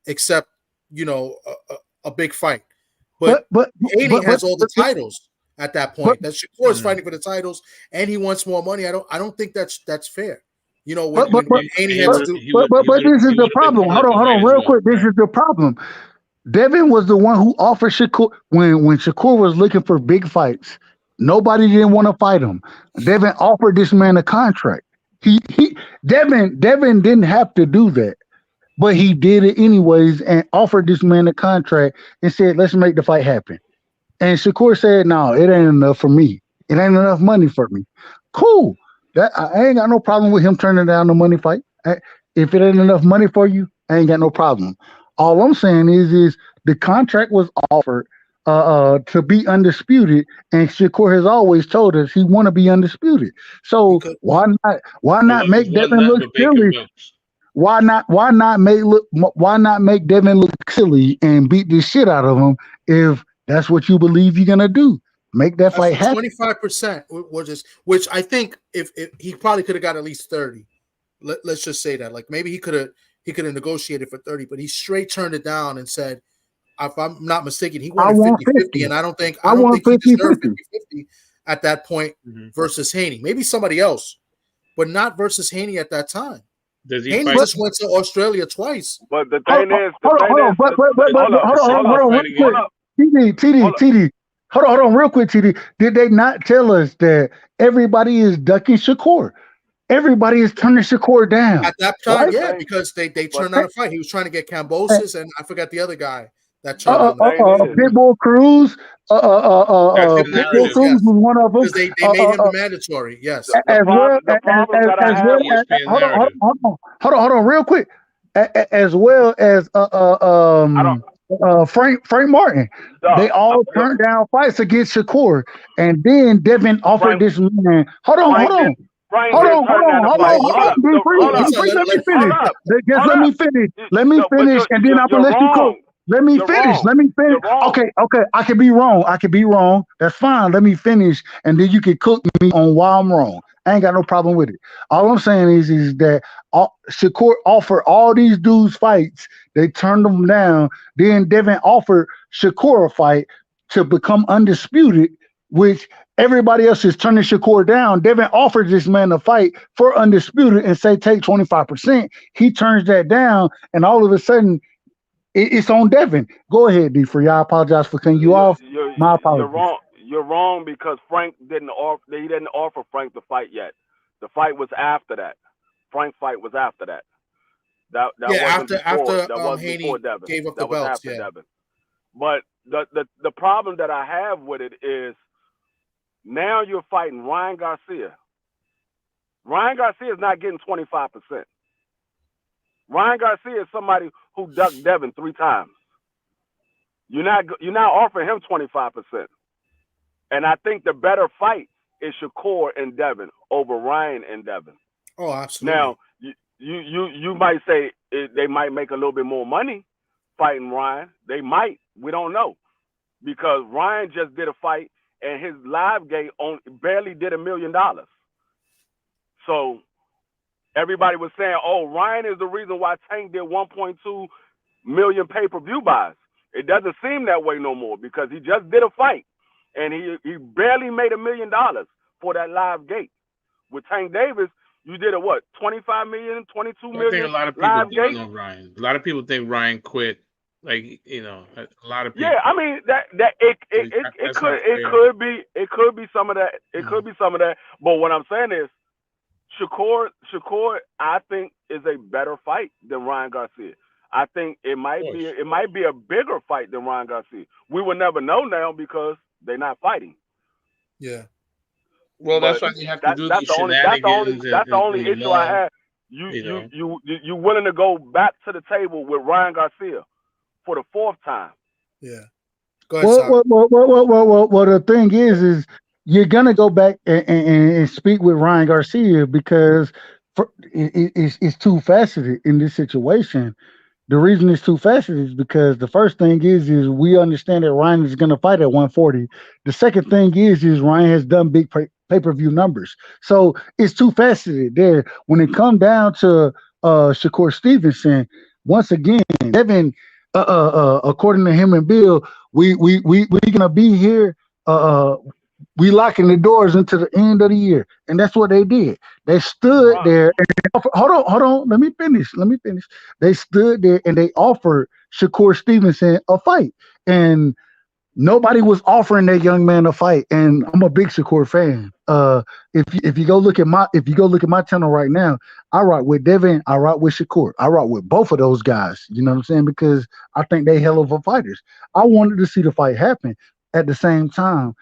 except a big fight? But Haney has all the titles. at that point. That Shakur is fighting for the titles and he wants more money. I don't think that's fair. You know, when Haney had to do. But this is the problem. Hold on, real quick. This is the problem. Devin was the one who offered Shakur when Shakur was looking for big fights. Nobody didn't want to fight him. Devin offered this man a contract. Devin didn't have to do that, but he did it anyways and offered this man a contract and said, "Let's make the fight happen." And Shakur said, "No, it ain't enough for me. It ain't enough money for me." Cool. I ain't got no problem with him turning down the money fight. If it ain't enough money for you, I ain't got no problem. All I'm saying is the contract was offered to be undisputed, and Shakur has always told us he want to be undisputed. So why not make Devin look silly? Why not make Devin look silly and beat the shit out of him if that's what you believe you're gonna do? Make that fight happen. 25%, which I think if he probably could have got at least 30. Let's just say that. Like maybe he could have negotiated for 30, but he straight turned it down and said, if I'm not mistaken, he wanted 50-50, and I don't think he deserved 50-50 at that point versus Haney. Maybe somebody else, but not versus Haney at that time. Haney just went to Australia twice. But the thing is, hold on, TD. Hold on, real quick, TD. Did they not tell us that everybody is ducking Shakur? Everybody is turning Shakur down. At that time, right? Yeah, because they turned down a fight. He was trying to get Cambosis, and I forgot the other guy that turned Pitbull Cruz. Pitbull Cruz was one of them. Because they made him mandatory, yes. Hold on, real quick. As well as Frank Martin. They all turned down fights against Shakur. And then Devin offered this man. Hold on. Let me finish, and then I'm gonna let you go. Let me finish. Okay. I could be wrong. That's fine. Let me finish, and then you can cook me on why I'm wrong. I ain't got no problem with it. All I'm saying is that Shakur offered all these dudes fights. They turned them down. Then Devin offered Shakur a fight to become undisputed, which everybody else is turning Shakur down. Devin offered this man a fight for undisputed and say take 25%. He turns that down, and all of a sudden it's on Devin. Go ahead, D. Free. I apologize for cutting you off. My apologies. You're wrong because Frank didn't offer Frank the fight yet. The fight was after that. Frank's fight was after that. That wasn't before Devin. Gave up the belts. Devin. But the problem that I have with it is now you're fighting Ryan Garcia. Ryan Garcia is not getting 25%. Ryan Garcia is somebody who ducked Devin 3 times. You're not offering him 25%. And I think the better fight is Shakur and Devin over Ryan and Devin. Oh, absolutely. Now, you might say they might make a little bit more money fighting Ryan. They might. We don't know. Because Ryan just did a fight and his live gate barely did $1 million. So everybody was saying, oh, Ryan is the reason why Tank did 1.2 million pay-per-view buys. It doesn't seem that way no more because he just did a fight. And he barely made $1 million for that live gate. With Tank Davis, you did 25 million, 22 million. I think a lot of people don't know Ryan. A lot of people think Ryan quit. Like, a lot of people. Yeah, I mean it could be some of that. It could be some of that. But what I'm saying is Shakur, I think, is a better fight than Ryan Garcia. I think it might be a bigger fight than Ryan Garcia. We will never know now because they're not fighting. Yeah. Well, that's why you have to do these shenanigans. That's the only issue I have. You willing to go back to the table with Ryan Garcia for the 4th time? Yeah. Go ahead. Well, the thing is you're gonna go back and speak with Ryan Garcia because it's too faceted in this situation. The reason it's too faceted is because the first thing is we understand that Ryan is going to fight at 140. The second thing is Ryan has done big pay-per-view numbers. So it's too faceted there. When it comes down to Shakur Stevenson, once again, Devin, according to him and Bill, we going to be here we locking the doors until the end of the year. And that's what they did. They stood there and hold on. Let me finish. They stood there and they offered Shakur Stevenson a fight. And nobody was offering that young man a fight. And I'm a big Shakur fan. If you go look at my channel right now, I rock with Devin, I rock with Shakur. I rock with both of those guys. You know what I'm saying? Because I think they hell of a fighters. I wanted to see the fight happen. At the same time,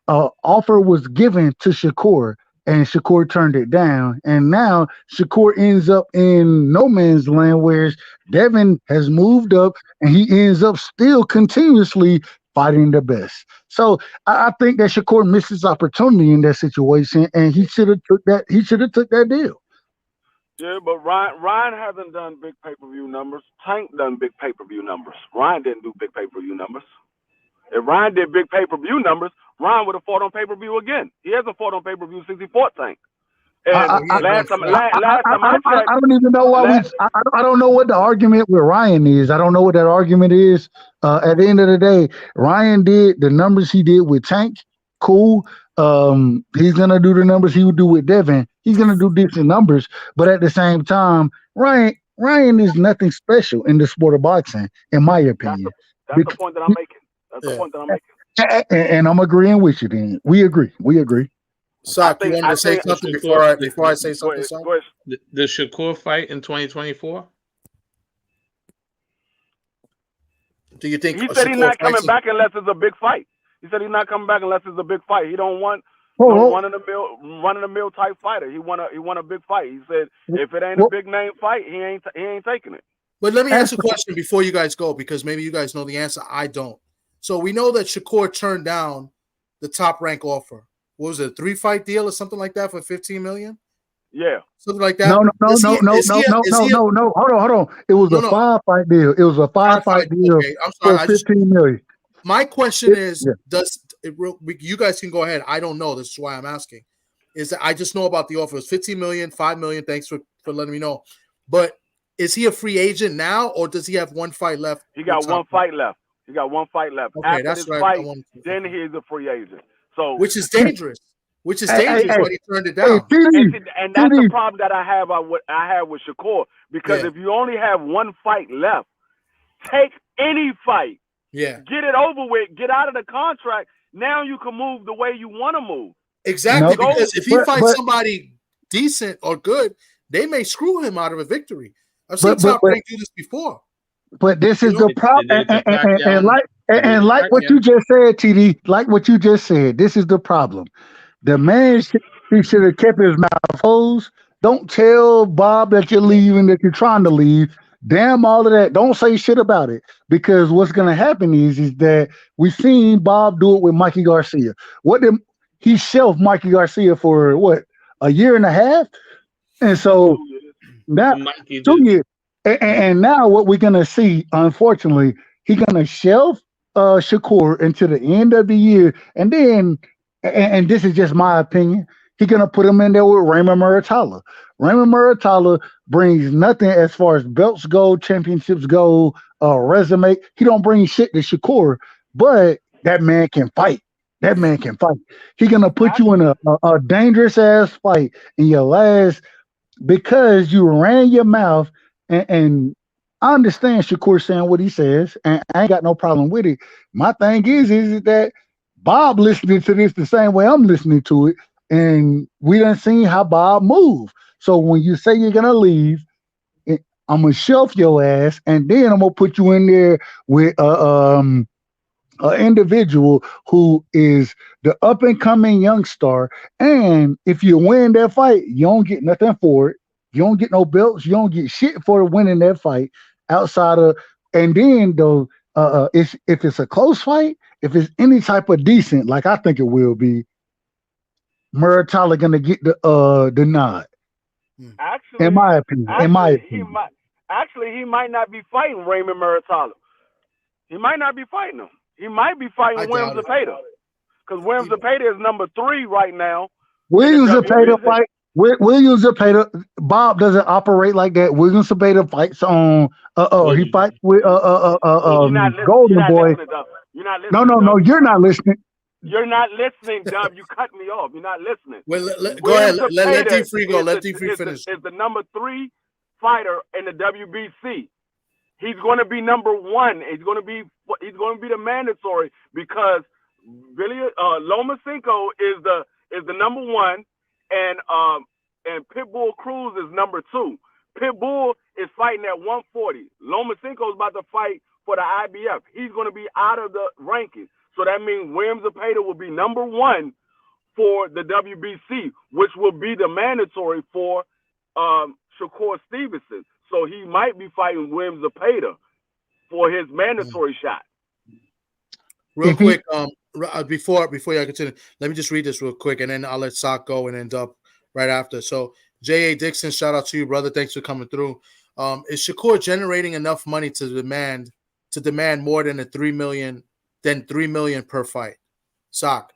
offer was given to Shakur, and Shakur turned it down. And now Shakur ends up in no man's land, whereas Devin has moved up, and he ends up still continuously fighting the best. So I think that Shakur missed his opportunity in that situation, and he should have took that. He should have took that deal. Yeah, but Ryan hasn't done big pay-per-view numbers. Tank done big pay-per-view numbers. Ryan didn't do big pay-per-view numbers. If Ryan did big pay-per-view numbers, Ryan would have fought on pay-per-view again. He hasn't fought on pay-per-view since he fought Tank. And last time I checked, I don't even know why I don't know what the argument with Ryan is. I don't know what that argument is. At the end of the day, Ryan did the numbers he did with Tank. Cool. He's gonna do the numbers he would do with Devin. He's gonna do decent numbers, but at the same time, Ryan is nothing special in the sport of boxing, in my opinion. That's the point that I'm making. That's the point that I'm making. And I'm agreeing with you. Then we agree. Sock, you want to say something before I say something? The Shakur fight in 2024. Do you think he said he's not coming back unless it's a big fight? He said he's not coming back unless it's a big fight. He don't want no run of the mill type fighter. He want a big fight. He said if it ain't a big name fight, he ain't taking it. But let me ask a question before you guys go, because maybe you guys know the answer. I don't. So we know that Shakur turned down the top rank offer. What was it, a 3-fight deal or something like that for $15 million? Yeah, something like that. No. Hold on. It was a 5-fight deal. It was a 5-fight deal. Okay. I'm sorry, for $15 million. My question is, you guys can go ahead. I don't know. This is why I'm asking. Is that I just know about the offer. It was $15 million, $5 million. Thanks for letting me know. But is he a free agent now, or does he have one fight left? He got one fight left. Okay, after this fight, then he's a free agent. So, which is dangerous. When he turned it down. And that's the problem that I have with Shakur, because if you only have one fight left, take any fight. Yeah. Get it over with. Get out of the contract. Now you can move the way you want to move. Exactly, because if he fights somebody decent or good, they may screw him out of a victory. I've seen Top Rank do this before. But this is the problem, and like what you just said, TD, like what you just said, this is the problem. The man he should have kept his mouth closed. Don't tell Bob that you're leaving, that you're trying to leave. Damn all of that. Don't say shit about it, because what's going to happen is that we've seen Bob do it with Mikey Garcia. He shelved Mikey Garcia for what, a year and a half, and so now 2 years. And now what we're gonna see, unfortunately, he's gonna shelve Shakur until the end of the year, and then, and this is just my opinion, he's gonna put him in there with Raymond Muratalla. Raymond Muratalla brings nothing as far as belts go, championships go, resume. He don't bring shit to Shakur, but that man can fight. He's gonna put you in a dangerous ass fight in your last, because you ran your mouth. And I understand Shakur saying what he says, and I ain't got no problem with it. My thing is that Bob listening to this the same way I'm listening to it, and we done seen how Bob move. So when you say you're gonna leave, I'm gonna shelf your ass, and then I'm gonna put you in there with an individual who is the up and coming young star. And if you win that fight, you don't get nothing for it. You don't get no belts. You don't get shit for winning that fight outside of. And then though, if it's a close fight, if it's any type of decent, like I think it will be, Muratalla gonna get the nod. Actually, in my opinion, he might not be fighting Raymond Muratalla. He might not be fighting him. He might be fighting Williams Zepeda, because Williams Zepeda is number 3 right now. Williams Zepeda fight. Williams Zepeda, Bob doesn't operate like that. Williams Zepeda fights on. He fights with Golden Boy. No, you're not listening. You're not listening, Dub. You cut me off. You're not listening. Well, go ahead. Let D Free go. Let D Free is finish. Is the number 3 fighter in the WBC. He's going to be number 1. He's going to be the mandatory because Billy Lomachenko is the number 1, and Pitbull Cruz is number 2. Pitbull is fighting at 140. Lomachenko is about to fight for the IBF. He's going to be out of the rankings. So that means William Zepeda will be number 1 for the WBC, which will be the mandatory for Shakur Stevenson. So he might be fighting William Zepeda for his mandatory shot. Real quick, before y'all continue, let me just read this real quick, and then I'll let Sock go and end up right after. So J.A. Dixon, shout out to you, brother. Thanks for coming through. Is Shakur generating enough money to demand more than $3 million per fight? Sock.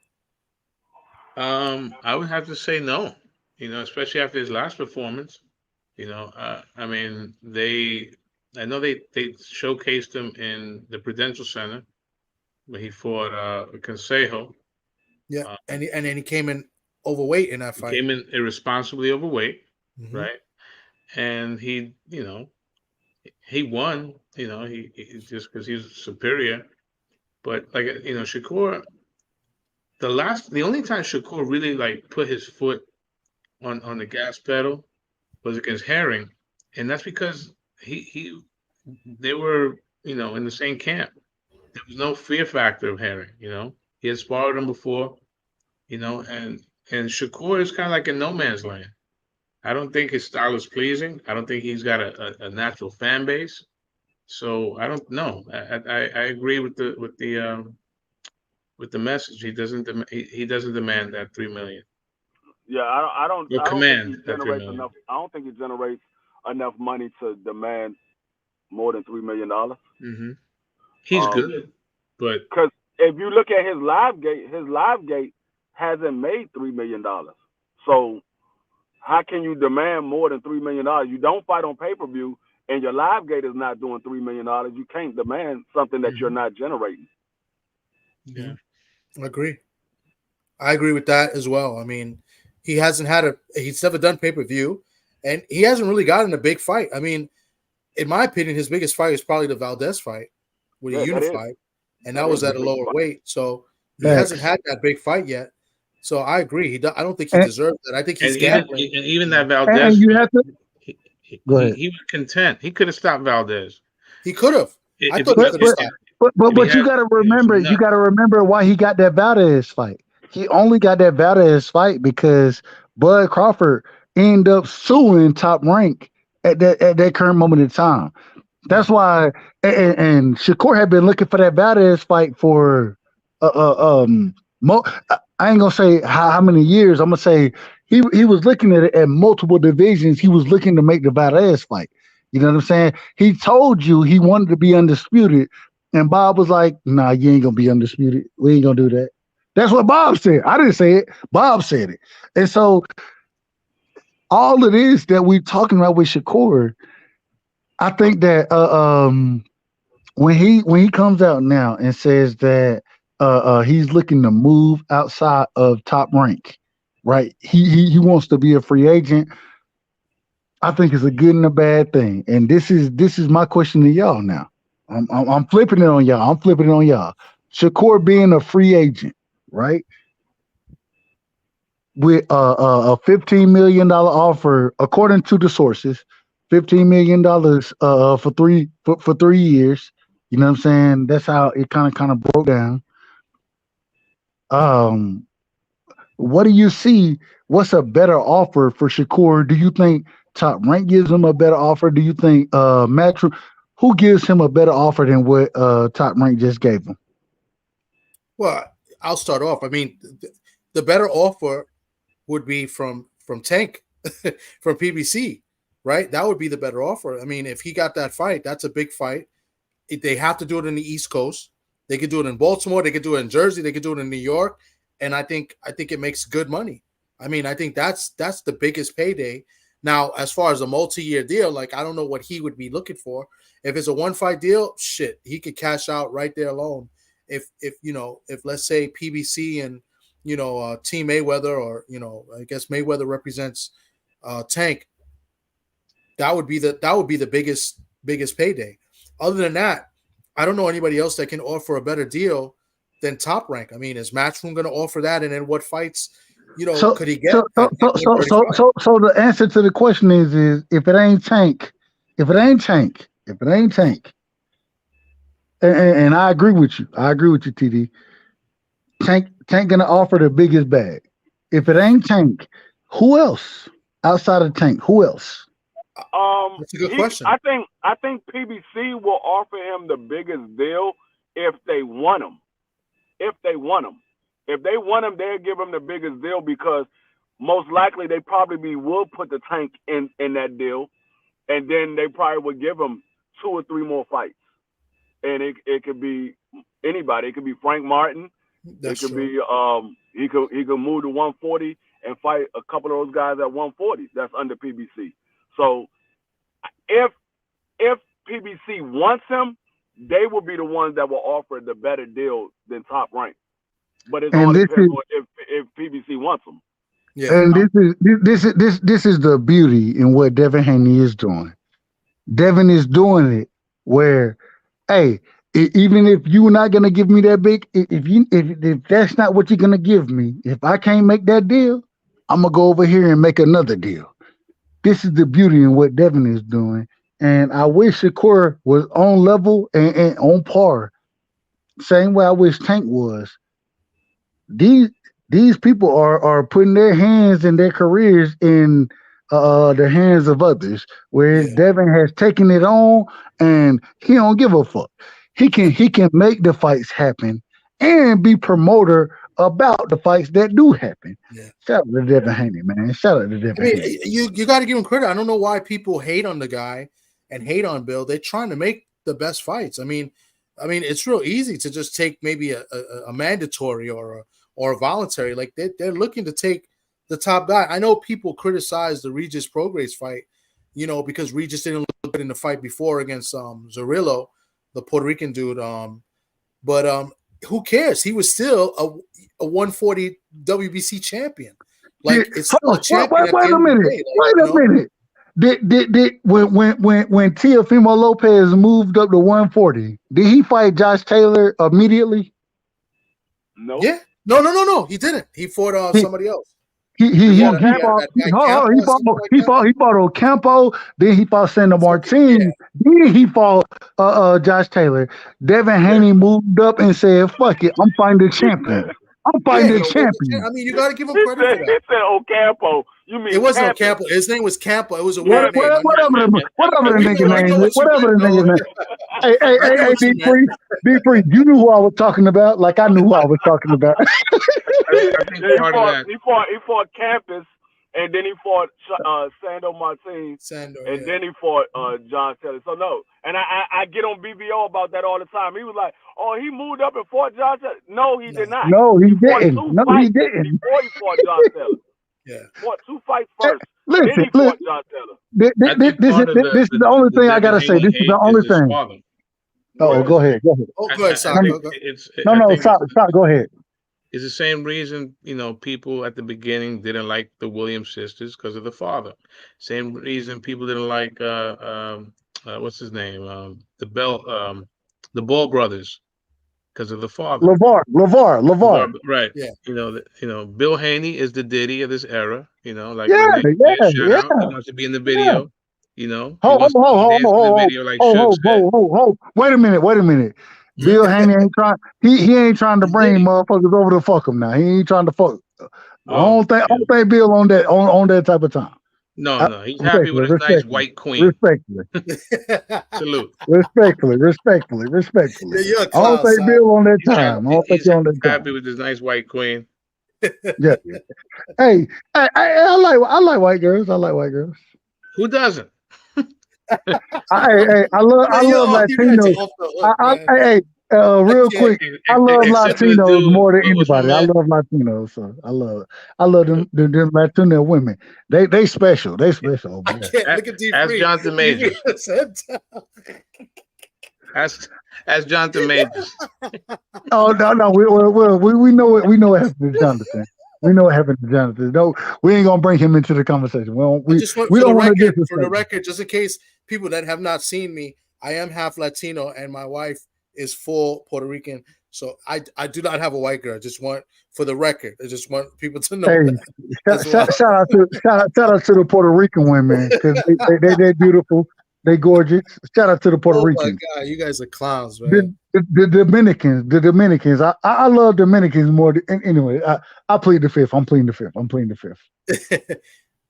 I would have to say no. Especially after his last performance. I mean, I know they showcased him in the Prudential Center where he fought Consejo. Yeah, and then he came in overweight in that fight. He came in irresponsibly overweight, right? And he won. He just because he's superior. But Shakur, the only time Shakur really put his foot on the gas pedal was against Herring, and that's because they were in the same camp. There was no fear factor of Herring. He had sparred him before, and Shakur is kind of like in no man's land. I don't think his style is pleasing. I don't think he's got a natural fan base. So I don't know. I agree with the message. He doesn't demand that $3 million. Yeah, I don't think he generates enough money to demand more than $3 million. Mm-hmm. He's good, but because if you look at his live gate hasn't made $3 million. So how can you demand more than $3 million? You don't fight on pay-per-view, and your live gate is not doing $3 million. You can't demand something that you're not generating. Yeah, I agree with that as well. I mean, he's never done pay-per-view, and he hasn't really gotten a big fight. I mean, in my opinion, his biggest fight is probably the Valdez fight with a unified, and that was at a lower weight. So he hasn't had that big fight yet. So I agree. I don't think he deserves that. I think he's gambling. And even that Valdez, you have to go ahead. He was content. He could have stopped Valdez. He could have. But you got to remember. You got to remember why he got that Valdez fight. He only got that Valdez fight because Bud Crawford ended up suing Top Rank at that current moment in time. That's why. And Shakur had been looking for that Valdez fight for I ain't gonna say how many years. I'm gonna say he was looking at it at multiple divisions. He was looking to make the Valdez fight. You know what I'm saying? He told you he wanted to be undisputed, and Bob was like, "Nah, you ain't gonna be undisputed. We ain't gonna do that." That's what Bob said. I didn't say it. Bob said it. And so all it is that we're talking about with Shakur, I think that when he comes out now and says that he's looking to move outside of Top Rank, right? He wants to be a free agent. I think it's a good and a bad thing. And this is my question to y'all now. I'm flipping it on y'all. Shakur being a free agent, right? With a $15 million offer, according to the sources, $15 million for 3 years. You know what I'm saying? That's how it kind of broke down. What do you see? What's a better offer for Shakur? Do you think Top Rank gives him a better offer? Do you think who gives him a better offer than what Top Rank just gave him? Well, I'll start off. I mean, the better offer would be from Tank, from PBC, right? That would be the better offer. I mean, if he got that fight, that's a big fight. They have to do it in the East Coast. They could do it in Baltimore. They could do it in Jersey. They could do it in New York. And I think it makes good money. I mean, I think that's the biggest payday. Now, as far as a multi-year deal, I don't know what he would be looking for. If it's a one-fight deal, shit, he could cash out right there alone if let's say PBC and Team Mayweather, or I guess Mayweather represents Tank, that would be the biggest payday. Other than that, I don't know anybody else that can offer a better deal than Top Rank. I mean, is Matchroom going to offer that? And then what fights, could he get? So the answer to the question is if it ain't Tank, and I agree with you. TD. Tank gonna offer the biggest bag. If it ain't Tank, who else outside of Tank? Who else? That's a good question. I think PBC will offer him the biggest deal if they want him. If they want him, they'll give him the biggest deal, because most likely they probably will put the Tank in that deal, and then they probably would give him 2 or 3 more fights. And it could be anybody. It could be Frank Martin. It could be he could move to 140 and fight a couple of those guys at 140. That's under PBC. So if PBC wants him, they will be the ones that will offer the better deal than Top Rank. But it all depends on if PBC wants him. Yeah. And this is the beauty in what Devin Haney is doing. Devin is doing it where, hey, even if you're not gonna give me that big, if that's not what you're gonna give me, if I can't make that deal, I'm gonna go over here and make another deal. This is the beauty in what Devin is doing, and I wish Shakur was on level and on par. Same way I wish Tank was. These people are putting their hands and their careers in the hands of others, whereas Devin has taken it on and he don't give a fuck. He can make the fights happen and be promoter about the fights that do happen. Yeah. Shout out to Devin Haney, man. Shout out to Devin Haney. You got to give him credit. I don't know why people hate on the guy and hate on Bill. They're trying to make the best fights. I mean, it's real easy to just take maybe a mandatory or a voluntary. Like they're looking to take the top guy. I know people criticize the Regis Prograis fight, because Regis didn't look good in the fight before against Zerillo, the Puerto Rican dude. But who cares? He was still a 140 WBC champion. Like it's still a champion. Wait a minute. Did when Teofimo Lopez moved up to 140, did he fight Josh Taylor immediately? No. Yeah. No. He didn't. He fought somebody else. He fought Ocampo, then he fought Sandor Martin, then he fought Josh Taylor. Devin Haney moved up and said, "Fuck it, I'm fighting the champion. I'm fighting the champion." I mean, you got to give him credit for that. He said Ocampo. You mean it wasn't Ocampo? His name was Campo. It was a whatever the nigga name is. Whatever the nigga name. Hey, D3, you knew who I was talking about, like I knew who I was talking about. He fought Campus, and then he fought Sandor Martin, and then he fought John Taylor. So no, and I get on BBO about that all the time. He was like, "Oh, he moved up and fought John Taylor." No, he did not. No, he didn't. No, he didn't. Before he fought John Taylor. Yeah, fought 2 fights first. Listen. John Taylor. This is the only thing I gotta say. This is the only thing. Oh, go ahead. Oh, go ahead, Stop. Stop. Go ahead. It's the same reason, people at the beginning didn't like the Williams sisters because of the father. Same reason people didn't like what's his name? The Ball brothers, because of the father. LeVar. Right. Yeah. Bill Haney is the Diddy of this era. Like he wants to be in the video. Hold. Wait a minute. Bill Haney ain't trying. He ain't trying to bring motherfuckers over to fuck him now. He ain't trying to fuck. I don't think Bill on that type of time. No. He's happy with his nice white queen. Respectfully. Salute. Respectfully. Yeah, I don't think Bill on that time. He's happy with his nice white queen. Yeah. Hey, I like white girls. Who doesn't? I love Latinos. Real quick, I love Latinos more than anybody. I love Latinos, so I love them Latino women. They special. Look at Ask Jonathan Major. As Jonathan Majors. Oh no, we know what happened to Jonathan. We know what happened to Jonathan. No, we ain't gonna bring him into the conversation. We just want, we for don't the want to record, disrespect. just in case people that have not seen me, I am half Latino and my wife is full Puerto Rican. So I do not have a white girl. Just want for the record. I just want people to know that. Shout out to the Puerto Rican women because they're beautiful. They gorgeous. Shout out to the Puerto Ricans. Oh my God, you guys are clowns, man. The Dominicans. I love Dominicans more. Anyway, I plead the fifth. I'm pleading the fifth.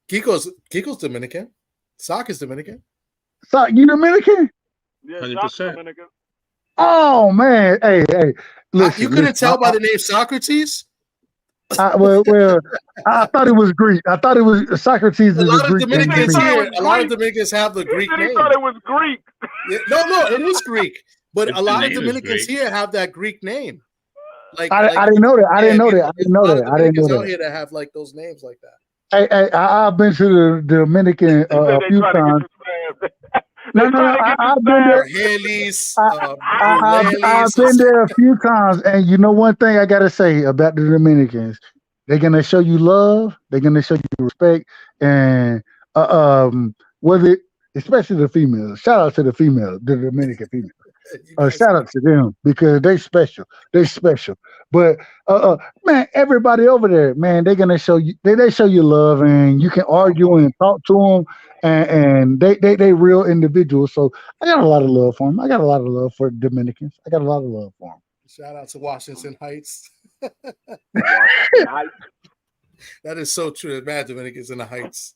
Kiko's Dominican. Sock is Dominican. Sock, you Dominican? Yeah, 100%. Dominican. Oh man, hey, listen, you couldn't tell by the name Socrates. Well, I thought it was Greek. I thought it was Socrates. A lot of Greek Dominicans here. A lot of Dominicans have the Greek name. He thought it was Greek. Yeah, no, it is Greek. But a lot of Dominicans here have that Greek name. I didn't know that. I didn't know that. I didn't know that. I didn't know that. Out here that have like those names like that. Hey, I've been to the Dominican a few times. No, I've been there. I've been there a few times, and you know one thing I gotta say about the Dominicans, they're gonna show you love, they're gonna show you respect, and whether especially the females. Shout out to the females, the Dominican females. Shout out to them because they special. They special. But man, everybody over there, man, they're gonna show you. They show you love, and you can argue and talk to them. And they real individuals. So I got a lot of love for them. I got a lot of love for Dominicans. I got a lot of love for them. Shout out to Washington Heights. That is so true. Mad Dominicans in the Heights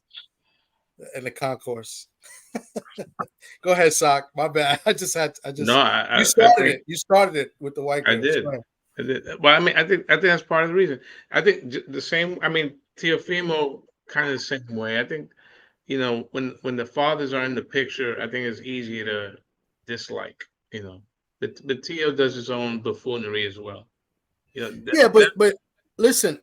and the concourse. Go ahead, Sock. My bad. I started it. You started it with the white girls. I did. Well, I mean, I think that's part of the reason. I think the same. I mean, Teofimo kind of the same way. I think. You know, when the fathers are in the picture, I think it's easier to dislike. You know, but Tio does his own buffoonery as well. You know, but listen,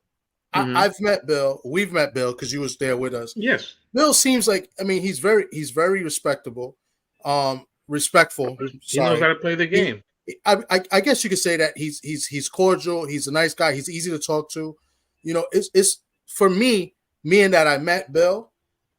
I've met Bill. We've met Bill because you was there with us. Yes, Bill seems like he's very respectable, respectful. He knows how to play the game. I guess you could say that he's cordial. He's a nice guy. He's easy to talk to. You know, it's for me and that I met Bill.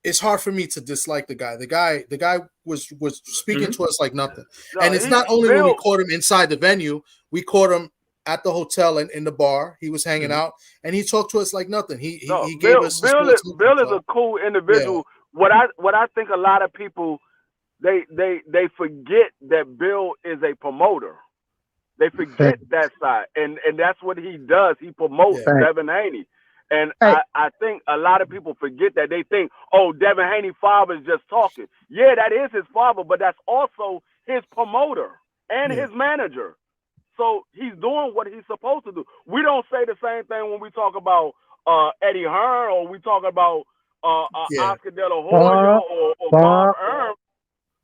It's hard for me to dislike the guy. The guy was speaking to us like nothing. No, and it's not only when we caught him inside the venue, we caught him at the hotel and in the bar. He was hanging out and he talked to us like nothing. He gave us Bill is a cool individual. Yeah. What I think a lot of people they forget that Bill is a promoter. They forget that side. And that's what he does. He promotes Devin Haney. And I think a lot of people forget that. They think, oh, Devin Haney's father is just talking. Yeah, that is his father, but that's also his promoter and his manager. So he's doing what he's supposed to do. We don't say the same thing when we talk about Eddie Hearn or we talk about Oscar De La Hoya or Bob Erm.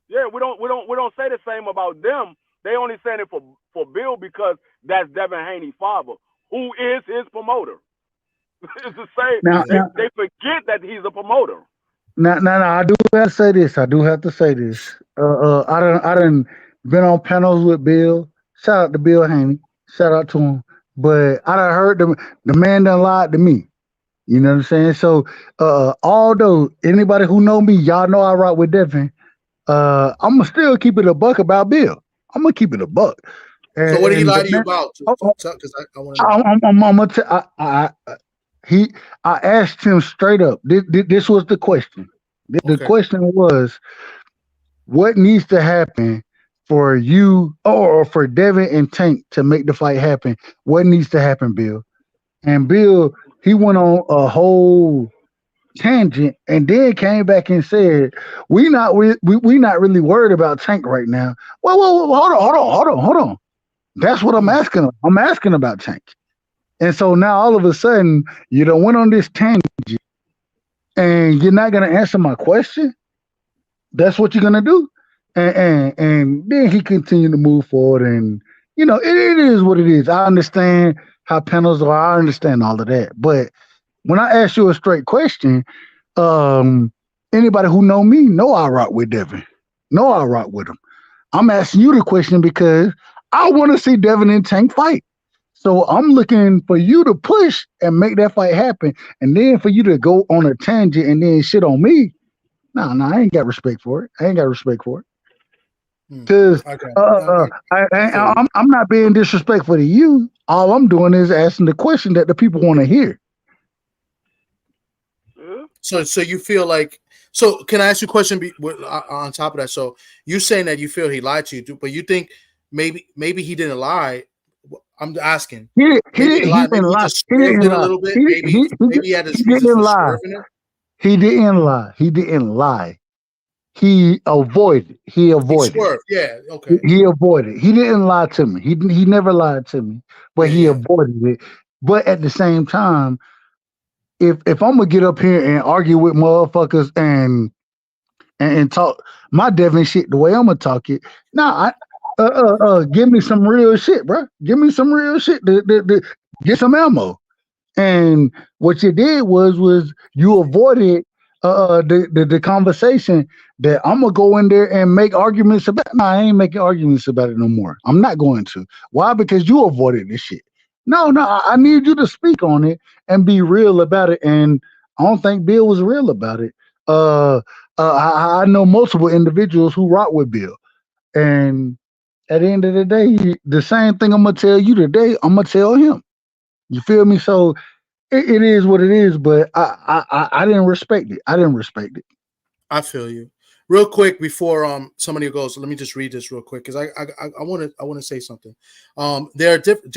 Yeah, we don't say the same about them. They only saying it for Bill because that's Devin Haney's father, who is his promoter. It's the same. They forget that he's a promoter. Now, I do have to say this. I done been on panels with Bill. Shout out to Bill Haney. Shout out to him. But I done heard the man done lied to me. You know what I'm saying? So, although anybody who know me, y'all know I rock with Devin. I'm gonna still keep it a buck about Bill. I'm gonna keep it a buck. So what did he lie to you about? Because I want to know. I asked him straight up. This was the question. The question was, what needs to happen for you or for Devin and Tank to make the fight happen? What needs to happen, Bill? And Bill, he went on a whole tangent and then came back and said, we not really worried about Tank right now. Well, hold on. That's what I'm asking. I'm asking about Tank. And so now all of a sudden, you done went on this tangent and you're not going to answer my question? That's what you're going to do? And then he continued to move forward. And, you know, it is what it is. I understand how panels are. I understand all of that. But when I ask you a straight question, anybody who know me know I rock with Devin. Know I rock with him. I'm asking you the question because I want to see Devin and Tank fight. So I'm looking for you to push and make that fight happen, and then for you to go on a tangent and then shit on me. No, I ain't got respect for it. I ain't got respect for it. Because I'm not being disrespectful to you. All I'm doing is asking the question that the people want to hear. So you feel like, so can I ask you a question on top of that? So you saying that you feel he lied to you, but you think maybe he didn't lie. I'm asking. He didn't lie. Maybe he had his reasons for swerving it. He didn't lie. He didn't lie. He avoided. He swerved. Yeah. Okay. He avoided. He didn't lie to me. He never lied to me, but he avoided it. But at the same time, if I'm gonna get up here and argue with motherfuckers and talk my Devin shit the way I'm gonna talk it, give me some real shit, bro. Give me some real shit to get some ammo. And what you did was you avoided the conversation that I'm gonna go in there and make arguments about. No, I ain't making arguments about it no more. I'm not going to. Why? Because you avoided this shit. No, I need you to speak on it and be real about it. And I don't think Bill was real about it. I know multiple individuals who rock with Bill, and at the end of the day, the same thing I'm gonna tell you today, I'm gonna tell him. You feel me? So it is what it is, but I didn't respect it. I didn't respect it. I feel you. Real quick before somebody goes, let me just read this real quick because I want to say something. There are different.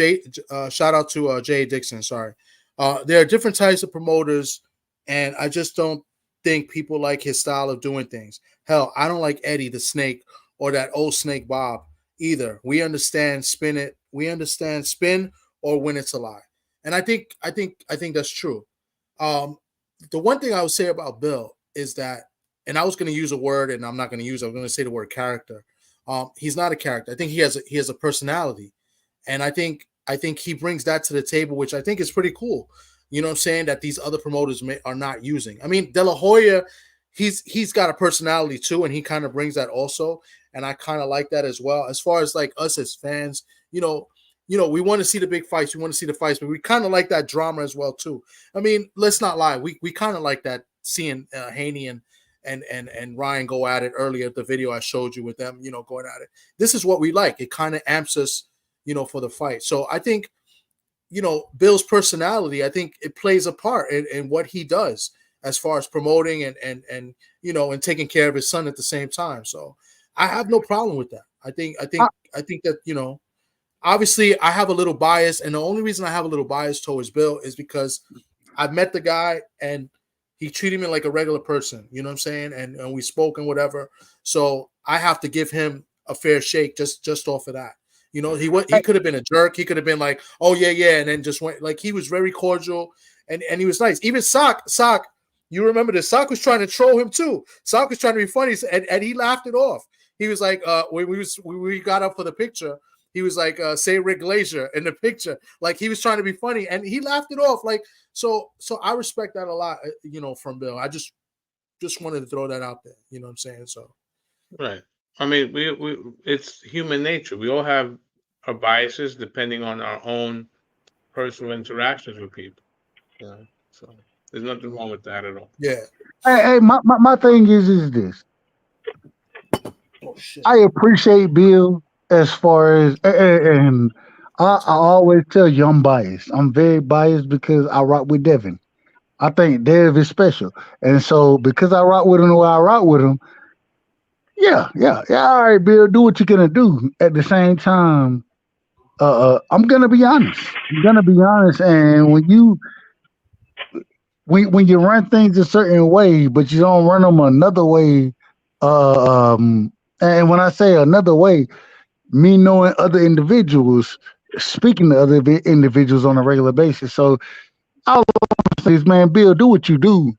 Shout out to Jay Dixon. Sorry, there are different types of promoters, and I just don't think people like his style of doing things. Hell, I don't like Eddie the Snake or that old Snake Bob either. We understand spin it. We understand spin or when it's a lie. And I think that's true. The one thing I would say about Bill is that, and I was going to use a word, and I'm not going to use it. I'm going to say the word character. He's not a character. I think he has a personality, and I think he brings that to the table, which I think is pretty cool. You know what I'm saying? That these other promoters are not using. I mean, De La Hoya, he's got a personality too, and he kind of brings that also, and I kind of like that as well. As far as like us as fans, you know, we want to see the big fights. We want to see the fights, but we kind of like that drama as well too. I mean, let's not lie. We kind of like that seeing Haney and Ryan go at it earlier. The video I showed you with them, going at it. This is what we like. It kind of amps us, for the fight. So I think, Bill's personality, I think it plays a part in what he does as far as promoting and taking care of his son at the same time. So I have no problem with that. I think that, obviously I have a little bias, and the only reason I have a little bias towards Bill is because I've met the guy and he treated me like a regular person, you know what I'm saying? And we spoke and whatever. So I have to give him a fair shake just off of that. He could have been a jerk. He could have been like, oh yeah. And then just went like, he was very cordial and he was nice. Even Sock, you remember this? Sock was trying to troll him too. Sock was trying to be funny and he laughed it off. He was like, when we got up for the picture, he was like, say Rick Glazier in the picture. Like he was trying to be funny and he laughed it off. Like, so I respect that a lot, from Bill. I just wanted to throw that out there. You know what I'm saying? So. Right. I mean, we it's human nature. We all have our biases depending on our own personal interactions with people. So there's nothing wrong with that at all. Yeah. Hey, my thing is this. Oh, shit. I appreciate Bill as far as, and I always tell you I'm biased. I'm very biased because I rock with Devin. I think Dev is special. And so because I rock with him the way I rock with him, yeah. All right, Bill, do what you're gonna do. At the same time, I'm gonna be honest. And when you run things a certain way, but you don't run them another way, and when I say another way, me knowing other individuals, speaking to other individuals on a regular basis. So I will say, man, Bill, do what you do,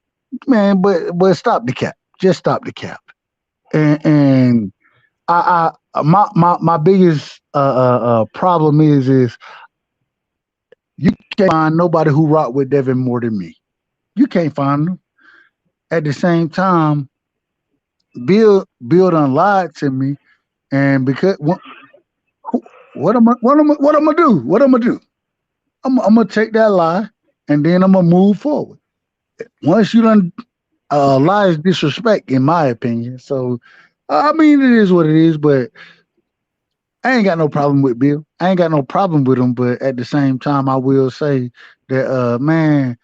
man, but stop the cap. Just stop the cap. And my biggest problem is you can't find nobody who rock with Devin more than me. You can't find them. At the same time, Bill done lied to me, and because What am I gonna do? What I'm gonna do? I'm gonna take that lie and then I'm gonna move forward. Once you done lie is disrespect, in my opinion. So I mean, it is what it is, but I ain't got no problem with Bill. I ain't got no problem with him, but at the same time, I will say that man,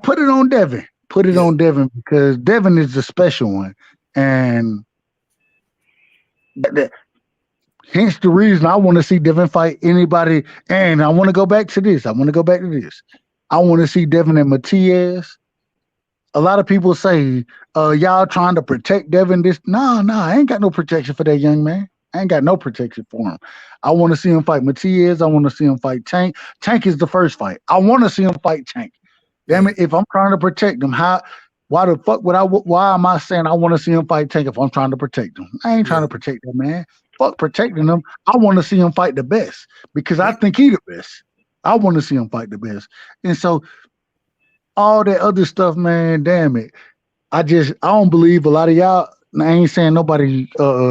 put it on Devin. Put it on Devin because Devin is the special one. And hence the reason I want to see Devin fight anybody. And I want to go back to this. I want to see Devin and Matias. A lot of people say, y'all trying to protect Devin. No, I ain't got no protection for that young man. I ain't got no protection for him. I want to see him fight Matias. I want to see him fight Tank. Tank is the first fight. I want to see him fight Tank. Damn it, if I'm trying to protect him, why am I saying I want to see him fight Tank if I'm trying to protect him? I ain't trying to protect that man. Fuck protecting him. I want to see him fight the best because I think he the best. I want to see him fight the best. And so all that other stuff, man, damn it. I don't believe a lot of y'all. I ain't saying nobody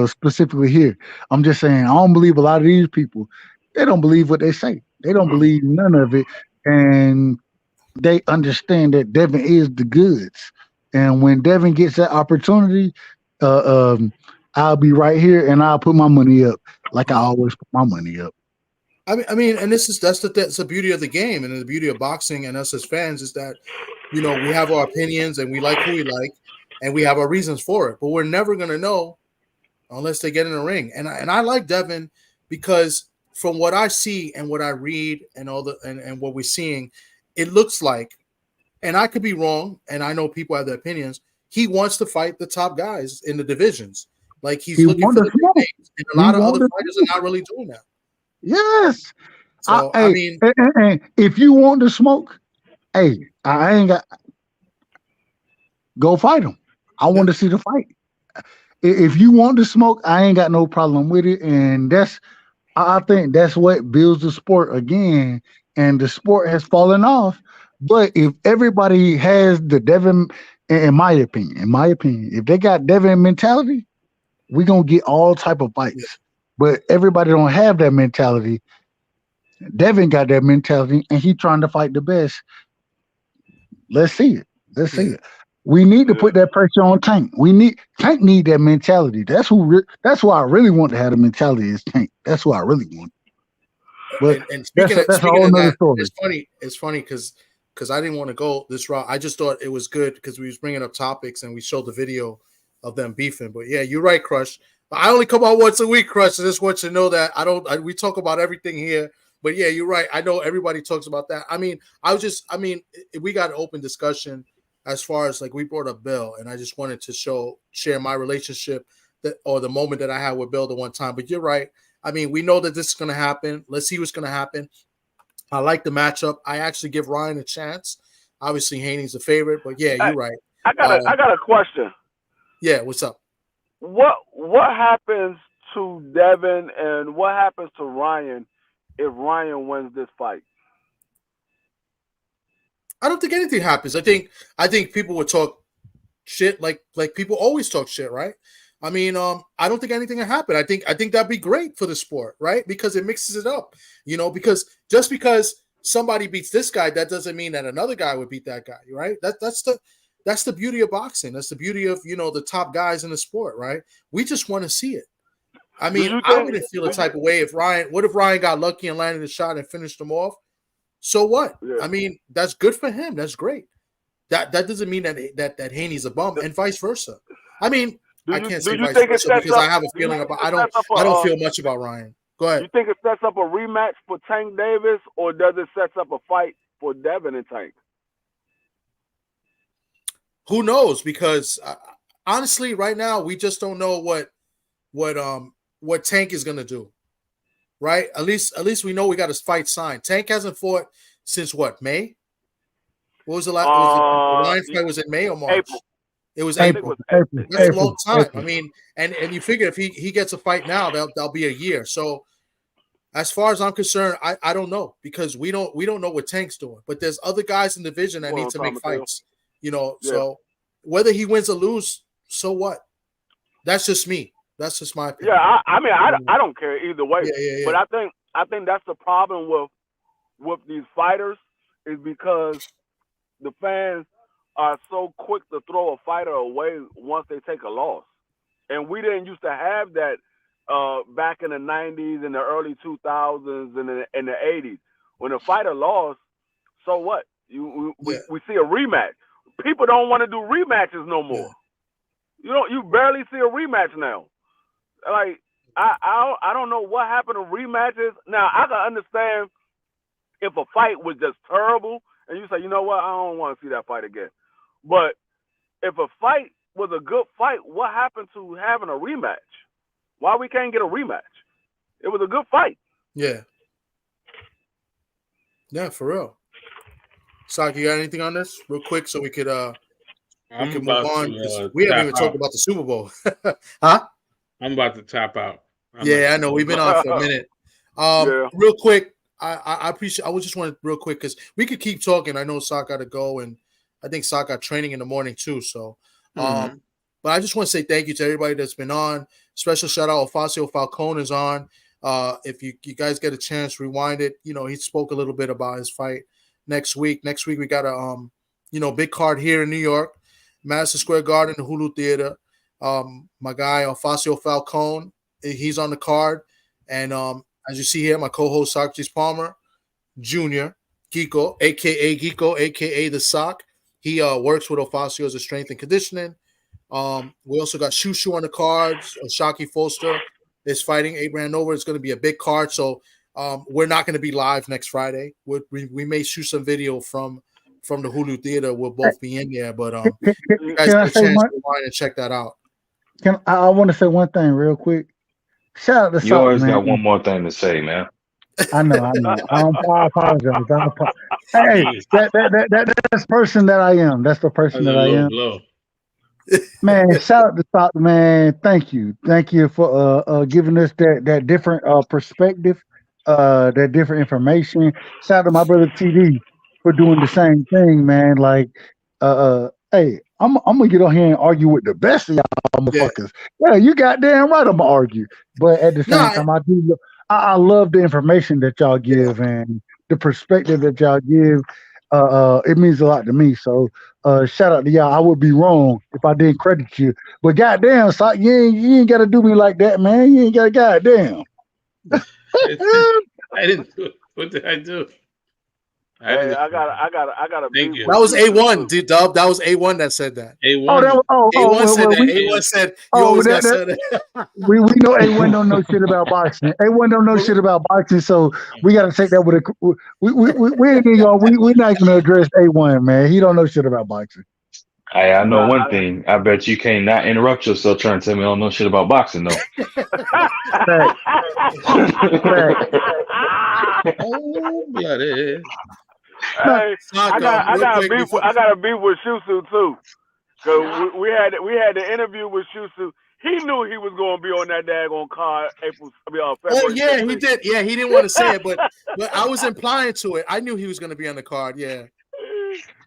specifically here. I'm just saying I don't believe a lot of these people. They don't believe what they say. They don't believe none of it. And they understand that Devin is the goods. And when Devin gets that opportunity, I'll be right here and I'll put my money up like I always put my money up. I mean, and that's the beauty of the game and the beauty of boxing and us as fans is that, we have our opinions and we like who we like and we have our reasons for it, but we're never going to know unless they get in the ring. And I like Devin because from what I see and what I read and and what we're seeing, it looks like, and I could be wrong, and I know people have their opinions, he wants to fight the top guys in the divisions. Like he's looking for the big names. And a lot of other fighters are not really doing that. Yes. So, I mean, and if you want to smoke, I ain't got go fight him. I want to see the fight. If you want to smoke, I ain't got no problem with it. And I think that's what builds the sport again. And the sport has fallen off. But if everybody has the Devin, in my opinion, if they got Devin mentality, we're gonna get all type of fights. Yeah. But everybody don't have that mentality. Devin got that mentality, and he trying to fight the best. Let's see it. See it. We need to put that pressure on Tank. Tank need that mentality. That's who I really want to have the mentality is Tank. That's who I really want. But and speaking of that, story. It's funny because I didn't want to go this route. I just thought it was good because we was bringing up topics and we showed the video of them beefing. But yeah, you're right, Crush. I only come out once a week, Crush. I just want you to know that we talk about everything here. But yeah, you're right. I know everybody talks about that. I mean, we got an open discussion as far as like we brought up Bill, and I just wanted to share my relationship or the moment that I had with Bill the one time. But you're right. I mean, we know that this is going to happen. Let's see what's going to happen. I like the matchup. I actually give Ryan a chance. Obviously, Haney's the favorite, but yeah, you're right. I got a question. Yeah, what's up? What happens to Devin and what happens to Ryan if Ryan wins this fight? I don't think anything happens. I think people would talk shit like people always talk shit, right? I mean, I don't think anything will happen. I think that'd be great for the sport, right? Because it mixes it up, because just because somebody beats this guy, that doesn't mean that another guy would beat that guy, right? That's the beauty of boxing. That's the beauty of, the top guys in the sport, right? We just want to see it. I mean, I wouldn't feel a type of way if Ryan got lucky and landed a shot and finished him off? So what? Yeah. I mean, that's good for him. That's great. That doesn't mean that Haney's a bum and vice versa. I mean, I can't say vice versa because I have a feeling about I don't feel much about Ryan. Go ahead. You think it sets up a rematch for Tank Davis, or does it set up a fight for Devin and Tank? Who knows? Because honestly, right now we just don't know what Tank is gonna do. Right? At least we know we got his fight signed. Tank hasn't fought since what, May? What was the last? The Ryan fight was in May or March? April. It was April. That's a long time. I mean, and you figure if he gets a fight now, that'll be a year. So, as far as I'm concerned, I don't know because we don't know what Tank's doing. But there's other guys in the division that need to make fights. So whether he wins or lose, so what? That's just me. That's just my opinion. Yeah, I mean, I don't care either way. Yeah. But I think I think that's the problem with these fighters is because the fans are so quick to throw a fighter away once they take a loss. And we didn't used to have that back in the 90s and the early 2000s and the 80s. When a fighter lost, so what? We see a rematch. People don't want to do rematches no more. You barely see a rematch now. Like I don't know what happened to rematches. Now I can understand if a fight was just terrible and you say, you know what, I don't want to see that fight again. But if a fight was a good fight, what happened to having a rematch? Why we can't get a rematch? It was a good fight. Yeah. Yeah, for real. Sock, you got anything on this real quick so we could move on? We haven't even talked about the Super Bowl. Huh? I'm about to tap out. I know. We've been on for a minute. Real quick, I appreciate. I just wanted real quick because we could keep talking. I know Sock got to go, and I think Sock got training in the morning too. So, but I just want to say thank you to everybody that's been on. Special shout out, Ofacio Falcon is on. If you guys get a chance, rewind it. He spoke a little bit about his fight next week. Next week we got a big card here in New York, Madison Square Garden, the Hulu Theater. My guy Ofacio Falcon, he's on the card, and as you see here, my co-host Socrates Palmer Jr. Geeko, aka the Sock. He works with Ofacio as a strength and conditioning. We also got Shu Shu on the cards. Shaki Foster is fighting Abraham Nova. It's going to be a big card, so we're not going to be live next Friday. We may shoot some video from the Hulu Theater. We'll both be in there, but you guys get a chance to rewind and check that out. I want to say one thing real quick. Shout out to You always man. got one more thing to say, man. I know. I apologize. Hey, that's the person that I am. That's the person that I am. Man, shout out to Sock, man. Thank you for giving us that different perspective, that different information. Shout out to my brother TD for doing the same thing, man. Like, hey, I'm gonna get on here and argue with the best of y'all motherfuckers. Yeah, you goddamn right, I'm gonna argue. But at the same time, I love the information that y'all give and the perspective that y'all give. It means a lot to me. So shout out to y'all. I would be wrong if I didn't credit you. But goddamn, Sock, you ain't gotta do me like that, man. You ain't gotta goddamn. I didn't do it. What did I do? I got a Thank you. That was A1, dude, Dub. That was A1 that said that. A1. A1 said that. A1 said you always got said it. We know A1 don't know shit about boxing. A1 don't know shit about boxing, so we got to take that with a. We're not gonna address A1, man. He don't know shit about boxing. Hey, I know one thing. I bet you can't not interrupt yourself trying to tell me I don't know shit about boxing, though. Oh, bloody. Hey, I got a beef with Shu Shu too. Cause we had the interview with Shu Shu. He knew he was going to be on that daggone card February. Oh yeah, 15th. He did. Yeah, he didn't want to say it, but I was implying to it. I knew he was going to be on the card. Yeah,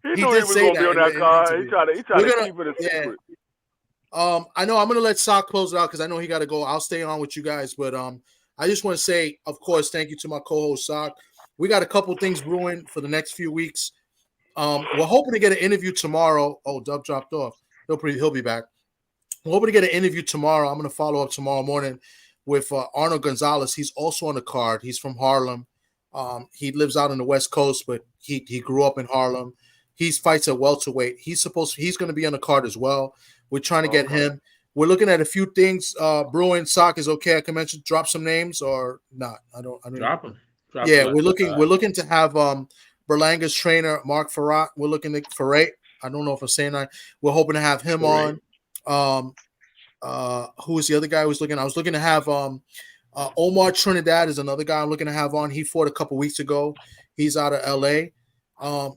he knew he was going to be on that card. He tried to keep it a secret. I know I'm going to let Sock close it out because I know he got to go. I'll stay on with you guys, but I just want to say, of course, thank you to my co-host Sock. We got a couple things brewing for the next few weeks. We're hoping to get an interview tomorrow. Oh, Dub dropped off. He'll be back. We're hoping to get an interview tomorrow. I'm going to follow up tomorrow morning with Arnold Gonzalez. He's also on the card. He's from Harlem. He lives out on the West Coast, but he grew up in Harlem. He fights at welterweight. He's going to be on the card as well. We're trying to get him. We're looking at a few things. Brewing. Sock is okay. I can drop some names or not. I don't drop them. Yeah, we're looking to have Berlanga's trainer Mark Farrat. We're looking at Farrat. I don't know if I'm saying that. We're hoping to have him on. Who is the other guy I was looking? I was looking to have Omar Trinidad is another guy I'm looking to have on. He fought a couple weeks ago. He's out of LA.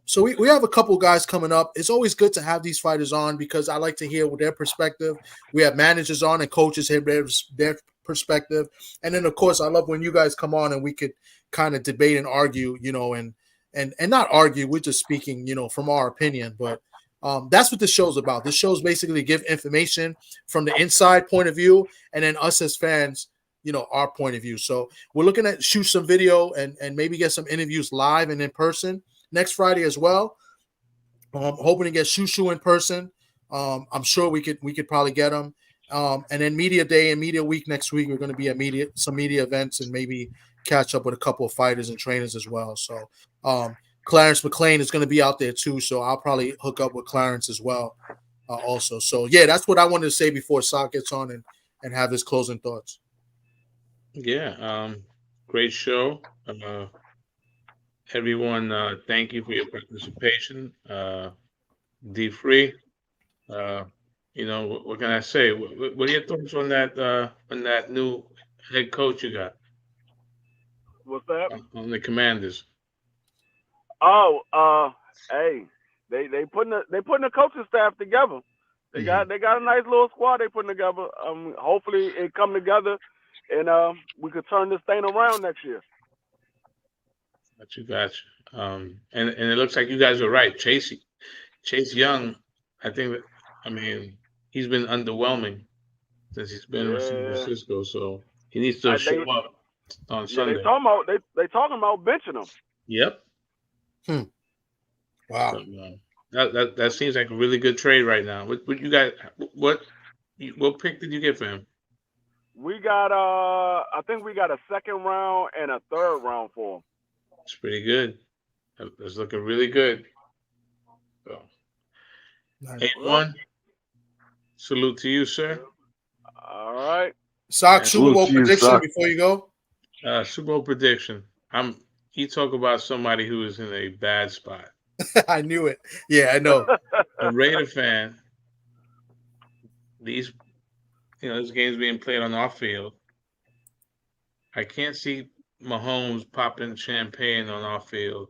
So we have a couple guys coming up. It's always good to have these fighters on because I like to hear their perspective. We have managers on and coaches hear their perspective. And then of course I love when you guys come on and we could kind of debate and argue, and not argue. We're just speaking, from our opinion. But that's what this show's about. This show's basically to give information from the inside point of view, and then us as fans, our point of view. So we're looking at shoot some video and maybe get some interviews live and in person next Friday as well. Hoping to get Shu Shu in person. I'm sure we could probably get him. And then media day and media week next week, we're going to be at some media events and maybe catch up with a couple of fighters and trainers as well. So Clarence McLean is going to be out there too. So I'll probably hook up with Clarence as well also. So yeah, that's what I wanted to say before Sock gets on and have his closing thoughts. Yeah. Great show. Everyone, thank you for your participation. D Free. What can I say? What are your thoughts on that new head coach you got? What's that? On the Commanders. Oh, hey, they putting the coaching staff together. They got a nice little squad they putting together. Hopefully it come together and we could turn this thing around next year. Got you. And it looks like you guys are right. Chase Young, he's been underwhelming since he's been in San Francisco. So he needs to show up on Sunday. They talking about benching him. Yep. Wow. So, that seems like a really good trade right now. What you got? What pick did you get for him? We got I think we got a second round and a third round for him. It's pretty good. It's looking really good. So, 8-1. Salute to you, sir. All right. Sock, Super Bowl prediction before you go. Super Bowl prediction. You talk about somebody who is in a bad spot. I knew it. Yeah, I know. A Raider fan. This game's being played on our field. I can't see Mahomes popping champagne on our field.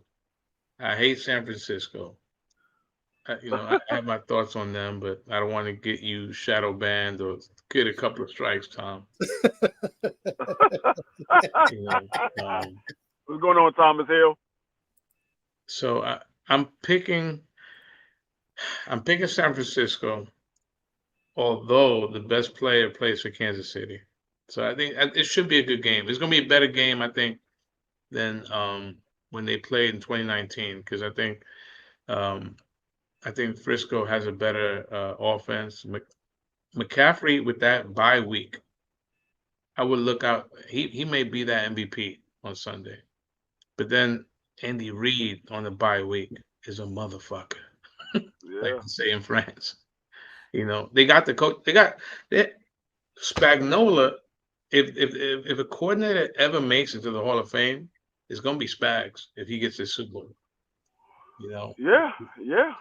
I hate San Francisco. I have my thoughts on them, but I don't want to get you shadow banned or get a couple of strikes, Tom. What's going on, Thomas Hill? So I'm picking San Francisco, although the best player plays for Kansas City. So I think it should be a good game. It's going to be a better game, I think, than when they played in 2019, because I think Frisco has a better offense. McCaffrey with that bye week, I would look out. He may be that MVP on Sunday, but then Andy Reid on the bye week is a motherfucker, like they say in France. They got the coach. They got Spagnuolo. If a coordinator ever makes it to the Hall of Fame, it's gonna be Spags if he gets his Super Bowl. Yeah.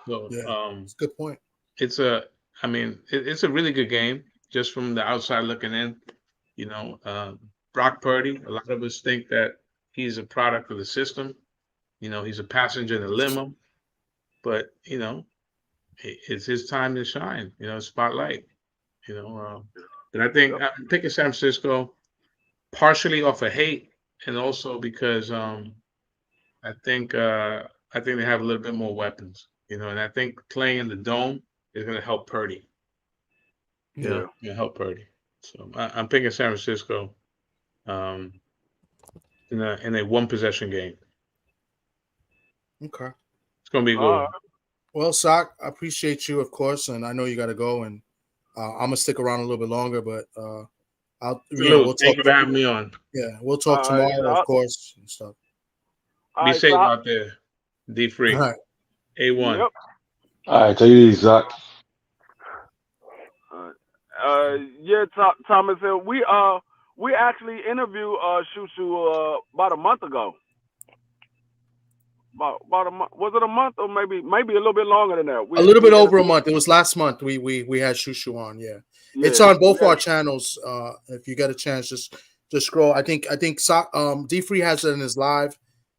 So it's a good point. It's a really good game just from the outside looking in. Brock Purdy. A lot of us think that he's a product of the system. He's a passenger in a limo, but it's his time to shine. Spotlight. But I think I'm picking San Francisco partially off of hate, and also because I think they have a little bit more weapons, and I think playing in the dome is going to help Purdy. Help Purdy. So I'm picking San Francisco in a one possession game. Okay, it's going to be a good one. Well, Sock, I appreciate you, of course, and I know you got to go, and I'm gonna stick around a little bit longer, but we'll thank you for having me on. Yeah, we'll talk tomorrow, of course, and stuff. Be safe out there. D Free. All right. A1. Yep. All right, take it easy, Zach. Thomas Hill. We actually interviewed Shu Shu about a month ago. About a month. Was it a month or maybe a little bit longer than that? A little bit over a month. It was last month. We had Shu Shu on. Yeah. It's on both our channels. If you get a chance, just scroll. I think D Free has it in his live.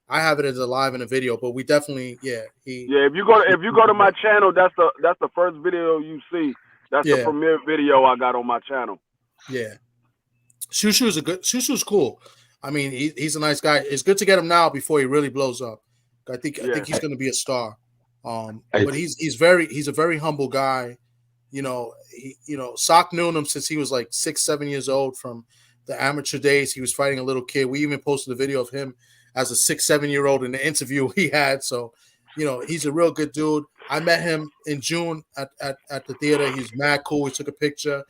I have it as a live and a video, but we definitely If you go to my channel, that's the first video you see. That's the premiere video I got on my channel. Yeah. Shu Shu's cool. I mean, he's a nice guy. It's good to get him now before he really blows up. I think he's going to be a star. But he's a very humble guy. Sock knew him since he was like 6-7 years old from the amateur days. He was fighting a little kid. We even posted a video of him as a 6-7-year-old in the interview he had. So, he's a real good dude. I met him in June at the theater. He's mad cool. We took a picture.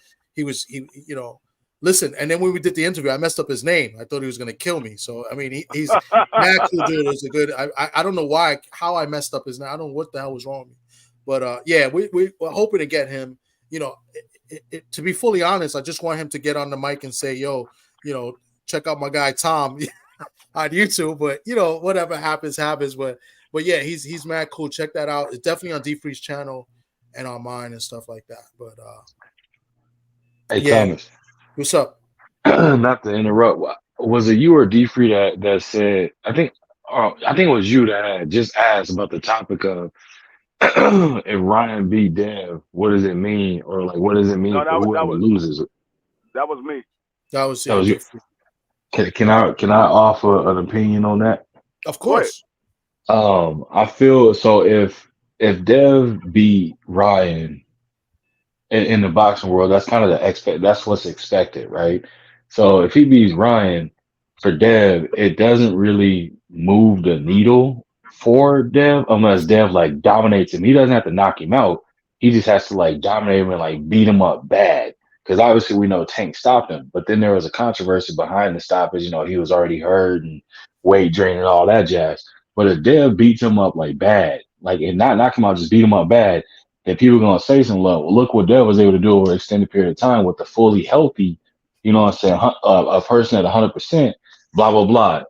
Listen, and then when we did the interview, I messed up his name. I thought he was going to kill me. So, I mean, he's mad cool dude. It was a good, I don't know how I messed up his name. I don't know what the hell was wrong with me. But, we're hoping to get him, to be fully honest, I just want him to get on the mic and say, yo, check out my guy, Tom on YouTube. But, whatever happens. But yeah, he's mad cool. Check that out. It's definitely on D-Free's channel and on mine and stuff like that. But, hey, Thomas. What's up? Not to interrupt. Was it you or D-Free that said, I think it was you that had just asked about the topic of if Ryan beat Dev, what does it mean? Or like, what does it mean for whoever loses? That was me. That was you. Can I offer an opinion on that? Of course. I feel so if Dev beat Ryan in the boxing world, that's kind of that's what's expected, right? So if he beats Ryan, for Dev, it doesn't really move the needle for Dev unless Dev like dominates him. He doesn't have to knock him out. He just has to like dominate him and like beat him up bad. Because obviously we know Tank stopped him, but then there was a controversy behind the stoppage. He was already hurt and weight drain and all that jazz. But if Dev beats him up like bad, like and not knock him out, just beat him up bad, then people are gonna say something like, well, look what Dev was able to do over an extended period of time with the fully healthy, a person at 100%, blah blah blah.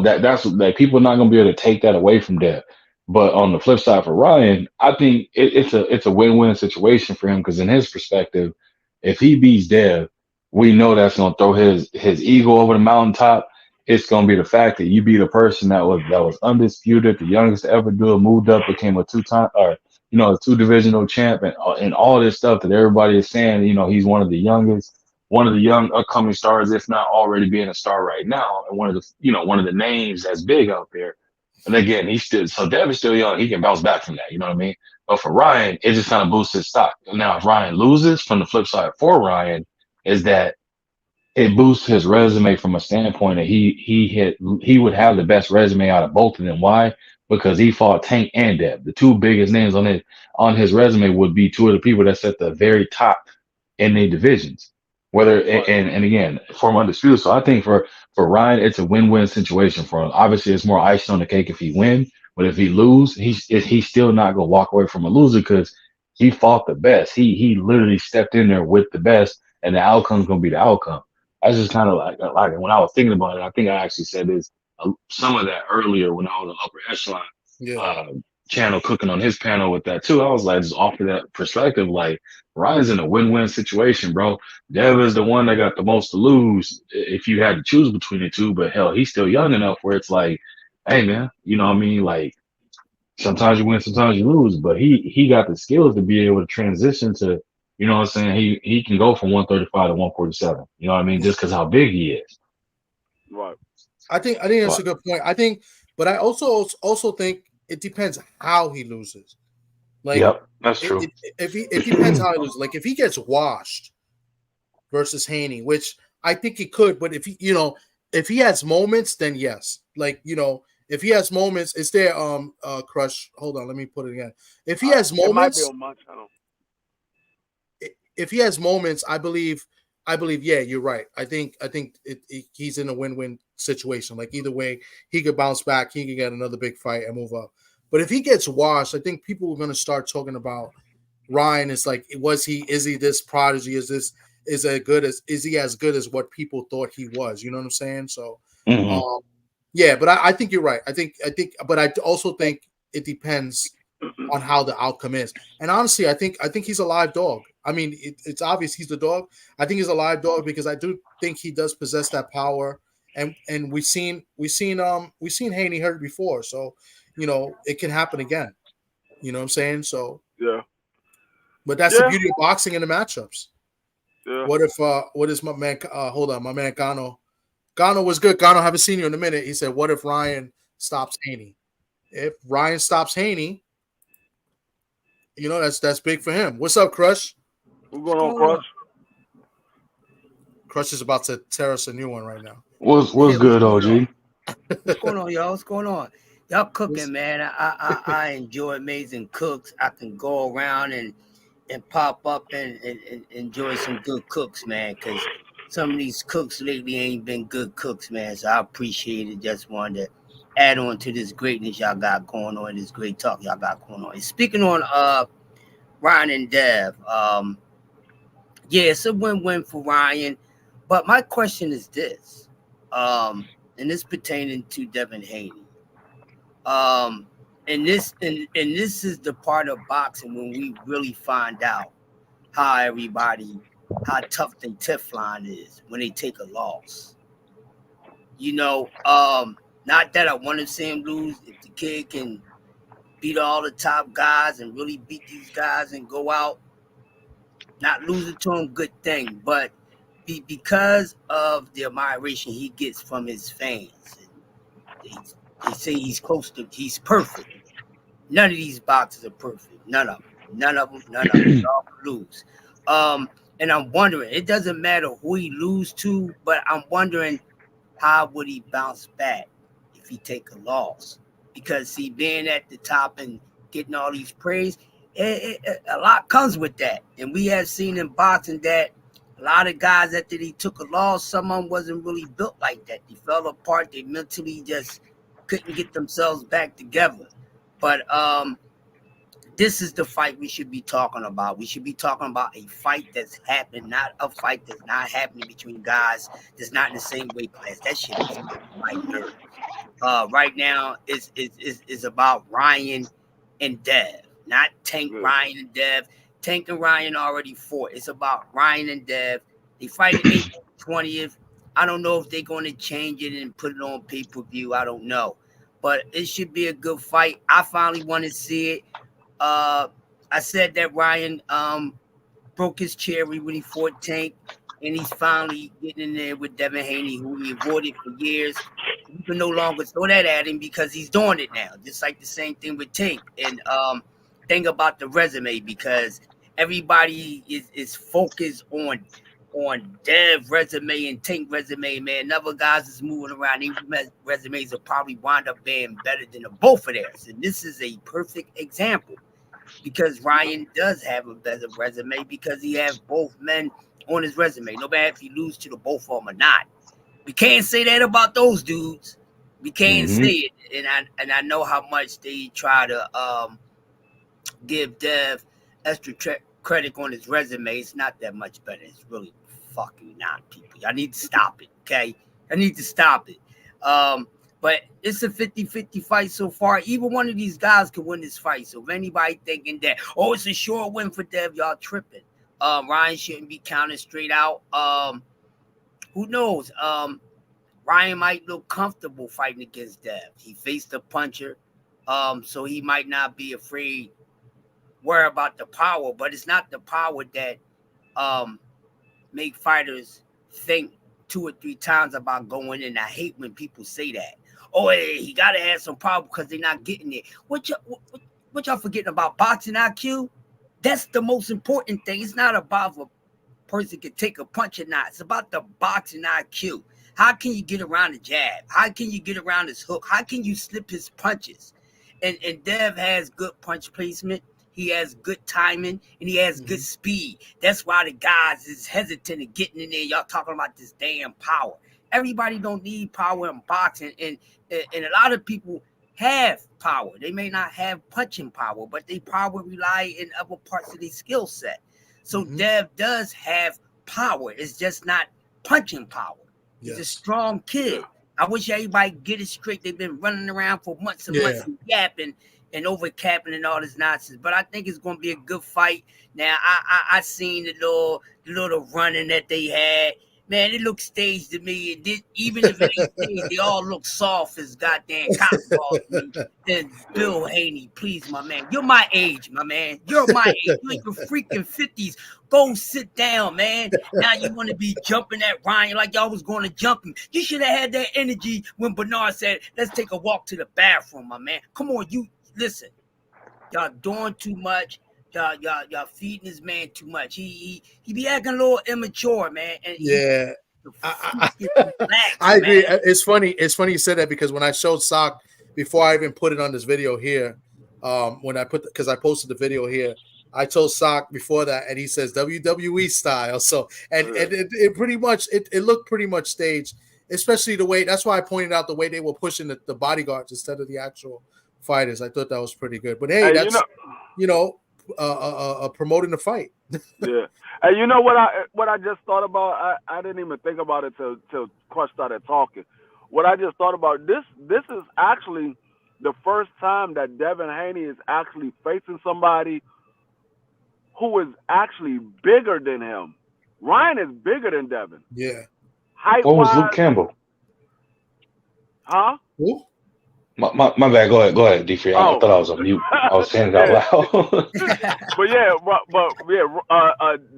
That's that people are not gonna be able to take that away from Dev. But on the flip side for Ryan, I think it's a win-win situation for him because in his perspective, if he beats Dev, we know that's gonna throw his ego over the mountaintop. It's gonna be the fact that you beat a person that was undisputed, the youngest to ever do it, moved up, became a two-time or a 2-divisional champ, and all this stuff that everybody is saying. He's one of the youngest, one of the young upcoming stars, if not already being a star right now, and one of the names that's big out there. And again, Dev is still young. He can bounce back from that. You know what I mean? But for Ryan, it just kind of boosts his stock. Now, if Ryan loses, from the flip side for Ryan, is that it boosts his resume from a standpoint that he would have the best resume out of both of them. Why? Because he fought Tank and Dev. The two biggest names on his resume would be two of the people that's at the very top in their divisions. And again, from undisputed. So I think for Ryan, it's a win-win situation for him. Obviously, it's more icing on the cake if he win, but if he lose, he's still not gonna walk away from a loser because he fought the best. He literally stepped in there with the best, and the outcome's gonna be the outcome. That's just kind of like when I was thinking about it. I think I actually said this some of that earlier when I was on Upper Echelon channel cooking on his panel with that too. I was like, just off of that perspective, like Ryan's in a win-win situation, bro. Dev is the one that got the most to lose if you had to choose between the two, but hell, he's still young enough where it's like, hey man, you know what I mean? Like sometimes you win, sometimes you lose, but he got the skills to be able to transition to, you know what I'm saying? He can go from 135 to 147. You know what I mean? Just because how big he is. Right. I think that's a good point. But I also think it depends how he loses. Like, yep, that's true. It depends how he loses. Like if he gets washed versus Haney, which I think he could, but if he has moments, then yes. Like, if he has moments, is there Crush? Hold on, let me put it again. If he has moments, it might be on my channel. If he has moments, I believe, yeah, you're right. I think he's in a win-win situation. Like either way, he could bounce back, he could get another big fight and move up. But if he gets washed, I think people are going to start talking about Ryan. It's like, is he this prodigy? Is he as good as what people thought he was? You know what I'm saying? So, yeah, but I think you're right. I think, but I also think it depends on how the outcome is. And honestly, I think he's a live dog. I mean, it's obvious he's the dog. I think he's a live dog because I do think he does possess that power. And we've seen Haney hurt before, so it can happen again. You know what I'm saying? So yeah. But that's the beauty of boxing in the matchups. Yeah. What is my man? Hold on, my man Gano. Gano was good. Gano, haven't seen you in a minute. He said, "What if Ryan stops Haney? If Ryan stops Haney, that's big for him." What's up, Crush? What's going on, Crush? Crush is about to tear us a new one right now. What's good, OG? What's going on, y'all? What's going on? Y'all cooking, man. I enjoy amazing cooks. I can go around and pop up and enjoy some good cooks, man, because some of these cooks lately ain't been good cooks, man. So I appreciate it. Just wanted to add on to this greatness y'all got going on, this great talk y'all got going on. And speaking on Ryan and Dev, yeah, it's a win-win for Ryan. But my question is this, and this pertaining to Devin Haney. And this is the part of boxing when we really find out how tough the Teflon is when they take a loss. You know, not that I want to see him lose. If the kid can beat all the top guys and really beat these guys and go out, not losing to him, good thing. But because of the admiration he gets from his fans, they say he's perfect. None of these boxers are perfect. None of them. They all lose. And I'm wondering, it doesn't matter who he lose to, but I'm wondering how would he bounce back if he take a loss? Because see, being at the top and getting all these praise, a lot comes with that. And we have seen in boxing that a lot of guys after they took a loss, some of them wasn't really built like that. They fell apart. They mentally just couldn't get themselves back together. But this is the fight we should be talking about. We should be talking about a fight that's happened, not a fight that's not happening between guys that's not in the same weight class. That shit is my nerves. Right now, it's about Ryan and Dev, not Tank, Ryan and Dev. Tank and Ryan already fought. It's about Ryan and Dev. They fight April 20th. I don't know if they're going to change it and put it on pay-per-view. I don't know. But it should be a good fight. I finally want to see it. I said that Ryan broke his cherry when he fought Tank, and he's finally getting in there with Devin Haney, who he avoided for years. You can no longer throw that at him because he's doing it now, just like the same thing with Tank. And think about the resume, because everybody is focused on Dev resume and Tank resume, man. Other guys is moving around. These resumes will probably wind up being better than the both of theirs. And this is a perfect example because Ryan does have a better resume because he has both men on his resume. No matter if he loses to the both of them or not. We can't say that about those dudes. We can't say it. And I know how much they try to give Dev extra credit on his resume. It's not that much better. It's really fucking not, people. I need to stop it, okay? I need to stop it. But it's a 50-50 fight so far. Either one of these guys could win this fight. So if anybody thinking that, oh, it's a sure win for Dev, y'all tripping. Ryan shouldn't be counted straight out. Who knows? Ryan might look comfortable fighting against Dev. He faced a puncher, so he might not be afraid, worry about the power, but it's not the power that make fighters think 2 or 3 times about going in. I hate when people say that. Oh, hey, he got to have some power because they're not getting it. What y'all forgetting about boxing IQ? That's the most important thing. It's not about if a person can take a punch or not. It's about the boxing IQ. How can you get around the jab? How can you get around his hook? How can you slip his punches? And Dev has good punch placement. He has good timing, and he has good speed. That's why the guys is hesitant in getting in there. Y'all talking about this damn power. Everybody don't need power in boxing, and a lot of people have power. They may not have punching power, but they power rely in other parts of their skill set. So Dev does have power. It's just not punching power. Yes. He's a strong kid. I wish everybody get it straight. They've been running around for months and months and yapping and overcapping and all this nonsense. But I think it's going to be a good fight. Now, I seen the little running that they had. Man, it looked staged to me. It did, even if it ain't staged, they all look soft as goddamn cotton balls to me. Then Bill Haney, please, my man. You're my age, my man. You're my age. You're in your freaking 50s. Go sit down, man. Now you want to be jumping at Ryan like y'all was going to jump him. You should have had that energy when Bernard said, let's take a walk to the bathroom, my man. Come on, you listen. Y'all doing too much. y'all feeding this man too much. He be acting a little immature, man. And yeah, I agree. It's funny. It's funny you said that because when I showed Sock before I even put it on this video here, when I because I posted the video here, I told Sock before that, and he says WWE style. So and it pretty much it looked pretty much staged, especially the way. That's why I pointed out the way they were pushing the bodyguards instead of the actual fighters. I thought that was pretty good. But hey, that's promoting the fight. Yeah. And you know what I just thought about? I didn't even think about it till Crush started talking. What I just thought about, this is actually the first time that Devin Haney is actually facing somebody who is actually bigger than him. Ryan is bigger than Devin. Yeah. What was Luke Campbell? Huh? Who? My bad. Go ahead, D3. I thought I was on mute. I was saying it out loud.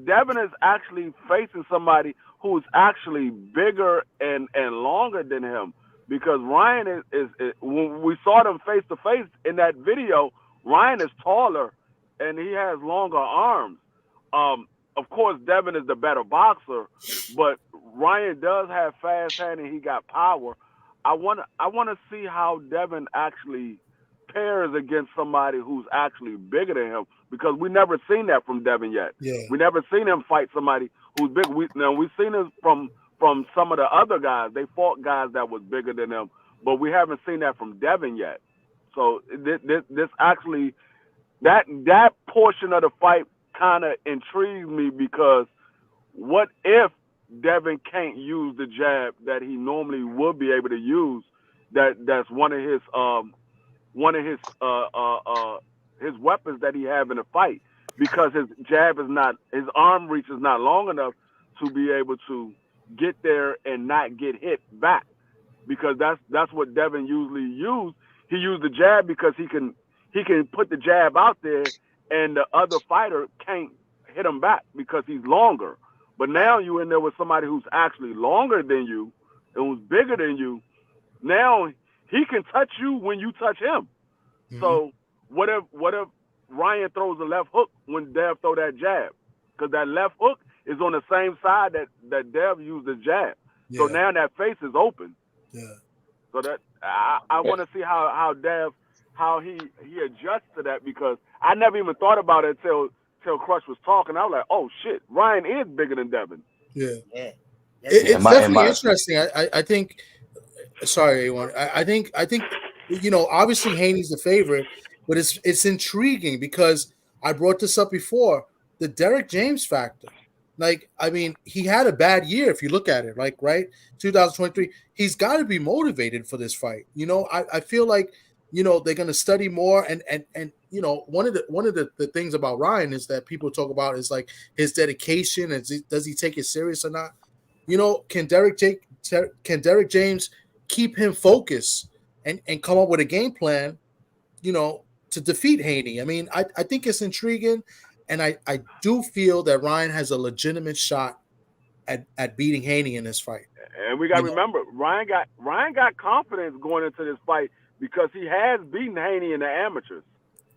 Devin is actually facing somebody who's actually bigger and longer than him, because Ryan is when we saw them face to face in that video, Ryan is taller and he has longer arms. Of course, Devin is the better boxer, but Ryan does have fast hand and he got power. I want to see how Devin actually pairs against somebody who's actually bigger than him, because we never seen that from Devin yet. Yeah. We never seen him fight somebody who's big. We've seen it from some of the other guys. They fought guys that was bigger than them, but we haven't seen that from Devin yet. So this actually, that portion of the fight kind of intrigues me, because what if Devin can't use the jab that he normally would be able to use? That's one of his weapons that he have in a fight, because his jab is not, his arm reach is not long enough to be able to get there and not get hit back, because that's what Devin usually used. He used the jab because he can put the jab out there and the other fighter can't hit him back because he's longer. But now you're in there with somebody who's actually longer than you and who's bigger than you. Now he can touch you when you touch him. Mm-hmm. So what if Ryan throws a left hook when Dev throw that jab? Because that left hook is on the same side that Dev used the jab. Yeah. So now that face is open. Yeah. So that I want to see how Dev, how he adjusts to that, because I never even thought about it till Crush was talking. I was like, oh shit, Ryan is bigger than Devin. Yeah. It's definitely interesting. I think. Sorry, A1. I think obviously Haney's the favorite, but it's intriguing because I brought this up before, the Derek James factor. Like, I mean, he had a bad year if you look at it, like, right? 2023. He's got to be motivated for this fight. I feel like, they're going to study more, and one of the things about Ryan is that people talk about is like his dedication, and does he take it serious or not? Can Derek James keep him focused and come up with a game plan, to defeat Haney? I mean, I think it's intriguing, and I do feel that Ryan has a legitimate shot at beating Haney in this fight. And we got to remember, Ryan got confidence going into this fight because he has beaten Haney in the amateurs.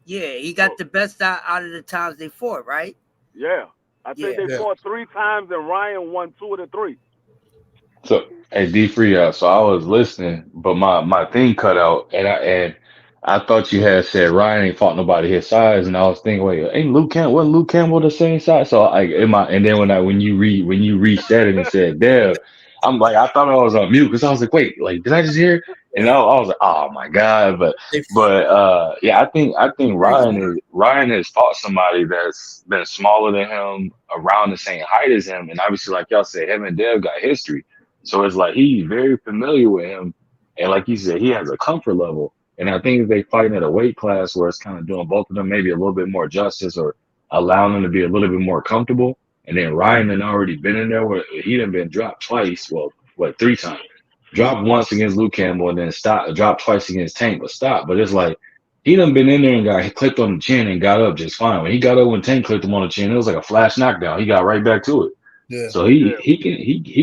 Yeah, he got the best out of the times they fought, right? Yeah. I think they fought 3 times and Ryan won 2 of the 3. So, hey, D3, so I was listening, but my thing cut out, and I thought you had said Ryan ain't fought nobody his size, and I was thinking, wait, wasn't Luke Campbell the same size? So and then when you reset it and said Dev, I'm like, I thought I was on mute because I was like, wait, like, did I just hear? And I was like, oh my god, but yeah, I think Ryan has fought somebody that's been smaller than him, around the same height as him, and obviously, like y'all said, him and Dev got history, so it's like he's very familiar with him, and like you said, he has a comfort level, and I think if they fighting at a weight class where it's kind of doing both of them maybe a little bit more justice or allowing them to be a little bit more comfortable, and then Ryan had already been in there where he done been dropped twice, 3 times. Dropped once against Luke Campbell and then dropped twice against Tank, but stopped. But it's like he done been in there and got clipped on the chin and got up just fine. When he got up when Tank clipped him on the chin, it was like a flash knockdown. He got right back to it. Yeah. So he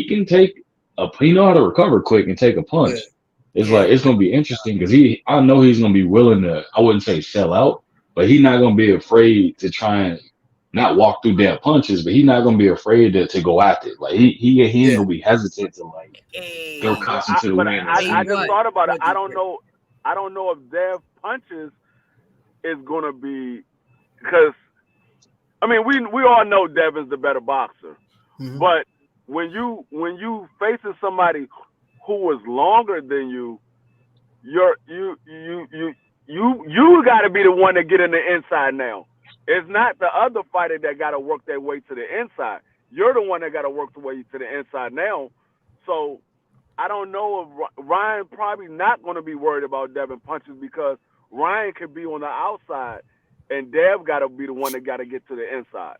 can take he know how to recover quick and take a punch. Yeah. It's like it's gonna be interesting because I know he's gonna be willing to, I wouldn't say sell out, but he's not gonna be afraid to try and not walk through their punches, but he's not gonna be afraid to go after it. Like he ain't gonna be hesitant to like throw Hey, caution to the But wind or I something. just but thought about it. but I don't know if Dev punches is gonna be, because I mean we all know Devin's the better boxer, but when you facing somebody who is longer than you, you got to be the one to get in the inside now. It's not the other fighter that got to work their way to the inside. You're the one that got to work the way to the inside now. So I don't know if Ryan probably not going to be worried about Devin punches, because Ryan could be on the outside and Dev got to be the one that got to get to the inside.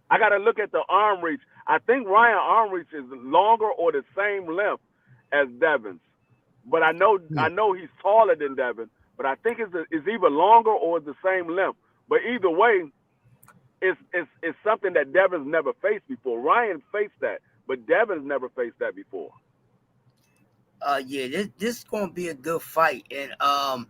I got to look at the arm reach. I think Ryan's arm reach is longer or the same length as Devin's. But I know he's taller than Devin, but I think it's either longer or the same length. But either way, it's something that Devin's never faced before. Ryan faced that, but Devin's never faced that before. Yeah, this is gonna be a good fight, and I'm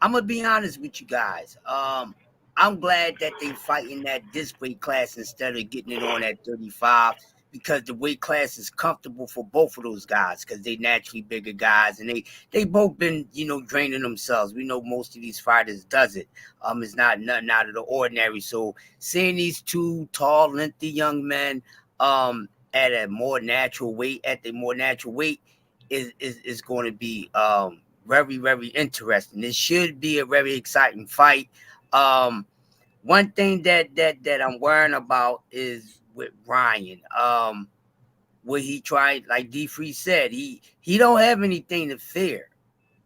gonna be honest with you guys. I'm glad that they fighting at this weight class instead of getting it on at 35, because the weight class is comfortable for both of those guys, because they naturally bigger guys, and they both been, draining themselves. We know most of these fighters does it. It's not nothing out of the ordinary. So seeing these two tall, lengthy young men at a more natural weight, is going to be very, very interesting. This should be a very exciting fight. One thing that I'm worrying about is with Ryan. What he tried, like D3 said, he don't have anything to fear.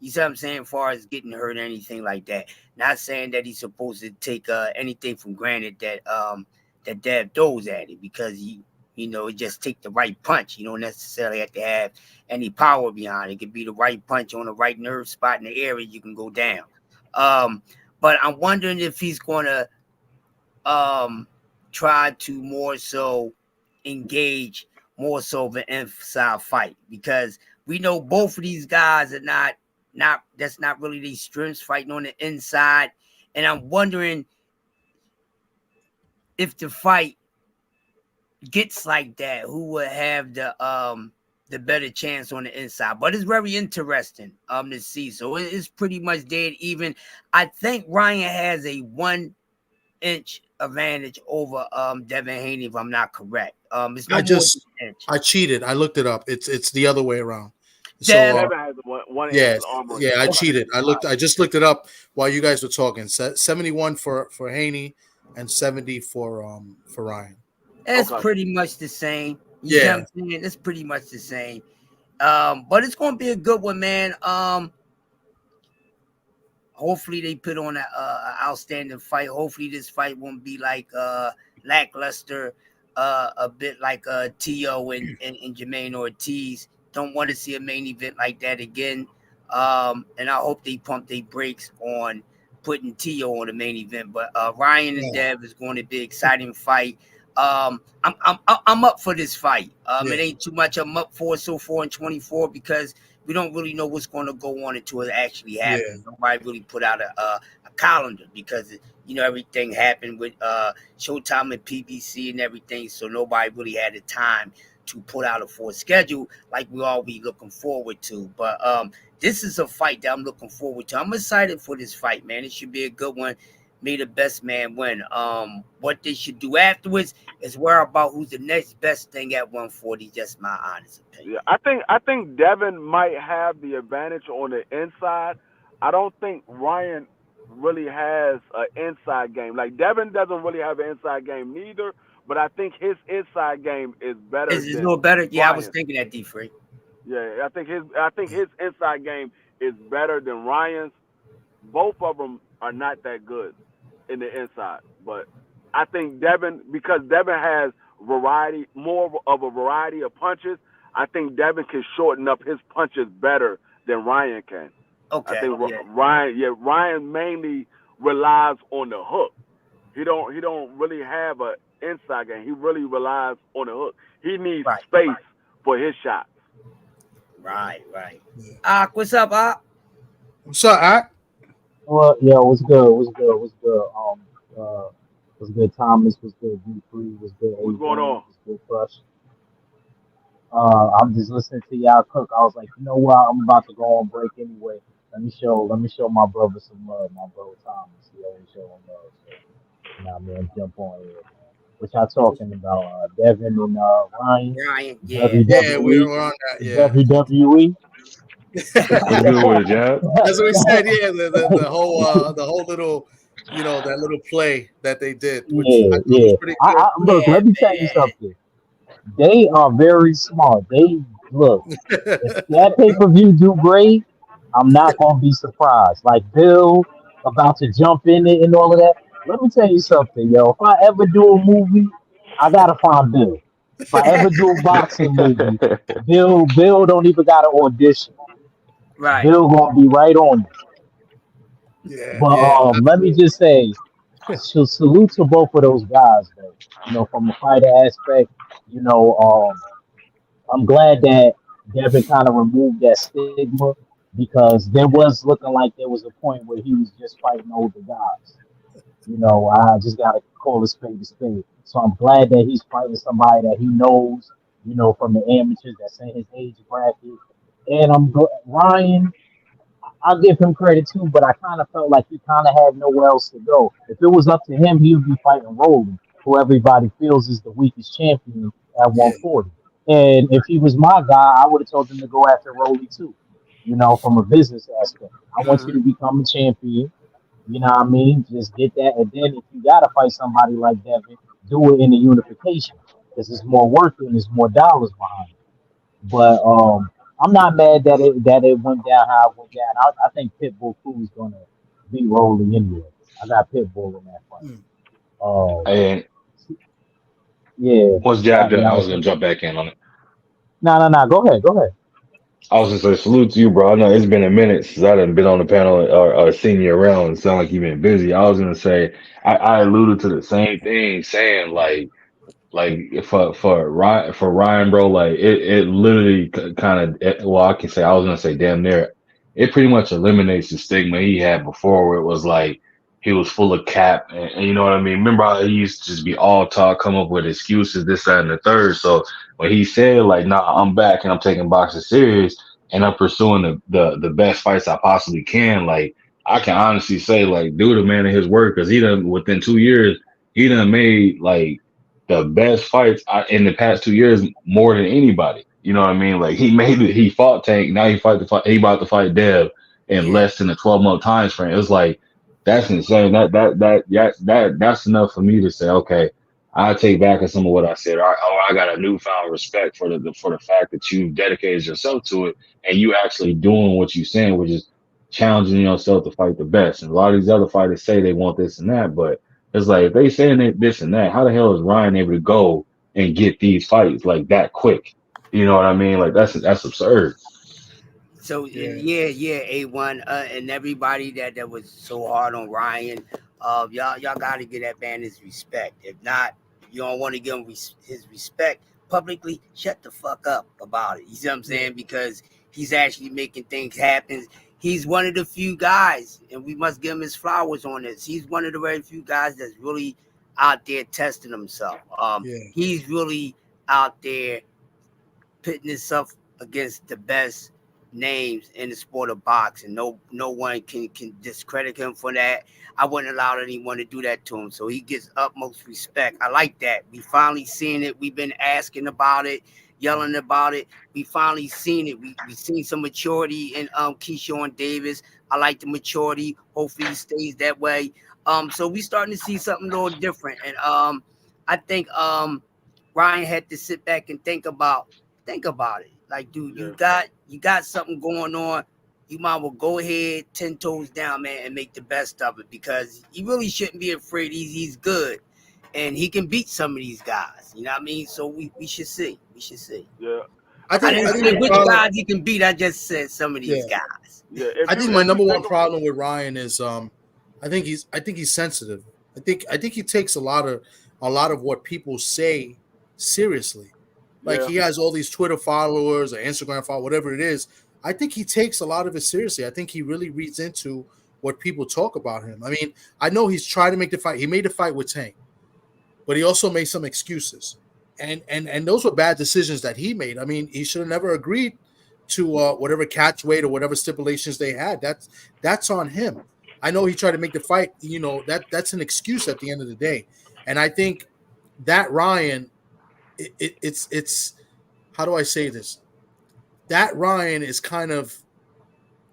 You see what I'm saying, as far as getting hurt or anything like that. Not saying that he's supposed to take anything for granted that Dev throws at it, because it just take the right punch. You don't necessarily have to have any power behind it. It could be the right punch on the right nerve spot in the area, you can go down. But I'm wondering if he's going to try to more so engage more so of an inside fight, because we know both of these guys are not that's not really these strengths, fighting on the inside. And I'm wondering if the fight gets like that, who would have the better chance on the inside. But it's very interesting to see. So it's pretty much dead even. I think Ryan has a 1 inch advantage over Devin Haney, if I'm not correct. It's no more than an inch. I cheated. I looked it up. It's the other way around. Devin has one inch armor. Yeah, I cheated. I just looked it up while you guys were talking. 71 for Haney and 70 for Ryan. It's pretty much the same. You know what I'm saying? It's pretty much the same. But it's going to be a good one, man. Hopefully they put on an outstanding fight. Hopefully this fight won't be like lackluster, a bit like Tio and Jermaine Ortiz. Don't want to see a main event like that again. And I hope they pump their brakes on putting Tio on the main event. But Ryan and Dev is going to be an exciting fight. I'm up for this fight. It ain't too much I'm up for so far in 24, because we don't really know what's going to go on until it actually happens. Nobody really put out a calendar, because everything happened with Showtime and PBC and everything, so nobody really had the time to put out a full schedule like we all be looking forward to. But this is a fight that I'm looking forward to. I'm excited for this fight, man. It should be a good one. May the best man win. What they should do afterwards is worry about who's the next best thing at 140. Just my honest opinion. Yeah, I think Devin might have the advantage on the inside. I don't think Ryan really has an inside game. Like, Devin doesn't really have an inside game neither, but I think his inside game is better. Is it a little better? Yeah, Ryan. I was thinking that, D3. Yeah, I think his inside game is better than Ryan's. Both of them are not that good in the inside, but I think Devin, because Devin has more of a variety of punches, I think Devin can shorten up his punches better than Ryan can. Okay. I think Ryan mainly relies on the hook. He don't really have an inside game. He really relies on the hook. He needs space for his shots. Right. What's up, Ak? What's up, Ak? Well, yeah, what's good? What's good? What's good? What's good? Thomas. What's good? V3. What's good? What's going A1. on? What's good? Crush. I'm just listening to y'all cook. I was like, you know what? I'm about to go on break anyway. Let me show my brother some love. My brother Thomas. He always show him love. So, you know what I mean? Jump on here, man. What y'all talking about? Devin and Ryan. Ryan, yeah. Yeah, WWE. we're on that. Yeah, WWE. What's good with it, Jab? as we said, yeah, the whole little, that little play that they did, which I Yeah, thought was yeah. pretty I look. Yeah, Let me tell you man. something. They are very smart. They look. If good. that pay per view do great, I'm not gonna be surprised. Like Bill about to jump in it and all of that. Let me tell you something, yo. If I ever do a movie, I gotta find Bill. If I ever do a boxing movie, Bill don't even gotta audition. Right. Bill gonna be right on it. Yeah, But yeah, let me just say, salute to both of those guys, though. You know, from a fighter aspect, you know, I'm glad that Devin kind of removed that stigma because there was looking like there was a point where he was just fighting older guys. You know, I just gotta call a spade a spade. So I'm glad that he's fighting somebody that he knows, you know, from the amateurs that's in his age bracket. And Ryan. I'll give him credit too, but I kind of felt like he kind of had nowhere else to go. If it was up to him, he would be fighting Roland, who everybody feels is the weakest champion at yeah, 140. And if he was my guy, I would have told him to go after Rolly too. You know, from a business aspect, I want you Hmm. to become a champion. You know what I mean? Just get that, and then if you gotta fight somebody like Devin, do it in the unification because it's more work and there's more dollars behind it. But I'm not mad that it went down how it went down. I think Pitbull Crew is gonna beat Rolly anyway. I got Pitbull in that fight. mm, Um, And yeah, once Jab done, I y'all was was gonna saying? jump back in on it. No. Go ahead, go ahead. I was just say salute to you, bro. I know it's been a minute since I done been on the panel or seen you around. It sound like you've been busy. I was gonna say I alluded to the same thing, saying like for Ryan, bro, like it literally kind of well, I can say I was gonna say damn near it pretty much eliminates the stigma he had before, where it was like he was full of cap, and you know what I mean. Remember how he used to just be all talk, come up with excuses, this, that, and the third. So when he said like, "Nah, I'm back and I'm taking boxing serious and I'm pursuing the best fights I possibly can," like I can honestly say like, dude, a man of his word, because he done within 2 years he done made like the best fights in the past 2 years more than anybody. You know what I mean? Like he made it, he fought Tank. Now he about to fight Dev in Yeah. less than a 12-month time frame. It was like that's insane. That's enough for me to say, okay, I take back on some of what I said. I got a newfound respect for the fact that you dedicated yourself to it and you actually doing what you saying, which is challenging yourself to fight the best. And a lot of these other fighters say they want this and that, but it's like if they saying this and that, how the hell is Ryan able to go and get these fights like that quick? You know what I mean? Like that's absurd. So yeah, yeah, A1, and everybody that was so hard on Ryan, y'all got to get that man his respect. If not, if you don't want to give him his respect publicly, shut the fuck up about it. You see what I'm yeah, saying? Because he's actually making things happen. He's one of the few guys, and we must give him his flowers on this. He's one of the very few guys that's really out there testing himself. yeah, He's really out there pitting himself against the best names in the sport of boxing. No one can discredit him for that. I wouldn't allow anyone to do that to him. So he gets utmost respect. I like that. We finally seen it. We've been asking about it, yelling about it. We finally seen it. We seen some maturity in Keyshawn Davis. I like the maturity. Hopefully he stays that way. So we starting to see something a little different. And I think Ryan had to sit back and think about it. Like, dude, Yeah. you got something going on. You might well go ahead, 10 toes down, man, and make the best of it because he really shouldn't be afraid. He's good. And he can beat some of these guys. You know what I mean? So we should see. We should see. Yeah. I I think didn't I think say the which problem, guys he can beat. I just said some of yeah, these guys. Yeah. I think my If you number one think problem with Ryan is I think he's sensitive. I think he takes a lot of what people say seriously. Like yeah. he has all these Twitter followers or Instagram followers, whatever it is. I think he takes a lot of it seriously. I think he really reads into what people talk about him. I mean, I know he's tried to make the fight. He made the fight with Tank, but he also made some excuses, and those were bad decisions that he made. I mean, he should have never agreed to whatever catch weight or whatever stipulations they had. That's on him. I know he tried to make the fight. You know, that's an excuse at the end of the day, and I think that Ryan, it's how do I say this? That Ryan is kind of,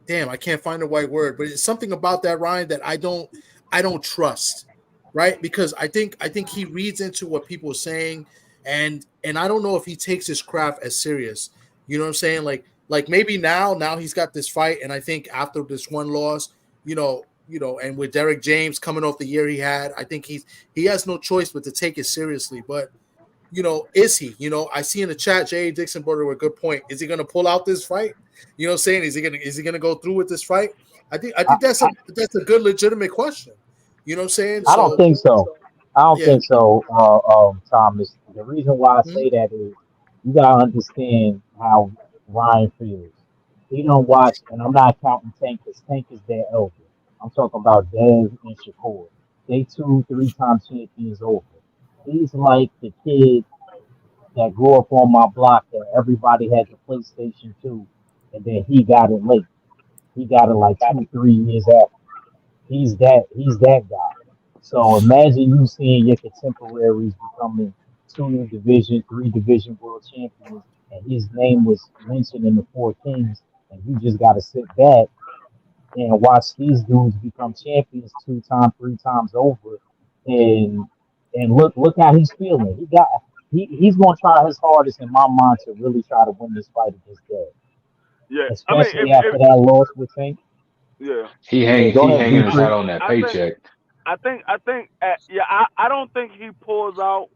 damn, I can't find the right word, but it's something about that Ryan that I don't trust, right? Because I think he reads into what people are saying, and I don't know if he takes his craft as serious. You know what I'm saying? Like maybe now he's got this fight, and I think after this one loss, you know, and with Derek James coming off the year he had, I think he has no choice but to take it seriously. But you know, is he? You know, I see in the chat, J.A. Dixon brought up a good point. Is he going to pull out this fight? You know what I'm saying? Is he gonna go through with this fight? I think that's a good legitimate question. You know what I'm saying? I don't think so. Think so, Thomas. The reason why I say that is you gotta understand how Ryan feels. He don't watch, and I'm not counting Tank because Tank is their elder. I'm talking about Dev and Shakur. They 2-3-time champions over. He's like the kid that grew up on my block that everybody had the PlayStation 2, and then he got it late. He got it like 2-3 years after. He's that guy. So imagine you seeing your contemporaries becoming 2 division, 3 division world champions, and his name was mentioned in the 4 Kings, and you just got to sit back and watch these dudes become champions 2 times, 3 times over, and look how he's feeling. He's gonna try his hardest in my mind to really try to win this fight against Dad. Yeah, Especially after that loss with Tank. Yeah, he hanging his hat on that paycheck. I don't think he pulls out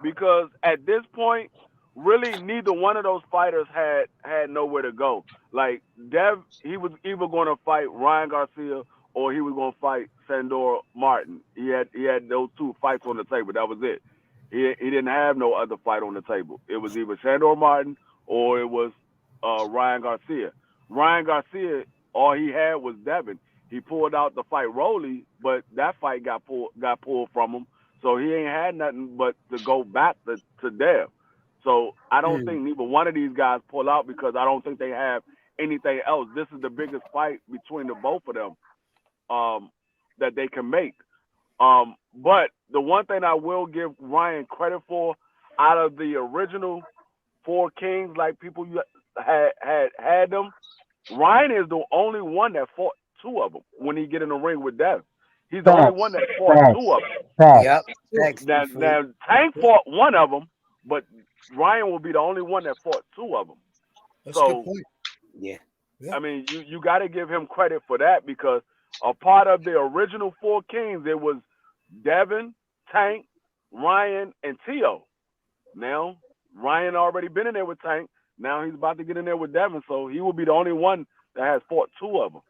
because at this point, really neither one of those fighters had nowhere to go. Like Dev, he was either going to fight Ryan Garcia or he was going to fight Sandor Martin. He had those 2 fights on the table. That was it. He didn't have no other fight on the table. It was either Sandor Martin or it was Ryan Garcia. Ryan Garcia, all he had was Devin. He pulled out the fight Rolly, but that fight got pulled from him. So he ain't had nothing but to go back to Dev. So I don't think neither one of these guys pull out because I don't think they have anything else. This is the biggest fight between the both of them that they can make. But the one thing I will give Ryan credit for, out of the original 4 Kings, like people had them, Ryan is the only one that fought 2 of them when he get in the ring with Dev. He's the only one that fought 2 of them. Yep. Now Tank fought 1 of them, but Ryan will be the only one that fought 2 of them. That's a good point. Yeah. I mean, you got to give him credit for that because a part of the original 4 Kings, it was Devin, Tank, Ryan, and Tio. Now, Ryan already been in there with Tank. Now he's about to get in there with Devin, so he will be the only one that has fought 2 of them.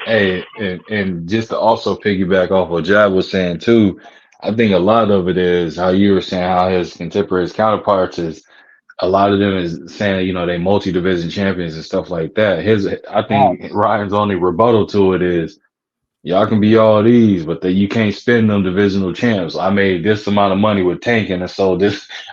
Hey, and just to also piggyback off what Jab was saying too, I think a lot of it is how you were saying how his contemporaries counterparts is a lot of them is saying, you know, they multi-division champions and stuff like that. I think Ryan's only rebuttal to it is y'all can be all these, but you can't spend them divisional champs. I made this amount of money with tanking, and so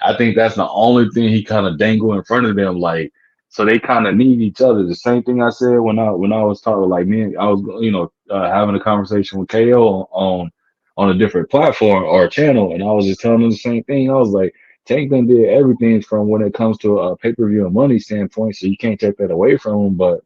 I think that's the only thing he kind of dangle in front of them, like, so they kind of need each other. The same thing I said when I was talking, like I was, having a conversation with KO on a different platform or channel, and I was just telling him the same thing. I was like, Tank done did everything from when it comes to a pay-per-view and money standpoint, so you can't take that away from him, but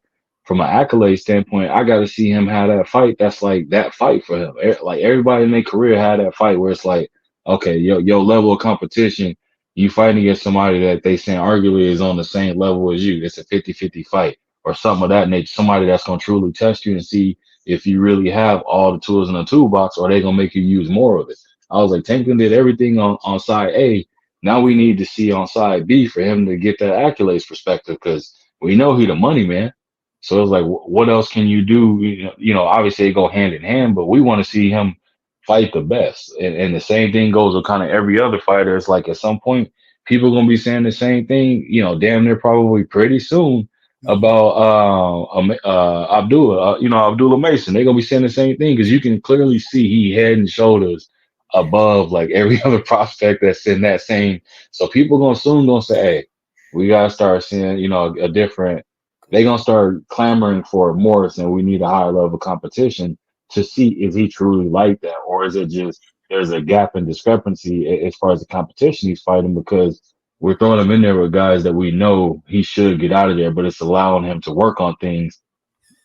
from an accolade standpoint, I got to see him have that fight. That's like that fight for him. Like everybody in their career had that fight where it's like, okay, your level of competition, you fighting against somebody that they saying arguably is on the same level as you. It's a 50-50 fight or something of that nature. Somebody that's going to truly test you and see if you really have all the tools in the toolbox or they going to make you use more of it. I was like, Tankin did everything on side A. Now we need to see on side B for him to get that accolades perspective because we know he the money man. So it's like, what else can you do? Obviously they go hand in hand, but we want to see him fight the best. And the same thing goes with kind of every other fighter. It's like at some point, people are going to be saying the same thing, damn near probably pretty soon. Abdullah, Abdullah Mason. They're gonna be saying the same thing because you can clearly see he head and shoulders above like every other prospect that's in that same. So people gonna say, hey, we gotta start seeing, a different. They're gonna start clamoring for Morris, and we need a higher level of competition to see is he truly like that, or is it just there's a gap and discrepancy as far as the competition he's fighting because we're throwing him in there with guys that we know he should get out of there, but it's allowing him to work on things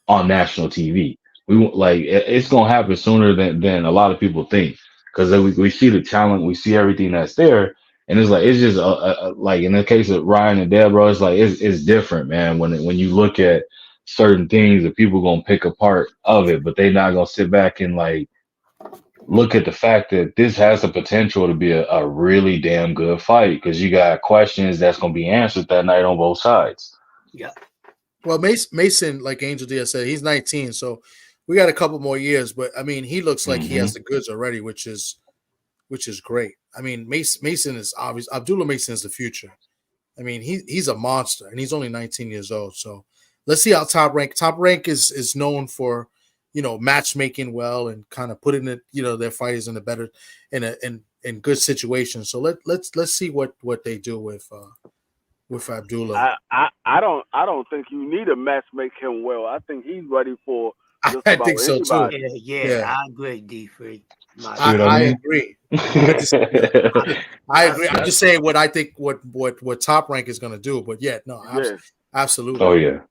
on national TV. It's gonna happen sooner than a lot of people think because we see the talent, we see everything that's there, and it's just like in the case of Ryan and Deb, bro, it's like it's different, man. When you look at certain things, that people gonna pick apart of it, but they not gonna sit back and like look at the fact that this has the potential to be a really damn good fight because you got questions that's going to be answered that night on both sides. Yeah. Well, Mason, like Angel Diaz said, he's 19, so we got a couple more years. But I mean, he looks like he has the goods already, which is great. I mean, Mason is obvious. Abdullah Mason is the future. I mean, he's a monster, and he's only 19 years old. So let's see how Top Rank is known for, matchmaking well and kind of putting it, their fighters in a better, in good situations. So let's see what they do with Abdullah. I don't think you need to matchmake him well. I think he's ready for just I about think so anybody. too. Yeah, I agree, D3. I agree. I agree. I'm just saying what I think what Top Rank is going to do. But absolutely. Oh yeah.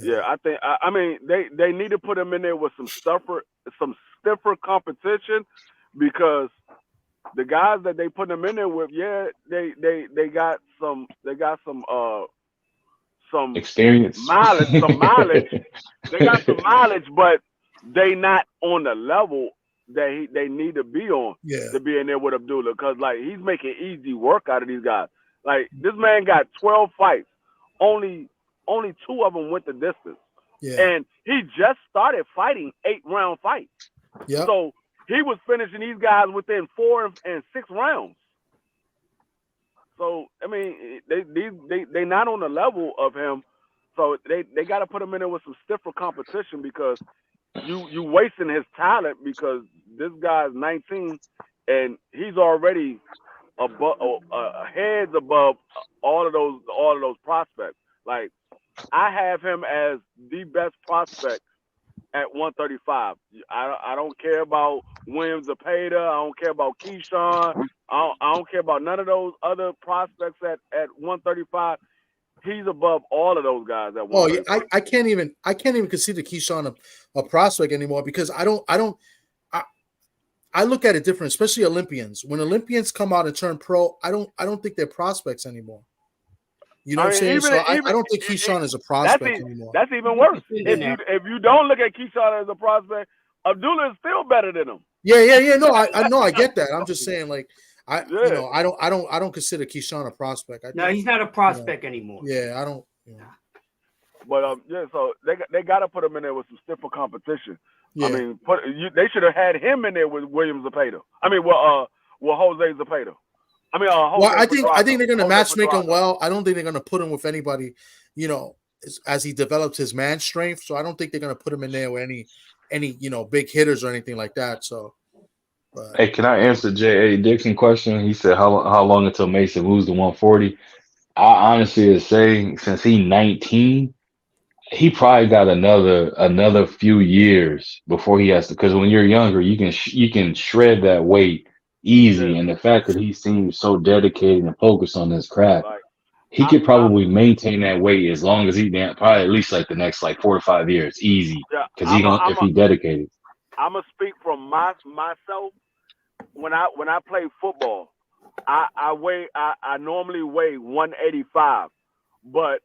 Yeah, I think. I mean, they need to put him in there with some stiffer competition because the guys that they put him in there with, they got some experience, mileage. They got some mileage, but they not on the level that they need to be on to be in there with Abdullah because like he's making easy work out of these guys. Like this man got 12 fights, only 2 of them went the distance. Yeah. And he just started fighting 8-round fights. Yeah. So he was finishing these guys within 4 and 6 rounds. So I mean, they not on the level of him. So they got to put him in there with some stiffer competition because you wasting his talent because this guy's 19 and he's already heads above all of those prospects. Like I have him as the best prospect at 135. I don't care about Williams Zepeda. I don't care about Keyshawn. I don't care about none of those other prospects at 135. He's above all of those guys at 135. Oh, yeah, I can't even consider Keyshawn a prospect anymore because I look at it different, especially Olympians. When Olympians come out and turn pro, I don't think they're prospects anymore. You know what I'm saying? So I don't think Keyshawn is a prospect anymore. That's even worse. If you don't look at Keyshawn as a prospect, Abdullah is still better than him. Yeah. No, I know, I get that. I'm just saying, like, I don't consider Keyshawn a prospect. No, he's not a prospect anymore. Yeah, I don't. But so they got to put him in there with some stiffer competition. Yeah. I mean, they should have had him in there with Williams Zepeda. I mean, with Jose Zepeda. I mean, I think they're going to matchmake him well. I don't think they're going to put him with anybody, as he develops his man strength. So I don't think they're going to put him in there with any big hitters or anything like that. So, hey, can I answer J.A. Dixon question? He said, how long until Mason moves to 140? I honestly would say since he's 19, he probably got another few years before he has to. Because when you're younger, you can shred that weight easy, and the fact that he seems so dedicated and focused on his craft, he could probably maintain that weight as long as probably at least like the next 4 to 5 years, easy. Because if he dedicated. I'm gonna speak from myself. When I play football, I normally weigh 185, but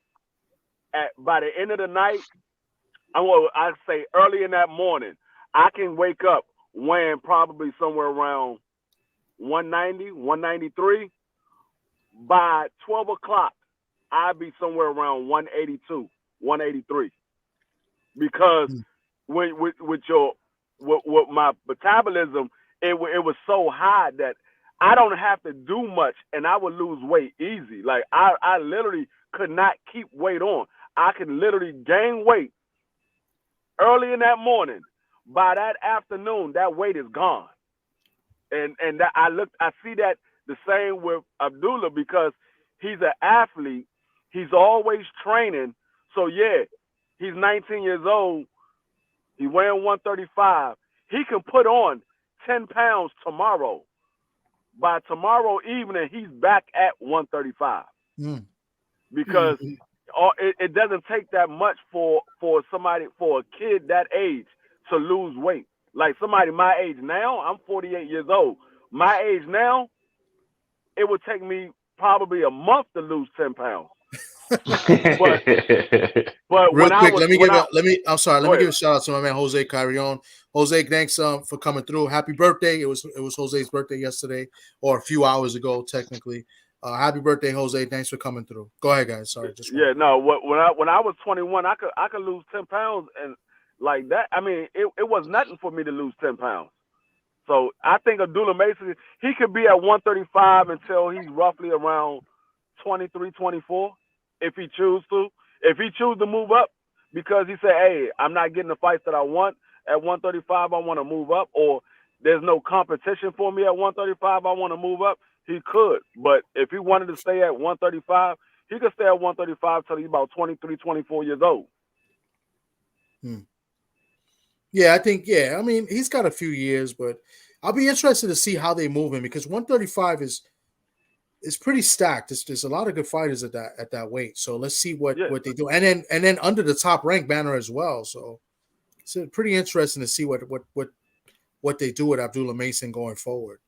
by the end of the night, I say early in that morning, I can wake up weighing probably somewhere around 190, 193. By 12 o'clock, I'd be somewhere around 182, 183. Because with my metabolism, it was so high that I don't have to do much and I would lose weight easy. Like I literally could not keep weight on. I can literally gain weight early in that morning. By that afternoon, that weight is gone. And that I see that the same with Abdullah because he's an athlete. He's always training. So yeah, he's 19 years old. He weighing 135. He can put on 10 pounds tomorrow. By tomorrow evening, he's back at 135. Because it doesn't take that much for a kid that age to lose weight. Like somebody my age now, I'm 48 years old. My age now, it would take me probably a month to lose 10 pounds. but real quick, let me give a shout out to my man Jose Carrion. Jose, thanks for coming through. Happy birthday! It was Jose's birthday yesterday, or a few hours ago, technically. Happy birthday, Jose! Thanks for coming through. Go ahead, guys. Sorry, when I was 21, I could lose 10 pounds and like that. I mean, it was nothing for me to lose 10 pounds. So I think Abdullah Mason, he could be at 135 until he's roughly around 23, 24. If he chooses to. If he chooses to move up because he said, hey, I'm not getting the fights that I want at 135, I want to move up, or there's no competition for me at 135, I want to move up, he could. But if he wanted to stay at 135, he could stay at 135 till he's about 23, 24 years old. Yeah, I think, I mean, he's got a few years, but I'll be interested to see how they move him because 135 is pretty stacked. There's a lot of good fighters at that weight. So let's see what they do. And then under the top rank banner as well. So it's pretty interesting to see what they do with Abdullah Mason going forward.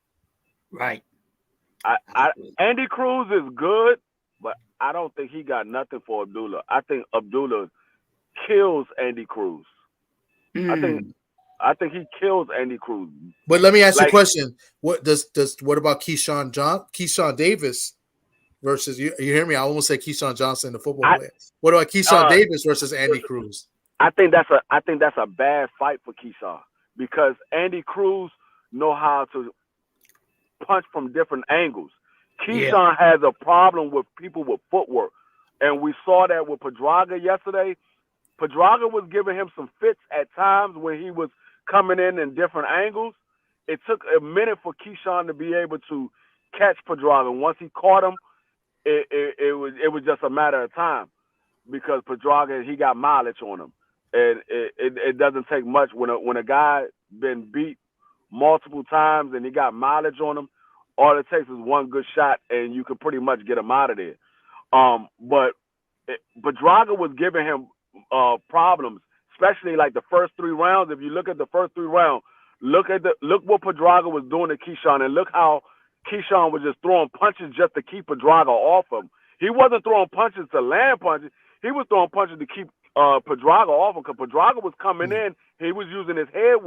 Right. Andy Cruz is good, but I don't think he got nothing for Abdullah. I think Abdullah kills Andy Cruz. I think he kills Andy Cruz. But let me ask you a question. What about Keyshawn Davis versus you hear me? I almost say Keyshawn Johnson, the football player. What about Keyshawn Davis versus Andy Cruz? I think that's a bad fight for Keyshawn because Andy Cruz know how to punch from different angles. Keyshawn has a problem with people with footwork. And we saw that with Pedraga yesterday. Pedraga was giving him some fits at times when he was coming in different angles. It took a minute for Keyshawn to be able to catch Pedraga. Once he caught him, it was just a matter of time because Pedraga, he got mileage on him. And it doesn't take much when a guy been beat multiple times and he got mileage on him, all it takes is one good shot and you can pretty much get him out of there. But Pedraga was giving him problems, especially like the first 3 rounds. If you look at the first 3 rounds, look what Pedraga was doing to Keyshawn, and look how Keyshawn was just throwing punches just to keep Pedraga off him. He wasn't throwing punches to land punches. He was throwing punches to keep Pedraga off him because Pedraga was coming in. He was using his head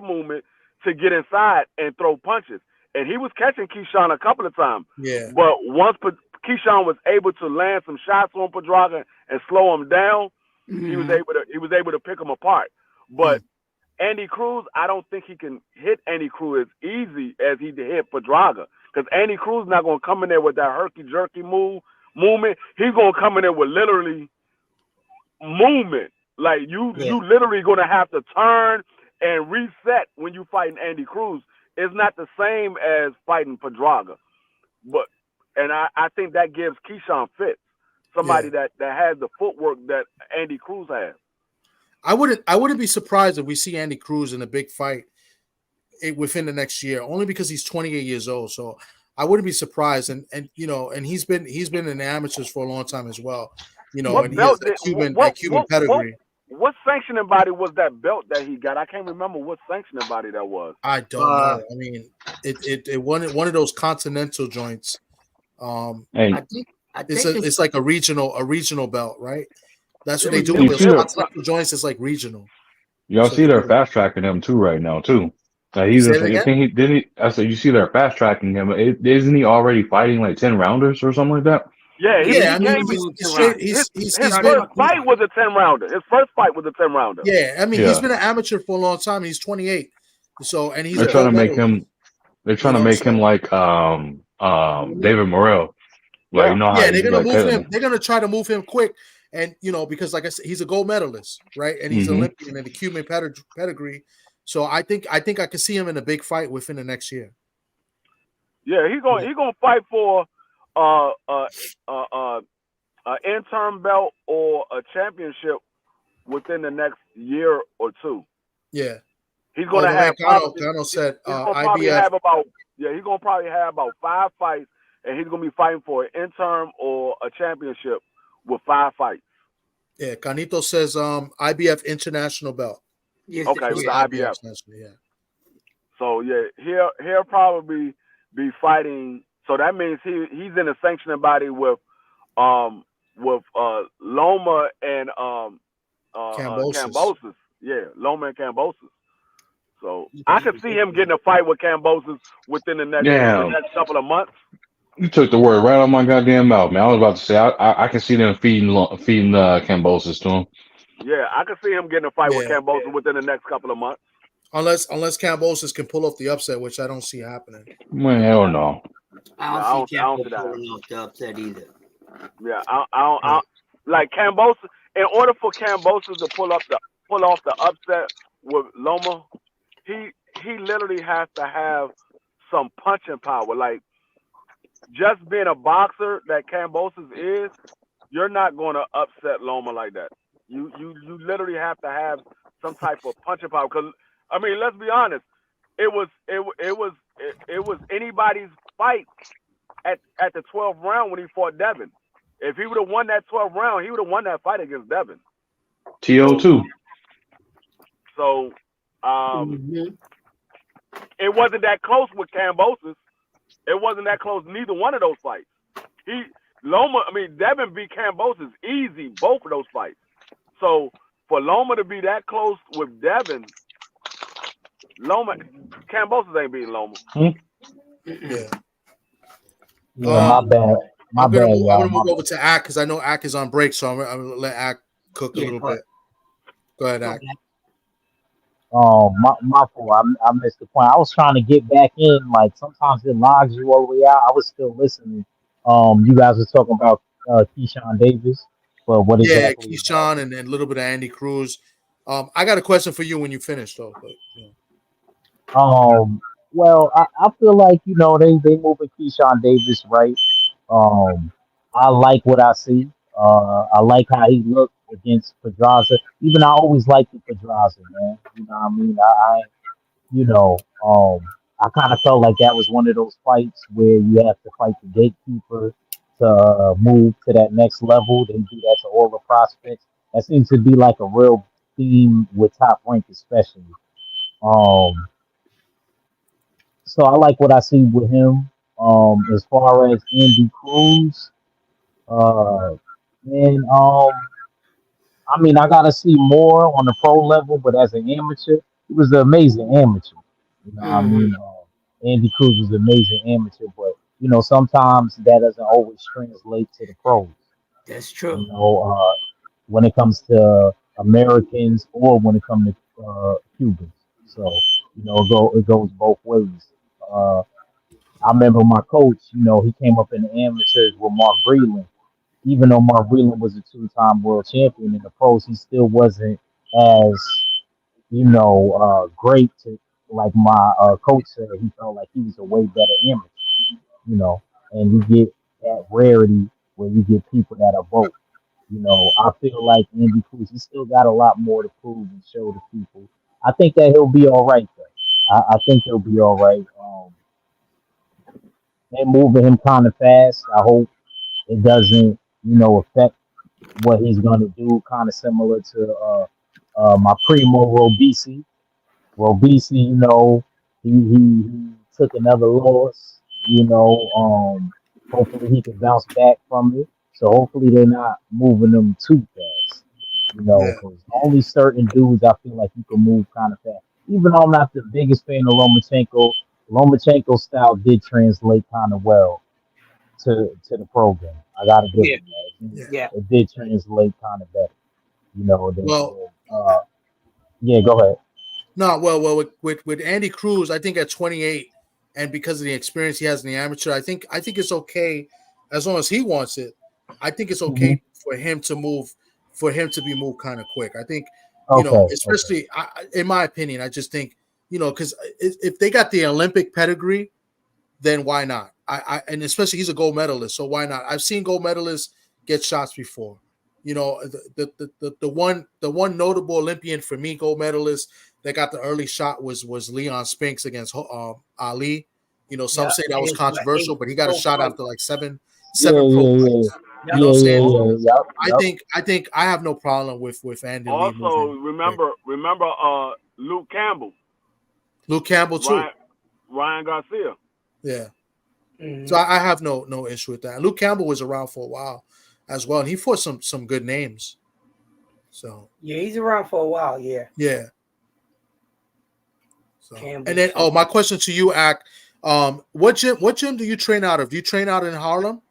movement to get inside and throw punches, and he was catching Keyshawn a couple of times. Yeah. But once Keyshawn was able to land some shots on Pedraga and slow him down, he was able to pick him apart. But Andy Cruz, I don't think he can hit Andy Cruz as easy as he hit Pedraga. Because Andy Cruz not going to come in there with that herky-jerky movement. He's going to come in there with literally movement. Like, you literally going to have to turn and reset when you fighting Andy Cruz. It's not the same as fighting Pedraga. And I think that gives Keyshawn fits. Somebody that has the footwork that Andy Cruz has. I wouldn't be surprised if we see Andy Cruz in a big fight within the next year, only because he's 28 years old. So I wouldn't be surprised. And he's been in the amateurs for a long time as well. And he has that Cuban pedigree. What sanctioning body was that belt that he got? I can't remember what sanctioning body that was. I don't know. I mean, it one of those continental joints. I think it's like a regional belt, right? That's what they do with those continental joints. It's like regional. Y'all see they're fast tracking him too right now too. You see they're fast tracking him. Isn't he already fighting like 10 rounders or something like that? Yeah, his first fight was a 10-rounder. His first fight was a 10-rounder. Yeah, I mean he's been an amateur for a long time. He's 28, so and he's they're trying to make him. They're trying to make him like David Morrell. Like, they're gonna move him. They're gonna try to move him quick And because like I said, he's a gold medalist, right? And he's Olympian and a Cuban pedigree. So I think I can see him in a big fight within the next year. Yeah, he's gonna fight for interim belt or a championship within the next year or two. Yeah. He's gonna have Gano said he's gonna IBF. he's gonna probably have about 5 fights, and he's gonna be fighting for an interim or a championship with 5 fights. Yeah, Canito says IBF international belt. Yes, Okay, with the IBF. Yeah. So yeah, he'll probably be fighting. So that means he's in a sanctioning body with Loma and Cambosis. Yeah, Loma and Cambosis. So I could see him getting a fight with Cambosis within the next couple of months. You took the word right out of my goddamn mouth, man. I was about to say I can see them feeding Cambosis to him. Yeah, I could see him getting a fight with Cambosis within the next couple of months. Unless Cambosis can pull off the upset, which I don't see happening. Man, hell no. I don't see Cambosis pulling off the upset either. Yeah, I don't like Cambosis. In order for Cambosis to pull off the upset with Loma, he literally has to have some punching power. Like, just being a boxer that Cambosis is, you're not going to upset Loma like that. You literally have to have some type of punching power. Because I mean, let's be honest, it was anybody's fight at the 12th round when he fought Devin. If he would have won that 12th round, he would have won that fight against Devin. TO2. So it wasn't that close with Cambosis. It wasn't that close neither one of those fights. Devin beat Cambosis easy both of those fights. So for Loma to be that close with Devin, Cambosis ain't beating Loma. Yeah. My bad. I'm gonna move over to Ak because I know Ak is on break, so I'm gonna let Ak cook a little bit. Go ahead, Ak. My fault. I missed the point. I was trying to get back in. Like sometimes it logs you all the way out. I was still listening. You guys were talking about Keyshawn Davis, but what exactly? Yeah, Keyshawn and a little bit of Andy Cruz. I got a question for you when you finish, though. But, Well, I feel like they moving Keyshawn Davis right. I like what I see. I like how he looked against Pedraza. Even I always liked Pedraza, man. You know what I mean? I kind of felt like that was one of those fights where you have to fight the gatekeeper to move to that next level. They do that to all the prospects. That seems to be like a real theme with Top Rank, especially. So I like what I see with him. As far as Andy Cruz, I gotta see more on the pro level, but as an amateur, he was an amazing amateur. You know what I mean? Andy Cruz was an amazing amateur, but sometimes that doesn't always translate to the pros. That's true. When it comes to Americans or when it comes to Cubans. So, it goes both ways. I remember my coach, he came up in the amateurs with Mark Breland. Even though Mark Breland was a 2-time world champion in the pros, he still wasn't as, great to, like my coach said, he felt like he was a way better amateur, and you get that rarity where you get people that are both. I feel like Andy Cruz, he still got a lot more to prove and show to people. I think that he'll be all right, though. I think he'll be all right. They're moving him kind of fast. I hope it doesn't, affect what he's going to do, kind of similar to my primo Robisi. Robisi, he took another loss. Hopefully he can bounce back from it. So hopefully they're not moving them too fast. Because only certain dudes I feel like you can move kind of fast. Even though I'm not the biggest fan of Lomachenko's style did translate kind of well to the program. I gotta give him that. Yeah. It did translate kind of better. Go ahead. No, well, with Andy Cruz, I think at 28, and because of the experience he has in the amateur, I think it's okay as long as he wants it. I think it's okay for him to move for him to be moved kind of quick. I think, Okay. especially in my opinion, I just think, because if they got the Olympic pedigree, then why not? And especially he's a gold medalist, so why not? I've seen gold medalists get shots before. The one notable Olympian for me, gold medalist that got the early shot was Leon Spinks against Ali. Some say that was controversial, but he got a shot after like seven pro fights. You know what I'm saying? I think I have no problem with Andy Lee. Also, remember Luke Campbell. Luke Campbell too. Ryan Garcia. Yeah. So I have no issue with that. Luke Campbell was around for a while as well, and he fought some good names. So yeah, he's around for a while. Yeah. Yeah. So and then my question to you, Ak, what gym do you train out of? Do you train out in Harlem?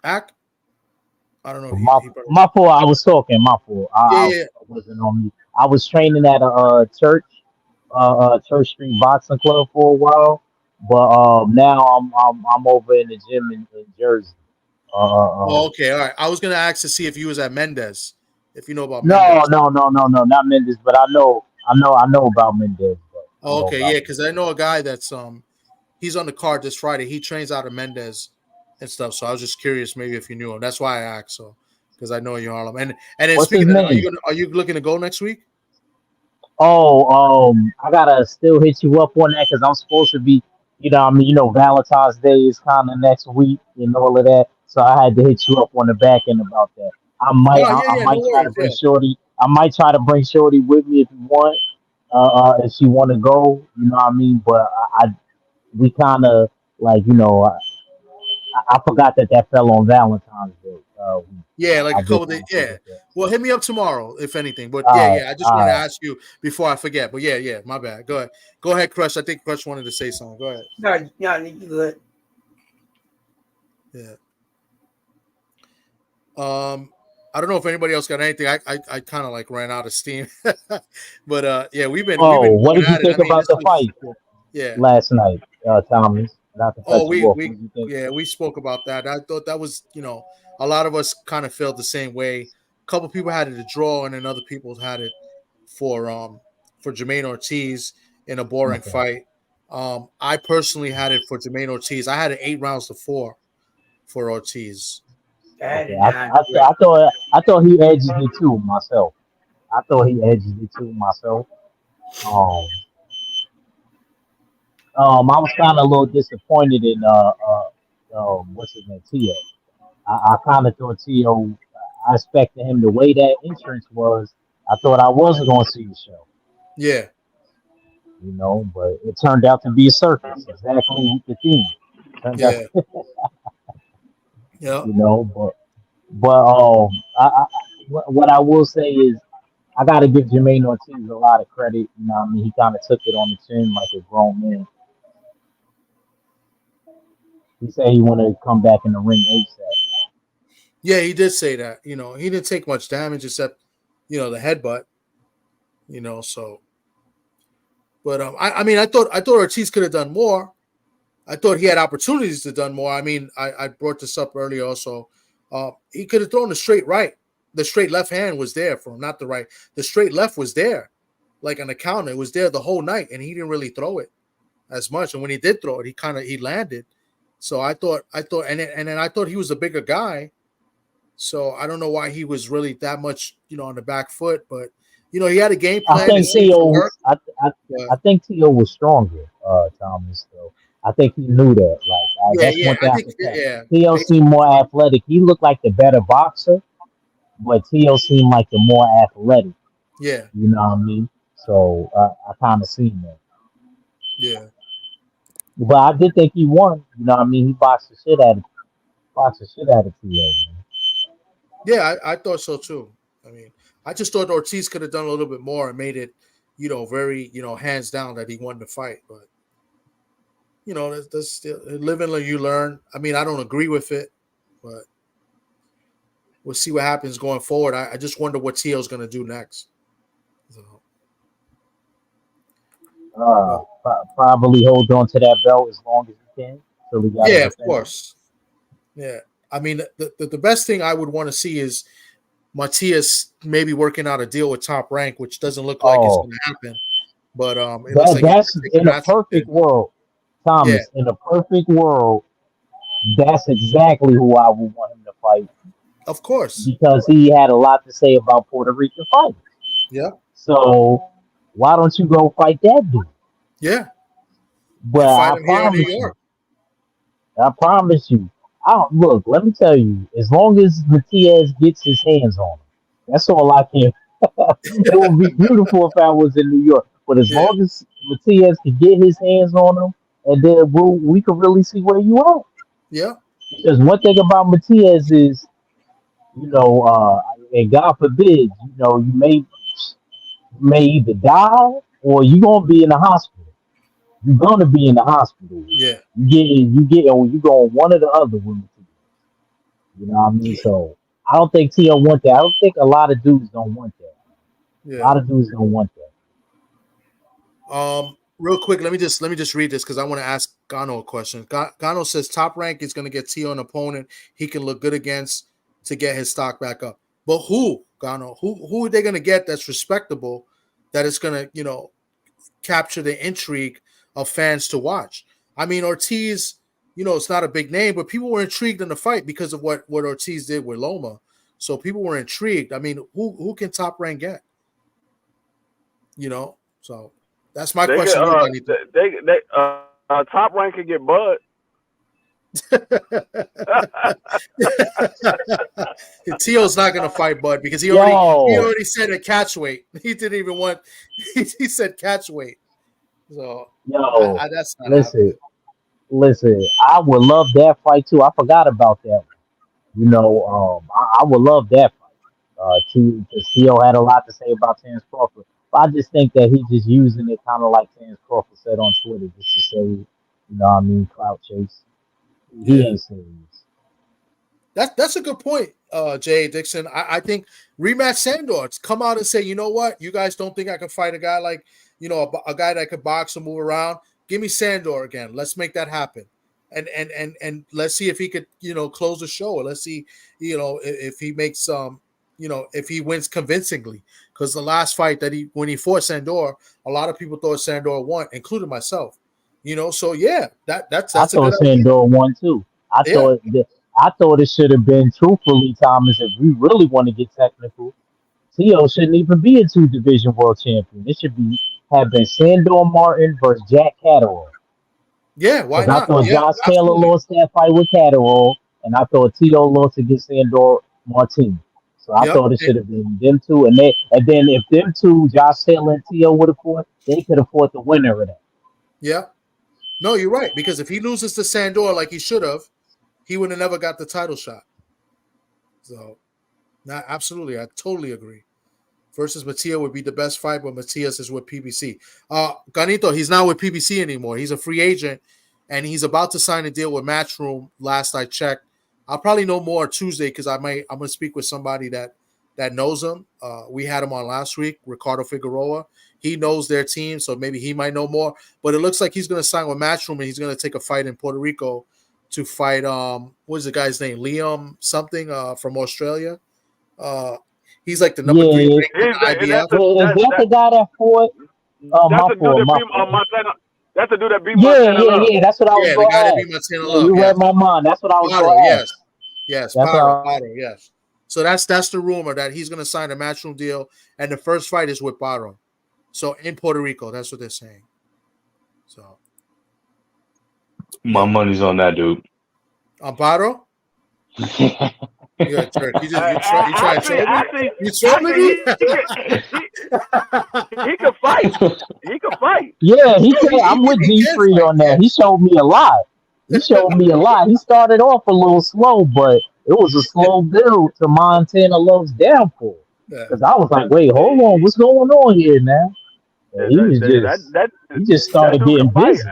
Ak? I don't know. My fault. I was talking. My fault. I wasn't on me. I was training at a church Street Boxing Club for a while, but now I'm over in the gym in Jersey. Okay, all right. I was gonna ask to see if you was at Mendez, if you know about No, Mendez. no, not Mendez, but I know about Mendez. Okay, yeah, because I know a guy that's he's on the card this Friday. He trains out of Mendez and stuff. So I was just curious, maybe if you knew him. That's why I asked. So because I know you're Harlem. And then What's speaking his of, name? are you looking to go next week? I gotta still hit you up on that because I'm supposed to be, Valentine's Day is kind of next week and all of that. So I had to hit you up on the back end about that. I might try to bring Shorty. I might try to bring Shorty with me if you want. If she want to go, you know what I mean. But we kind of like, I forgot that fell on Valentine's Day. Yeah, like a couple days. Yeah. Well, hit me up tomorrow, if anything. But I just want to ask you before I forget. But yeah, my bad. Go ahead, Crush. I think Crush wanted to say something. Go ahead. No, you good. Yeah. I don't know if anybody else got anything. I kind of like ran out of steam. But yeah, we've been. What did you think about the fight? Yeah. Last night, Thomas. We spoke about that. I thought that was, a lot of us kind of felt the same way. A couple people had it a draw, and then other people had it for Jermaine Ortiz in a boring fight. I personally had it for Jermaine Ortiz. I had it 8 rounds to 4 for Ortiz. Okay. I thought he edged it too myself. I was kind of a little disappointed in what's his name, Tio. I kind of thought Tio. I expected him the way that entrance was. I thought I wasn't going to see the show. Yeah. But it turned out to be a circus. Exactly the theme. Yeah. What I will say is I got to give Jermaine Ortiz a lot of credit. He kind of took it on the chin like a grown man. He said he wanted to come back in the ring ASAP. Yeah, he did say that. He didn't take much damage except, the headbutt. So. But I thought Ortiz could have done more. I thought he had opportunities to done more. I brought this up earlier also. He could have thrown the straight right. The straight left hand was there for him, not the right. The straight left was there, like on the counter. It was there the whole night, and he didn't really throw it as much. And when he did throw it, he landed. So I thought, and then I thought he was a bigger guy. So I don't know why he was really that much, on the back foot. But he had a game plan. I think Tio was stronger, Thomas. So I think he knew that. Tio seemed more athletic. He looked like the better boxer, but Tio seemed like the more athletic. Yeah. You know what I mean? So I kind of seen that. Yeah. But I did think he won. You know what I mean? He boxed the shit out of Tio. Man. Yeah, I thought so too. I just thought Ortiz could have done a little bit more and made it, very, hands down that he won the fight. But, that's still live and you learn. I don't agree with it, but we'll see what happens going forward. I just wonder what Tio's going to do next. So. Probably hold on to that belt as long as he can. Yeah, of course. Yeah. I mean, the best thing I would want to see is Matias maybe working out a deal with Top Rank, which doesn't look like it's going to happen. But it looks like that's in a perfect world, Thomas. Yeah. In a perfect world, that's exactly who I would want him to fight. Of course, because he had a lot to say about Puerto Rican fighters. Yeah. So why don't you go fight that dude? Yeah. But I promise you. Look, let me tell you, as long as Matias gets his hands on him, that's all I can. It would be beautiful if I was in New York. But as long as Matias can get his hands on him, and then we can really see where you are. Yeah. Because one thing about Matias is, and God forbid, you may either die or you're gonna be in the hospital. You're gonna be in the hospital. Yeah. You go one or the other with Matias. You know what I mean? So I don't think T.O. want that. I don't think a lot of dudes don't want that. Yeah. A lot of dudes don't want that. Real quick, let me just read this because I want to ask Gano a question. Gano says Top Rank is going to get T.O. an opponent he can look good against to get his stock back up. But who, Gano? Who are they going to get that's respectable, that is going to, capture the intrigue of fans to watch? I mean, Ortiz, it's not a big name, but people were intrigued in the fight because of what Ortiz did with Loma. So people were intrigued. I mean, who can Top Rank get? So that's my question. Top Rank can get Bud. Tio's not gonna fight Bud because he already said a catch weight. He didn't even want. He said catch weight. So that's not listen. I would love that fight too. I forgot about that one. I would love that fight. Because Tio had a lot to say about Terence Crawford. But I just think that he's just using it kind of like Terence Crawford said on Twitter, just to say, clout chase. He ain't serious. That's a good point, Jay Dixon. I think rematch Sandor. Come out and say, you know what? You guys don't think I can fight a guy like, a guy that could box and move around? Give me Sandor again. Let's make that happen. And let's see if he could, close the show. Let's see, if he makes if he wins convincingly. Because the last fight when he fought Sandor, a lot of people thought Sandor won, including myself. So that's I thought Sandor won too. I thought it should have been, truthfully, Thomas, if we really want to get technical, Tio shouldn't even be a 2-division world champion. It should have been Sandor Martin versus Jack Catterall. Yeah, why not? I thought Josh Taylor lost that fight with Catterall, and I thought Tio lost against Sandor Martin. So I thought it should have been them two, and then if them two, Josh Taylor and Tio, would have fought, they could have fought the winner of that. Yeah. No, you're right, because if he loses to Sandor like he should have, he would have never got the title shot. So, absolutely, I totally agree. Versus Matias would be the best fight, but Matias is with PBC. Ganito, he's not with PBC anymore. He's a free agent, and he's about to sign a deal with Matchroom. Last I checked, I'll probably know more Tuesday because I'm gonna speak with somebody that knows him. We had him on last week, Ricardo Figueroa. He knows their team, so maybe he might know more. But it looks like he's going to sign with Matchroom, and he's going to take a fight in Puerto Rico to fight what is the guy's name? Liam something from Australia. He's like the number 3 ranked in IBF. Is that the guy that fought? That's the dude that beat Montana. Yeah. That's what I was going to ask. You read my mind. That's what I was going to ask. Yes, Paro, yes. So that's the rumor that he's going to sign a Matchroom deal, and the first fight is with Paro. So in Puerto Rico, that's what they're saying. So my money's on that dude. Amparo? You're a jerk. You try to troll me? You trolling me? He can fight. He can fight. Yeah, he can. I'm with G3 on that. He showed me a lot. He started off a little slow, but it was a slow build to Montana Love's downfall. Because I was like, wait, hold on, what's going on here now? He just started getting busy.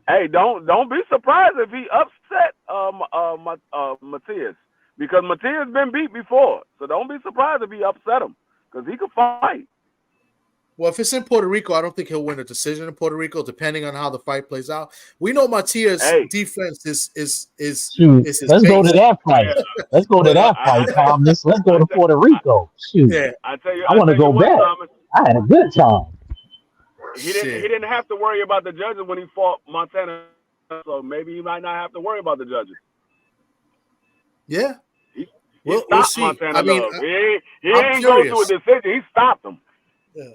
Hey, don't be surprised if he upset Matias, because Matias been beat before. So don't be surprised if he upset him, because he can fight. Well, if it's in Puerto Rico, I don't think he'll win a decision in Puerto Rico, depending on how the fight plays out. We know Matia's defense is Shoot, his let's go to base. that fight. Let's go to that fight, Tom. Let's go to Puerto Rico. Shoot, Yeah. I tell you, I want to go what, back. Thomas, I had a good time. he didn't have to worry about the judges when he fought Montana, so maybe he might not have to worry about the judges. Yeah. We'll see. Montana I mean, Love. He ain't go to a decision. He stopped him. Yeah.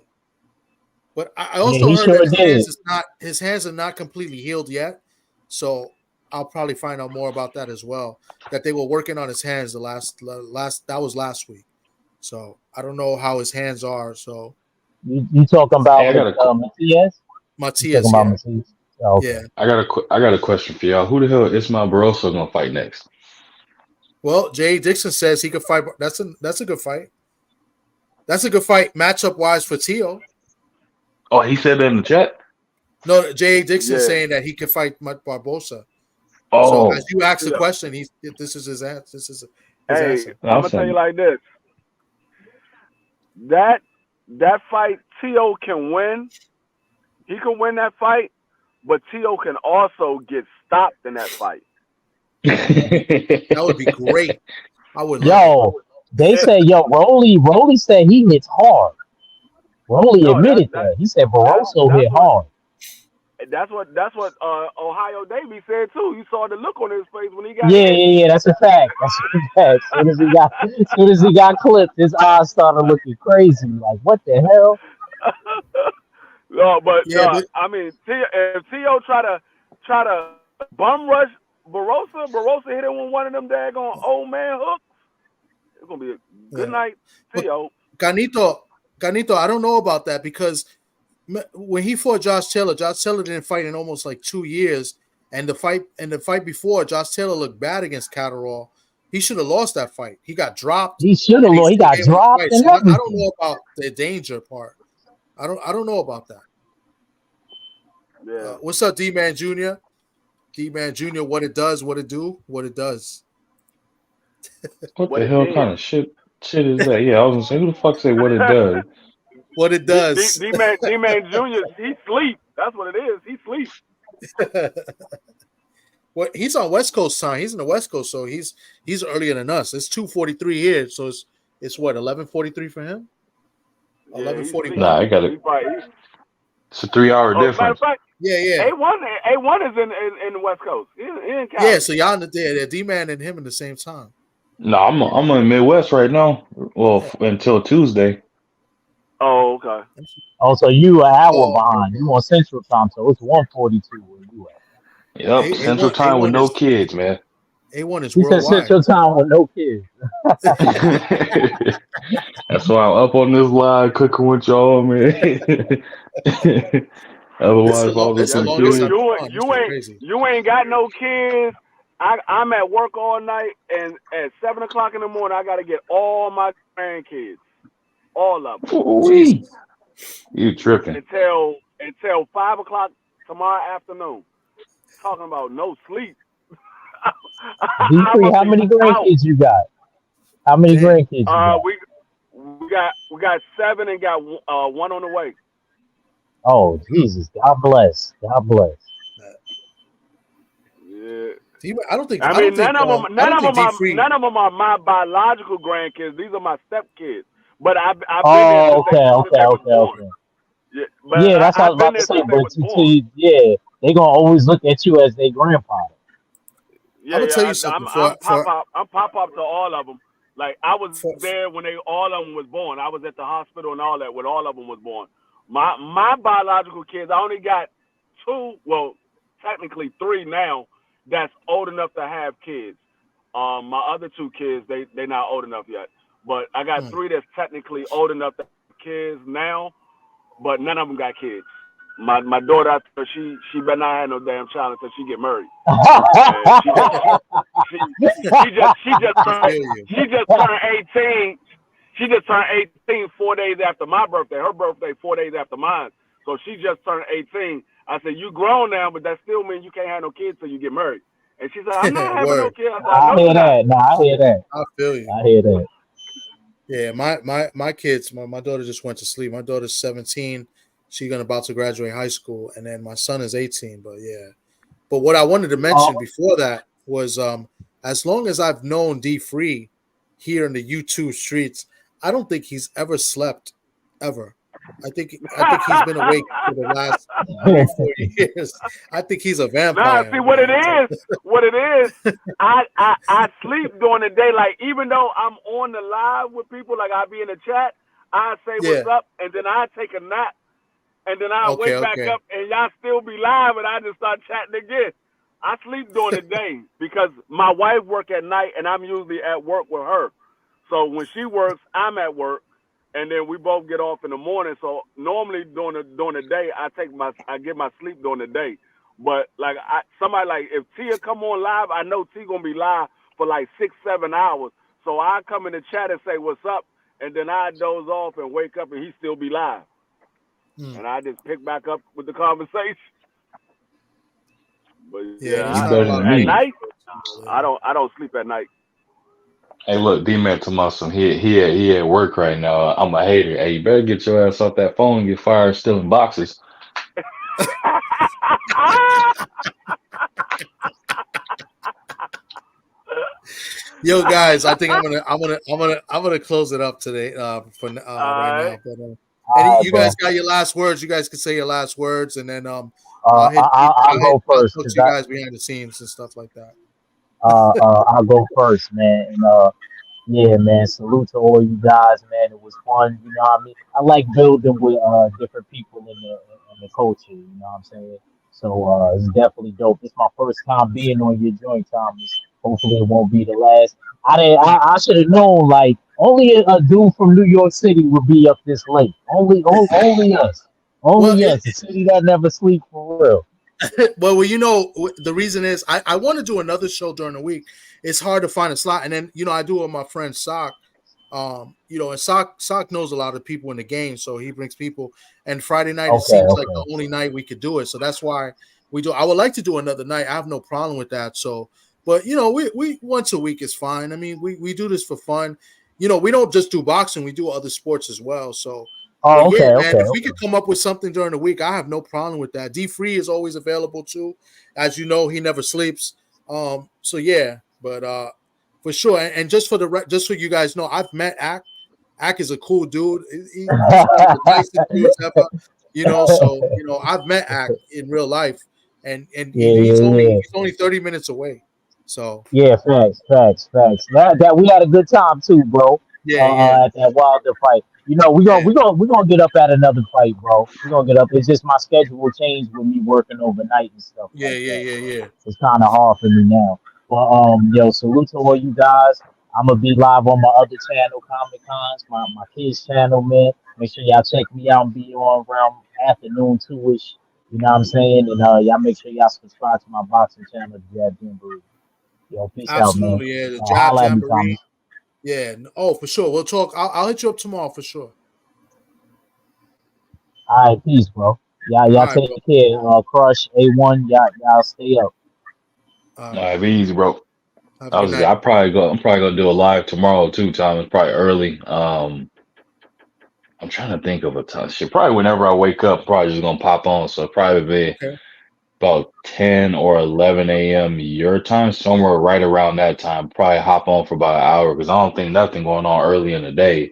But I also heard that his hands are not completely healed yet. So I'll probably find out more about that as well. That they were working on his hands that was last week. So I don't know how his hands are. So you talking about Matias? Matias. Yeah. Matias? Oh, okay. Yeah. I got a question for y'all. Who the hell is Ismael Barroso gonna fight next? Well, Jay Dixon says he could fight. That's a good fight. That's a good fight matchup wise for Tio. Oh, he said that in the chat. No, Jay Dixon saying that he could fight Barbosa. Oh, so as you asked the question, this is his answer. This is his answer. I'm gonna tell you like this: that fight, Tio can win. He can win that fight, but Tio can also get stopped in that fight. That would be great. I would. They say, Rolly said he hits hard. Rolly admitted that. He said Barroso hit hard. That's what Ohio Davey said too. You saw the look on his face when he got Yeah, that's a fact. That's a fact. As soon as he got clipped, his eyes started looking crazy. Like, what the hell? I mean, if Tio try to bum rush Barrosa hit him with one of them daggone old man hooks. It's gonna be a good night, Tio. Canito, I don't know about that because when he fought Josh Taylor didn't fight in almost like 2 years, and the fight before, Josh Taylor looked bad against Catterall. He should have lost that fight. He got dropped. He should have lost. He got dropped. So I don't know about the danger part. I don't know about that. Yeah. What's up, D-Man Jr.? D-Man Jr., what it does, what it do, what it does. What the hell kind of shit is that? Yeah, I was gonna say, who the fuck say what it does? What it does. D-Man Jr., he sleep. That's what it is. He sleep. Well, he's on West Coast time. He's in the West Coast, so he's earlier than us. It's 2:43 here, so it's what 11:43 for him. 11:41. Nah, I got it. It's a 3-hour difference. Yeah. A1 is in the West Coast. He in Cali. Yeah, so y'all in the D-Man and him in the same time. No, I'm in Midwest right now. Well, until Tuesday. Oh, okay. Oh, so you an hour behind. You on Central Time, so it's 1:42 where you at. Yep, Central Time with no kids, man. A1 is he worldwide. said Central Time with no kids. That's why I'm up on this live cooking with y'all, man. Otherwise, you ain't got no kids. I'm at work all night, and at 7:00 in the morning, I got to get all my grandkids, all of them. You tripping? Until 5:00 tomorrow afternoon. Talking about no sleep. D3, how many grandkids you got? How many grandkids you got? We got 7 and got one on the way. Oh, Jesus. God bless. God bless. Yeah. I don't think. None of them are my biological grandkids. These are my stepkids. But I've been there. Okay. Yeah, that's what I was about to say. But they're gonna always look at you as their grandpa. I'm gonna tell you something. I'm pop up to all of them. Like I was there when all of them was born. I was at the hospital and all that when all of them was born. My biological kids, I only got 2. Well, technically 3 now. That's old enough to have kids. My other 2 kids, they not old enough yet. But I got 3 that's technically old enough to have kids now, but none of them got kids. My daughter, she better not have no damn child until she get married. She just turned 18. She just turned 18 4 days after my birthday. Her birthday 4 days after mine. So she just turned 18. I said, you grown now, but that still means you can't have no kids till you get married. And she said, I'm not having no kids. I hear that. No, I hear that. I feel you. I hear that. Yeah, my kids, my daughter just went to sleep. My daughter's 17. She's about to graduate high school, and then my son is 18. But yeah, but what I wanted to mention before that was, as long as I've known D Free here in the U2 streets, I don't think he's ever slept, ever. I think he's been awake for the last 3-4 years. I think he's a vampire. Nah, see what it is. I sleep during the day. Like, even though I'm on the live with people, like I be in the chat, I say what's up, and then I take a nap, and then I wake back up, and y'all still be live, and I just start chatting again. I sleep during the day because my wife work at night, and I'm usually at work with her. So when she works, I'm at work. And then we both get off in the morning. So normally during the day, I get my sleep during the day. But like somebody like if Tia come on live, I know Tia gonna be live for like 6-7 hours. So I come in the chat and say what's up, and then I doze off and wake up and he still be live. And I just pick back up with the conversation. But at night, I don't sleep at night. Hey, look, D-Man talking about some he at work right now. I'm a hater. Hey, you better get your ass off that phone and get fired stealing boxes. Yo, guys, I think I'm gonna close it up today for right now. But you guys got your last words. You guys can say your last words, and then I'll go first. Talk to you guys behind the scenes and stuff like that. I'll go first, man. And yeah, man, salute to all you guys, man. It was fun, you know what I mean? I like building with different people in the culture, you know what I'm saying? So it's definitely dope. It's my first time being on your joint, Thomas. Hopefully it won't be the last. I should have known, like, only a dude from New York City would be up this late. Only us. Only us. The city that never sleep for real. Well, you know, the reason is I want to do another show during the week. It's hard to find a slot. And then, you know, I do it with my friend Sock. You know, and Sock knows a lot of people in the game, so he brings people. And Friday night, it seems like the only night we could do it. So that's why we do. I would like to do another night. I have no problem with that. So, but, you know, we once a week is fine. I mean, we do this for fun. You know, we don't just do boxing. We do other sports as well. So, if we could come up with something during the week, I have no problem with that. D Free is always available too. As you know, he never sleeps. So yeah, but for sure. And just so you guys know, I've met Ak. Ak is a cool dude. He's one of the nicest dudes ever. You know, so you know, I've met Ak in real life, and he's only 30 minutes away. So yeah, facts. That we had a good time too, bro. At that Wilder fight. You know, we're gonna get up at another fight, bro. We're gonna get up. It's just my schedule will change with me working overnight and stuff. Yeah. It's kind of hard for me now. But yo, salute to all you guys. I'm gonna be live on my other channel, Comic Cons, my kids channel, man. Make sure y'all check me out and be on around afternoon 2-ish. You know what I'm saying? And y'all make sure y'all subscribe to my boxing channel, Jab Jamboree. Yo, peace out, man. Absolutely, yeah. The Jab Jamboree. Yeah. Oh, for sure. We'll talk. I'll hit you up tomorrow for sure. All right, peace, bro. Y'all take care. Crush A1. Y'all stay up. All right, be easy, bro. I'm probably gonna do a live tomorrow too, Thomas. Probably early. I'm trying to think of a time. Shit, probably whenever I wake up, probably just gonna pop on. So probably be about 10 or 11 a.m. your time, somewhere right around that time. Probably hop on for about an hour because I don't think nothing going on early in the day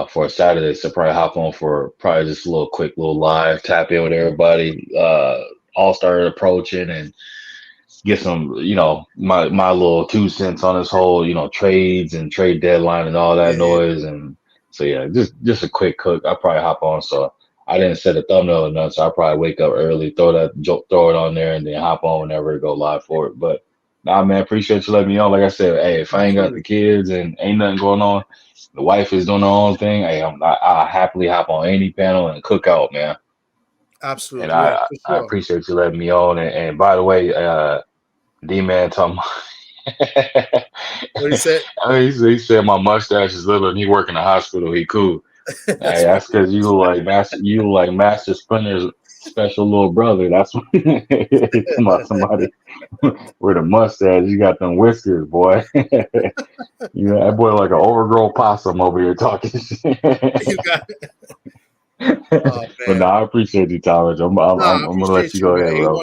for a Saturday. So probably hop on for probably just a quick little live, tap in with everybody. All started approaching and get some, you know, my little 2 cents on this whole, you know, trades and trade deadline and all that noise. And so yeah, just a quick cook. I'll probably hop on. So I didn't set a thumbnail or nothing, so I'll probably wake up early, throw it on there, and then hop on whenever it go live for it. But nah, man, appreciate you letting me on. Like I said, hey, if I ain't got the kids and ain't nothing going on, the wife is doing her own thing. Hey, I'll happily hop on any panel and cook out, man. Absolutely. And I appreciate you letting me on. And by the way, D-Man talking about what he said? He said my mustache is little and he work in the hospital. He cool. That's because you like Master special little brother. That's what talking about somebody with a mustache. You got them whiskers, boy. You know, that boy like an overgrown possum over here talking shit. You got oh But no, man. I appreciate you, Thomas. No, I I'm gonna let appreciate you you, go man. ahead, bro.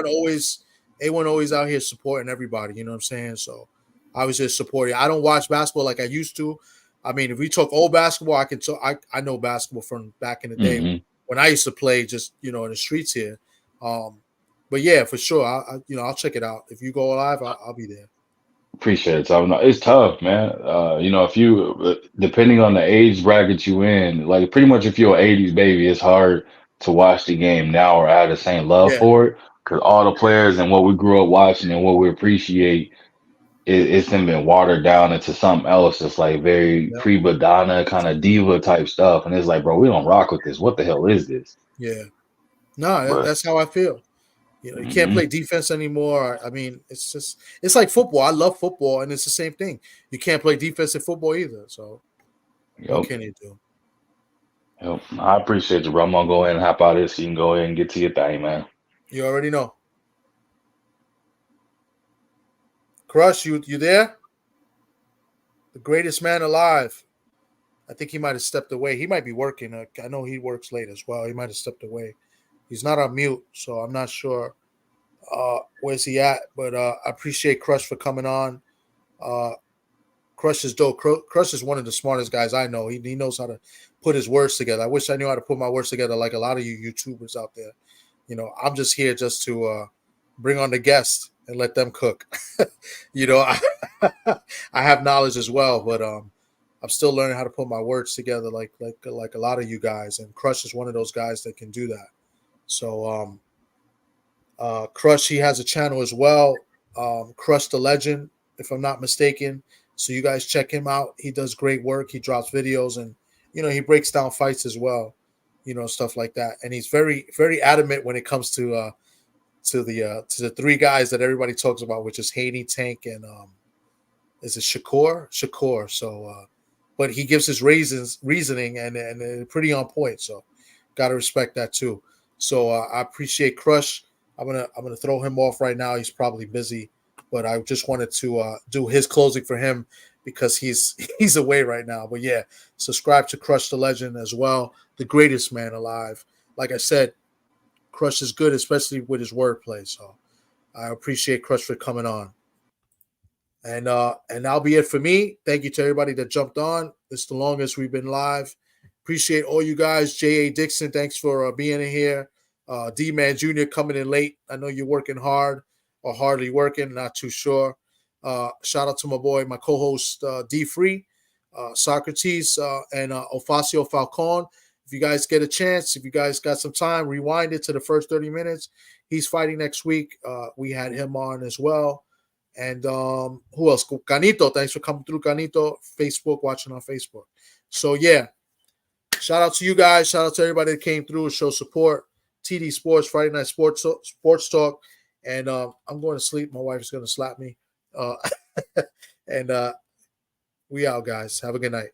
A1 always out here supporting everybody. You know what I'm saying? So I was just supporting. I don't watch basketball like I used to. I mean, if we talk old basketball, I can talk. I know basketball from back in the day Hmm. when I used to play just in the streets here. But yeah, for sure, I'll check it out. If you go live, I'll be there. Appreciate it, Tom. No, it's tough, man. You know, if you depending on the age bracket you in, like pretty much if you're an '80s baby, it's hard to watch the game now or have the same love Yeah, for it because all the players and what we grew up watching and what we appreciate, it's been watered down into something else. It's like very yeah, prima donna kind of diva type stuff, and it's like, bro, we don't rock with this. What the hell is this? yeah. No, But that's how I feel. You can't mhm, play defense anymore. I mean, it's like football. I love football, and it's the same thing. You can't play defense in football either. So what yep, can you do? yep. I appreciate you, bro. I'm gonna go ahead and hop out of this so you can go ahead and get to your thing, man. You already know. Crush, you there? The greatest man alive. I think he might have stepped away. He might be working. I know he works late as well. He might have stepped away. He's not on mute, so I'm not sure where's he at. But I appreciate Crush for coming on. Uh, Crush is dope. Crush is one of the smartest guys I know. He knows how to put his words together. I wish I knew how to put my words together like a lot of you YouTubers out there. I'm just here just to bring on the guests and let them cook. I, I have knowledge as well, but I'm still learning how to put my words together like a lot of you guys. And Crush is one of those guys that can do that. So Crush, he has a channel as well, Crush the Legend, if I'm not mistaken. So you guys check him out. He does great work. He drops videos and he breaks down fights as well, stuff like that. And he's very, very adamant when it comes to the three guys that everybody talks about, which is Haney, Tank, and is it Shakur? Shakur. So but he gives his reasoning and pretty on point. So gotta respect that too. So I appreciate Crush. I'm gonna throw him off right now. He's probably busy, but I just wanted to do his closing for him because he's away right now. But yeah, subscribe to Crush the Legend as well, the greatest man alive. Like I said, Crush is good, especially with his wordplay. So I appreciate Crush for coming on. And that'll be it for me. Thank you to everybody that jumped on. It's the longest we've been live. Appreciate all you guys. J.A. Dixon, thanks for being in here. D-Man Jr. coming in late. I know you're working hard or hardly working, not too sure. Shout out to my boy, my co-host D Free, Socrates, and Ofacio Falcon. If you guys get a chance, if you guys got some time, rewind it to the first 30 minutes. He's fighting next week. We had him on as well. And who else? Canito, thanks for coming through, Canito. Facebook, watching on Facebook. So yeah, shout out to you guys. Shout out to everybody that came through and show support. TD Sports, Friday Night Sports Talk. And I'm going to sleep. My wife's going to slap me. And we out, guys. Have a good night.